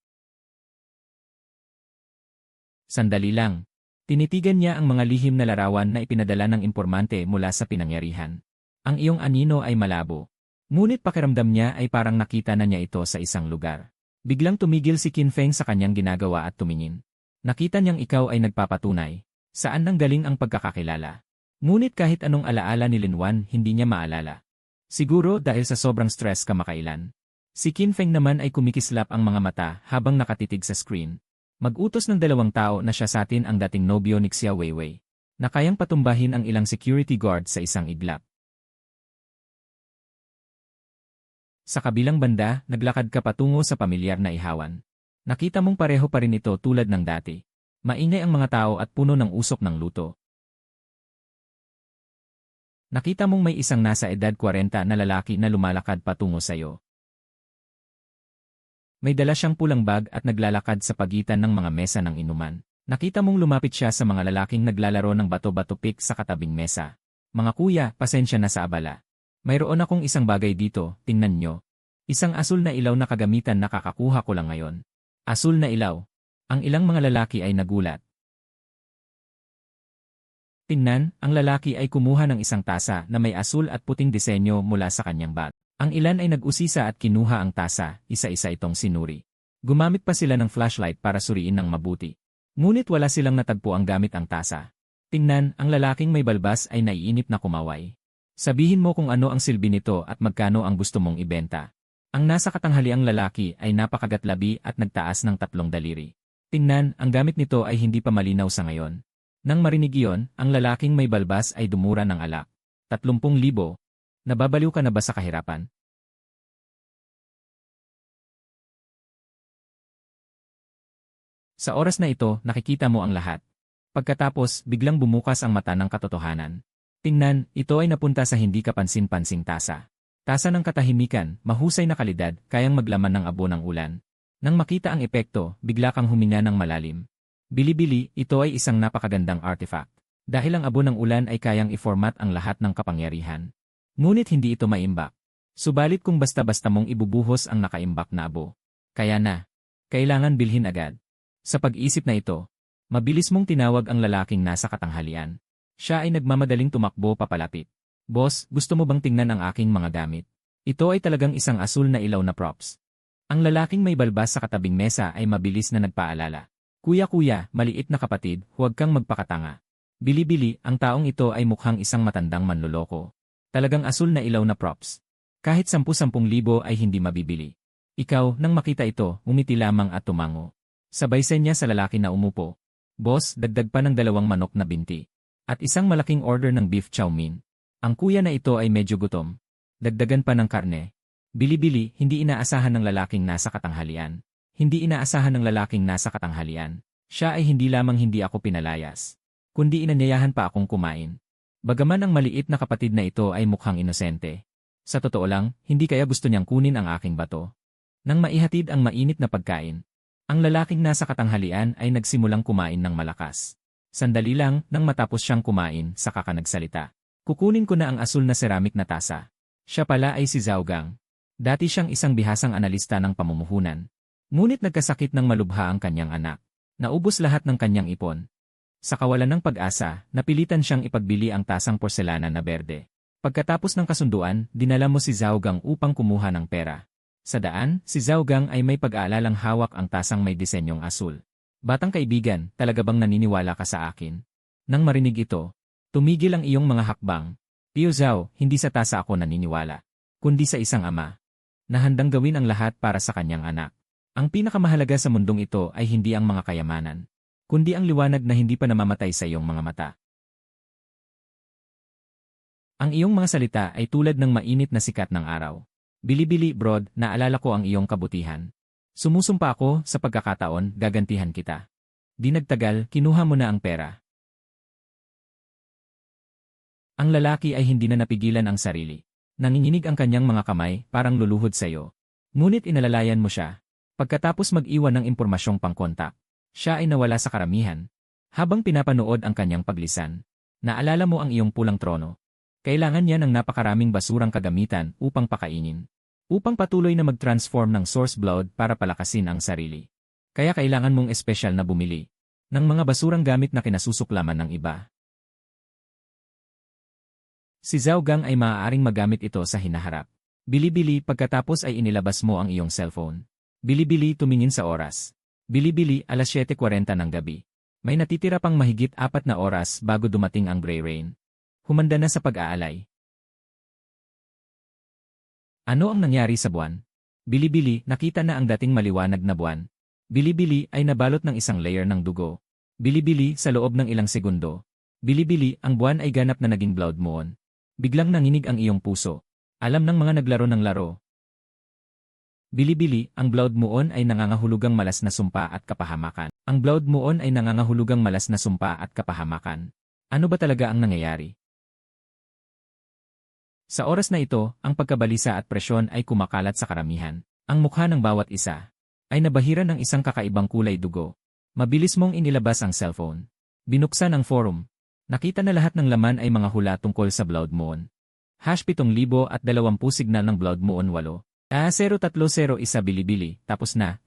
Sandali lang. Tinitigan niya ang mga lihim na larawan na ipinadala ng impormante mula sa pinangyarihan. Ang iyong anino ay malabo. Ngunit pakiramdam niya ay parang nakita na niya ito sa isang lugar. Biglang tumigil si Qinfeng sa kanyang ginagawa at tumingin. Nakita niyang ikaw ay nagpapatunay. Saan nanggaling ang pagkakakilala? Ngunit kahit anong alaala ni Linwan, hindi niya maalala. Siguro dahil sa sobrang stress kamakailan. Si Qinfeng naman ay kumikislap ang mga mata habang nakatitig sa screen. Mag-utos ng 2 tao na siya sa atin ang dating nobyo ni Xia Weiwei, na kayang patumbahin ang ilang security guard sa isang iglap. Sa kabilang banda, naglakad ka patungo sa pamilyar na ihawan. Nakita mong pareho pa rin ito tulad ng dati. Maingay ang mga tao at puno ng usok ng luto. Nakita mong may isang nasa edad 40 na lalaki na lumalakad patungo sa iyo. May dala siyang pulang bag at naglalakad sa pagitan ng mga mesa ng inuman. Nakita mong lumapit siya sa mga lalaking naglalaro ng bato-bato pick sa katabing mesa. Mga kuya, pasensya na sa abala. Mayroon akong isang bagay dito, tingnan nyo. Isang asul na ilaw na kagamitan na kakakuha ko lang ngayon. Asul na ilaw. Ang ilang mga lalaki ay nagulat. Tingnan, ang lalaki ay kumuha ng isang tasa na may asul at puting disenyo mula sa kanyang bag. Ang ilan ay nag-usisa at kinuha ang tasa, isa-isa itong sinuri. Gumamit pa sila ng flashlight para suriin ng mabuti. Ngunit wala silang natagpo ang gamit ang tasa. Tingnan, ang lalaking may balbas ay naiinip na kumaway. Sabihin mo kung ano ang silbi nito at magkano ang gusto mong ibenta. Ang nasa katanghaliang lalaki ay napakagatlabi at nagtaas ng 3 daliri. Tingnan, ang gamit nito ay hindi pa malinaw sa ngayon. Nang marinig iyon, ang lalaking may balbas ay dumura ng alak. 30,000. Nababaliw ka na ba sa kahirapan? Sa oras na ito, nakikita mo ang lahat. Pagkatapos, biglang bumukas ang mata ng katotohanan. Tingnan, ito ay napunta sa hindi kapansin-pansing tasa. Tasa ng katahimikan, mahusay na kalidad, kayang maglaman ng abo ng ulan. Nang makita ang epekto, bigla kang huminga ng malalim. Bili-bili, ito ay isang napakagandang artifact. Dahil ang abo ng ulan ay kayang i-format ang lahat ng kapangyarihan. Ngunit hindi ito maimbak. Subalit kung basta-basta mong ibubuhos ang nakaimbak na abo. Kaya na. Kailangan bilhin agad. Sa pag-isip na ito, mabilis mong tinawag ang lalaking nasa katanghalian. Siya ay nagmamadaling tumakbo papalapit. Boss, gusto mo bang tingnan ang aking mga gamit? Ito ay talagang isang asul na ilaw na props. Ang lalaking may balbas sa katabing mesa ay mabilis na nagpaalala. Kuya-kuya, maliit na kapatid, huwag kang magpakatanga. Bili-bili, ang taong ito ay mukhang isang matandang manloloko. Talagang asul na ilaw na props. Kahit 10,000 ay hindi mabibili. Ikaw, nang makita ito, umiti lamang at tumango. Sabay niya sa lalaki na umupo. Boss, dagdag pa ng 2 manok na binti. At isang malaking order ng beef chow mein. Ang kuya na ito ay medyo gutom. Dagdagan pa ng karne. Bili-bili, hindi inaasahan ng lalaking nasa katanghalian. Hindi inaasahan ng lalaking nasa katanghalian. Siya ay hindi lamang hindi ako pinalayas, kundi inanyayahan pa akong kumain. Bagaman ang maliit na kapatid na ito ay mukhang inosente. Sa totoo lang, hindi kaya gusto niyang kunin ang aking bato. Nang maihatid ang mainit na pagkain, ang lalaking nasa katanghalian ay nagsimulang kumain ng malakas. Sandali lang, nang matapos siyang kumain, saka ka nagsalita. Kukunin ko na ang asul na ceramic na tasa. Siya pala ay si Zhao Gang. Dati siyang isang bihasang analista ng pamumuhunan. Ngunit nagkasakit ng malubha ang kanyang anak. Naubos lahat ng kanyang ipon. Sa kawalan ng pag-asa, napilitan siyang ipagbili ang tasang porselana na berde. Pagkatapos ng kasunduan, dinala mo si Zhao Gang upang kumuha ng pera. Sa daan, si Zhao Gang ay may pag-aalalang hawak ang tasang may disenyong asul. Batang kaibigan, talaga bang naniniwala ka sa akin? Nang marinig ito, tumigil ang iyong mga hakbang. Tio Zhao, hindi sa tasa ako naniniwala, kundi sa isang ama na handang gawin ang lahat para sa kanyang anak. Ang pinakamahalaga sa mundong ito ay hindi ang mga kayamanan, kundi ang liwanag na hindi pa namamatay sa iyong mga mata. Ang iyong mga salita ay tulad ng mainit na sikat ng araw. Bili-bili, Brod, naalala ko ang iyong kabutihan. Sumusumpa ako, sa pagkakataon, gagantihan kita. Di nagtagal, kinuha mo na ang pera. Ang lalaki ay hindi na napigilan ang sarili. Nanginginig ang kanyang mga kamay, parang luluhod sa iyo. Ngunit inalalayan mo siya. Pagkatapos mag-iwan ng impormasyong pangkontak, siya ay nawala sa karamihan. Habang pinapanood ang kanyang paglisan, naalala mo ang iyong pulang trono. Kailangan niya ng napakaraming basurang kagamitan upang pakainin. Upang patuloy na mag-transform ng source blood para palakasin ang sarili. Kaya kailangan mong espesyal na bumili ng mga basurang gamit na kinasusuklaman ng iba. Si Zhao Gang ay maaaring magamit ito sa hinaharap. Bili-bili, pagkatapos ay inilabas mo ang iyong cellphone. Bili-bili, tumingin sa oras. Bili-bili, alas 7:40 ng gabi. May natitira pang mahigit 4 na oras bago dumating ang gray rain. Humanda na sa pag-aalay. Ano ang nangyari sa buwan? Bili-bili, nakita na ang dating maliwanag na buwan. Bili-bili ay nabalot ng isang layer ng dugo. Bili-bili, sa loob ng ilang segundo. Bili-bili, ang buwan ay ganap na naging blood moon. Biglang nanginig ang iyong puso. Alam ng mga naglaro ng laro. Bili-bili, ang blood moon ay nangangahulugang malas na sumpa at kapahamakan. Ang blood moon ay nangangahulugang malas na sumpa at kapahamakan. Ano ba talaga ang nangyayari? Sa oras na ito, ang pagkabalisa at presyon ay kumakalat sa karamihan. Ang mukha ng bawat isa ay nabahiran ng isang kakaibang kulay dugo. Mabilis mong inilabas ang cellphone. Binuksan ang forum. Nakita na lahat ng laman ay mga hula tungkol sa blood moon. #7,020 signal ng blood moon 8. 0301 bili-bili, tapos na,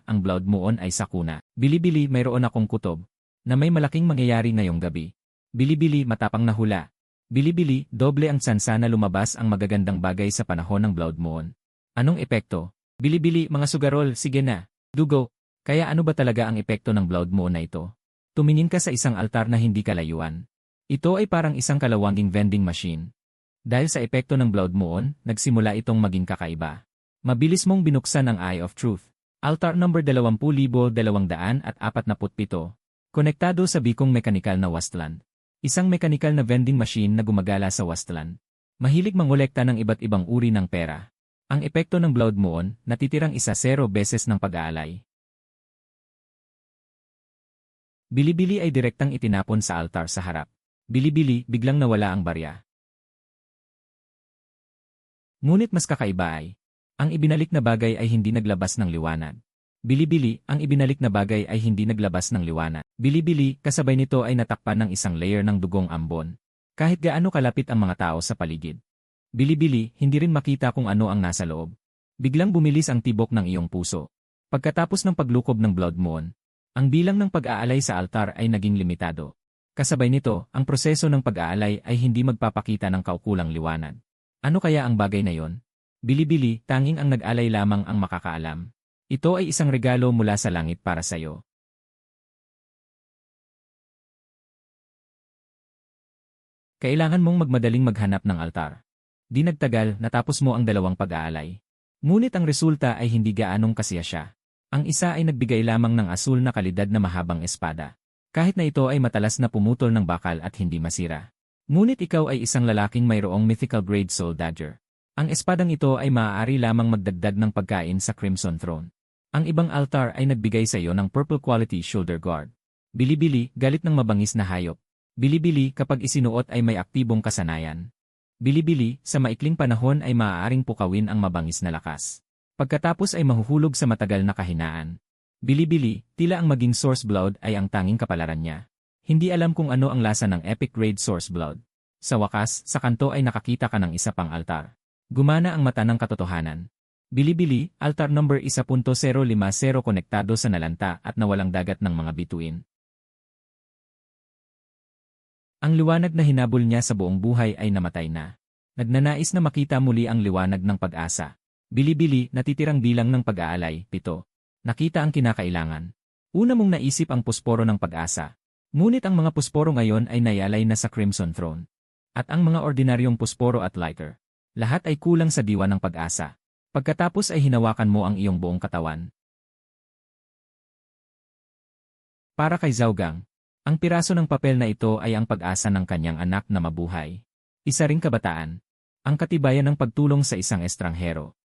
ang blood moon ay sakuna. Bili-bili, mayroon akong kutob na may malaking mangyayari ngayong gabi. Bili-bili, matapang na hula. Bili-bili, doble ang tsansa na lumabas ang magagandang bagay sa panahon ng blood moon. Anong epekto? Bili-bili, mga sugarol, sige na. Dugo. Kaya ano ba talaga ang epekto ng blood moon na ito? Tumingin ka sa isang altar na hindi kalayuan. Ito ay parang isang kalawanging vending machine. Dahil sa epekto ng blood moon, nagsimula itong maging kakaiba. Mabilis mong binuksan ang Eye of Truth. Altar number 20,247. Konektado sa bikong mekanikal na wasteland. Isang mekanikal na vending machine na gumagala sa wasteland. Mahilig mangolekta ng iba't ibang uri ng pera. Ang epekto ng blood moon, natitirang 0 beses ng pag-aalay. Bili-bili ay direktang itinapon sa altar sa harap. Bili-bili, biglang nawala ang barya. Ngunit mas kakaiba ay, ang ibinalik na bagay ay hindi naglabas ng liwanag. Bili-bili, ang ibinalik na bagay ay hindi naglabas ng liwanag. Bili-bili, kasabay nito ay natakpan ng isang layer ng dugong ambon. Kahit gaano kalapit ang mga tao sa paligid. Bili-bili, hindi rin makita kung ano ang nasa loob. Biglang bumilis ang tibok ng iyong puso. Pagkatapos ng paglukob ng blood moon, ang bilang ng pag-aalay sa altar ay naging limitado. Kasabay nito, ang proseso ng pag-aalay ay hindi magpapakita ng kaukulang liwanag. Ano kaya ang bagay na yon? Bili-bili, tanging ang nag-alay lamang ang makakaalam. Ito ay isang regalo mula sa langit para sa iyo. Kailangan mong magmadaling maghanap ng altar. Di nagtagal, natapos mo ang 2 pag-aalay. Ngunit ang resulta ay hindi gaanong kasiya siya. Ang isa ay nagbigay lamang ng asul na kalidad na mahabang espada. Kahit na ito ay matalas na pumutol ng bakal at hindi masira. Ngunit ikaw ay isang lalaking mayroong mythical grade soul dagger. Ang espadang ito ay maaari lamang magdagdag ng pagkain sa Crimson Throne. Ang ibang altar ay nagbigay sa iyo ng purple quality shoulder guard. Bili-bili, galit ng mabangis na hayop. Bili-bili kapag isinuot ay may aktibong kasanayan. Bili-bili, sa maikling panahon ay maaaring pukawin ang mabangis na lakas. Pagkatapos ay mahuhulog sa matagal na kahinaan. Bili-bili, tila ang maging Source Blood ay ang tanging kapalaran niya. Hindi alam kung ano ang lasa ng epic grade Source Blood. Sa wakas, sa kanto ay nakakita ka ng isa pang altar. Gumana ang mata ng katotohanan. Bili-bili, altar number 1.050 konektado sa nalanta at nawalang dagat ng mga bituin. Ang liwanag na hinabol niya sa buong buhay ay namatay na. Nagnanais na makita muli ang liwanag ng pag-asa. Bili-bili, natitirang bilang ng pag-aalay, 7. Nakita ang kinakailangan. Una mong naisip ang pusporo ng pag-asa. Ngunit ang mga pusporo ngayon ay nayalay na sa Crimson Throne. At ang mga ordinaryong pusporo at lighter. Lahat ay kulang sa diwa ng pag-asa. Pagkatapos ay hinawakan mo ang iyong buong katawan. Para kay Zhao Gang, ang piraso ng papel na ito ay ang pag-asa ng kanyang anak na mabuhay. Isa ring kabataan. Ang katibayan ng pagtulong sa isang estranghero.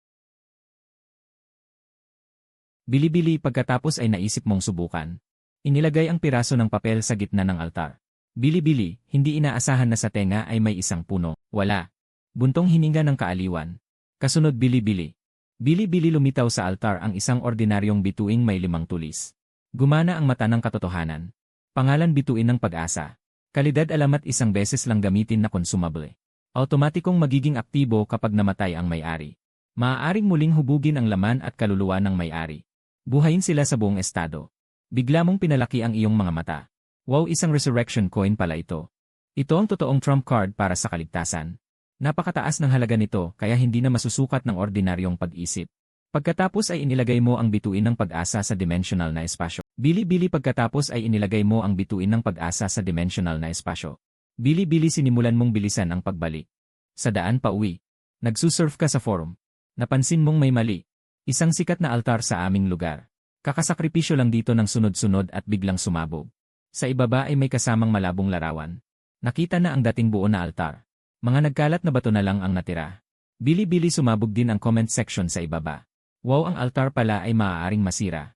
Bili-bili pagkatapos ay naisip mong subukan. Inilagay ang piraso ng papel sa gitna ng altar. Bili-bili, hindi inaasahan na sa tenga ay may isang puno. Wala. Buntong hininga ng kaaliwan. Kasunod bili-bili. Bili-bili lumitaw sa altar ang isang ordinaryong bituing may 5 tulis. Gumana ang mata ng katotohanan. Pangalan bituin ng pag-asa. Kalidad alamat isang beses lang gamitin na consumable. Automatikong magiging aktibo kapag namatay ang may-ari. Maaaring muling hubugin ang laman at kaluluwa ng may-ari. Buhayin sila sa buong estado. Bigla mong pinalaki ang iyong mga mata. Wow, isang resurrection coin pala ito. Ito ang totoong trump card para sa kaligtasan. Napakataas ng halaga nito kaya hindi na masusukat ng ordinaryong pag-isip. Pagkatapos ay inilagay mo ang bituin ng pag-asa sa dimensional na espasyo. Bili-bili pagkatapos ay inilagay mo ang bituin ng pag-asa sa dimensional na espasyo. Bili-bili sinimulan mong bilisan ang pagbalik. Sa daan pa uwi. Nagsusurf ka sa forum. Napansin mong may mali. Isang sikat na altar sa aming lugar. Kakasakripisyo lang dito ng sunod-sunod at biglang sumabog. Sa ibaba ay may kasamang malabong larawan. Nakita na ang dating buo na altar. Mga nagkalat na bato na lang ang natira. Bili-bili sumabog din ang comment section sa ibaba. Wow, ang altar pala ay maaaring masira.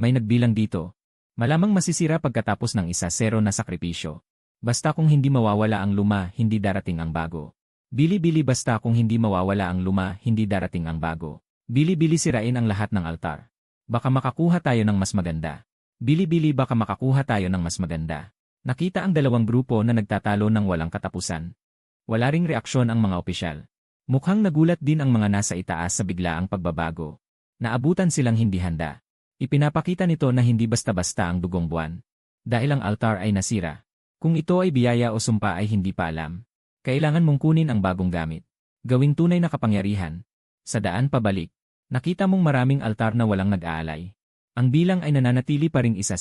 May nagbilang dito. Malamang masisira pagkatapos ng 1-0 na sakripisyo. Basta kung hindi mawawala ang luma, hindi darating ang bago. Bili-bili basta kung hindi mawawala ang luma, hindi darating ang bago. Bili-bili sirain ang lahat ng altar. Baka makakuha tayo ng mas maganda. Bili-bili baka makakuha tayo ng mas maganda. Nakita ang dalawang grupo na nagtatalo ng walang katapusan. Wala ring reaksyon ang mga opisyal. Mukhang nagulat din ang mga nasa itaas sa biglaang pagbabago. Naabutan silang hindi handa. Ipinapakita nito na hindi basta-basta ang dugong buwan. Dahil ang altar ay nasira. Kung ito ay biyaya o sumpa ay hindi pa alam. Kailangan mong kunin ang bagong gamit. Gawing tunay na kapangyarihan. Sa daan pabalik. Nakita mong maraming altar na walang nag-aalay. Ang bilang ay nananatili pa ring 1-0.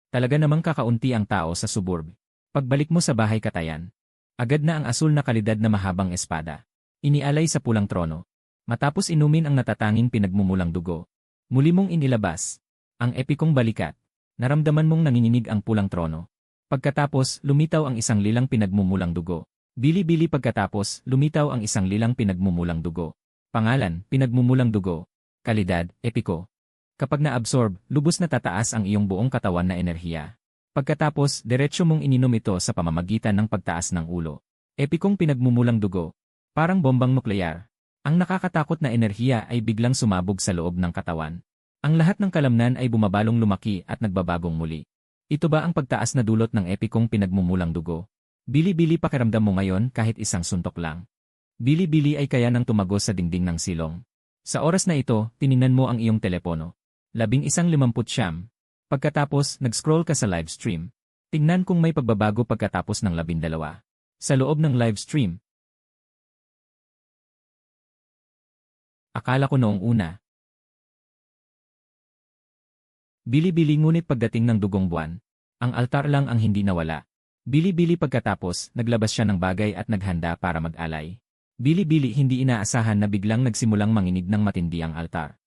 Talaga namang kakaunti ang tao sa suburb. Pagbalik mo sa bahay katayan. Agad na ang asul na kalidad na mahabang espada. Inialay sa pulang trono. Matapos inumin ang natatanging pinagmumulang dugo. Muli mong inilabas. Ang epikong balikat. Naramdaman mong nanginginig ang pulang trono. Pagkatapos, lumitaw ang isang lilang pinagmumulang dugo. Bili-bili pagkatapos, lumitaw ang isang lilang pinagmumulang dugo. Pangalan, pinagmumulang dugo. Kalidad, epiko. Kapag na-absorb, lubos na tataas ang iyong buong katawan na enerhiya. Pagkatapos, diretsyo mong ininom ito sa pamamagitan ng pagtaas ng ulo. Epikong pinagmumulang dugo. Parang bombang nukleyar. Ang nakakatakot na enerhiya ay biglang sumabog sa loob ng katawan. Ang lahat ng kalamnan ay bumabalong lumaki at nagbabagong muli. Ito ba ang pagtaas na dulot ng epikong pinagmumulang dugo? Bili-bili pakiramdam mo ngayon kahit isang suntok lang. Bili-bili ay kaya nang tumagos sa dingding ng silong. Sa oras na ito, tiningnan mo ang iyong telepono. 11:59. Pagkatapos, nag-scroll ka sa live stream. Tingnan kung may pagbabago pagkatapos ng 12. Sa loob ng live stream. Akala ko noong una. Bili-bili ngunit pagdating ng dugong buwan, ang altar lang ang hindi nawala. Bili-bili pagkatapos, naglabas siya ng bagay at naghanda para mag-alay. Bili-bili hindi inaasahan na biglang nagsimulang manginig ng matindi ang altar.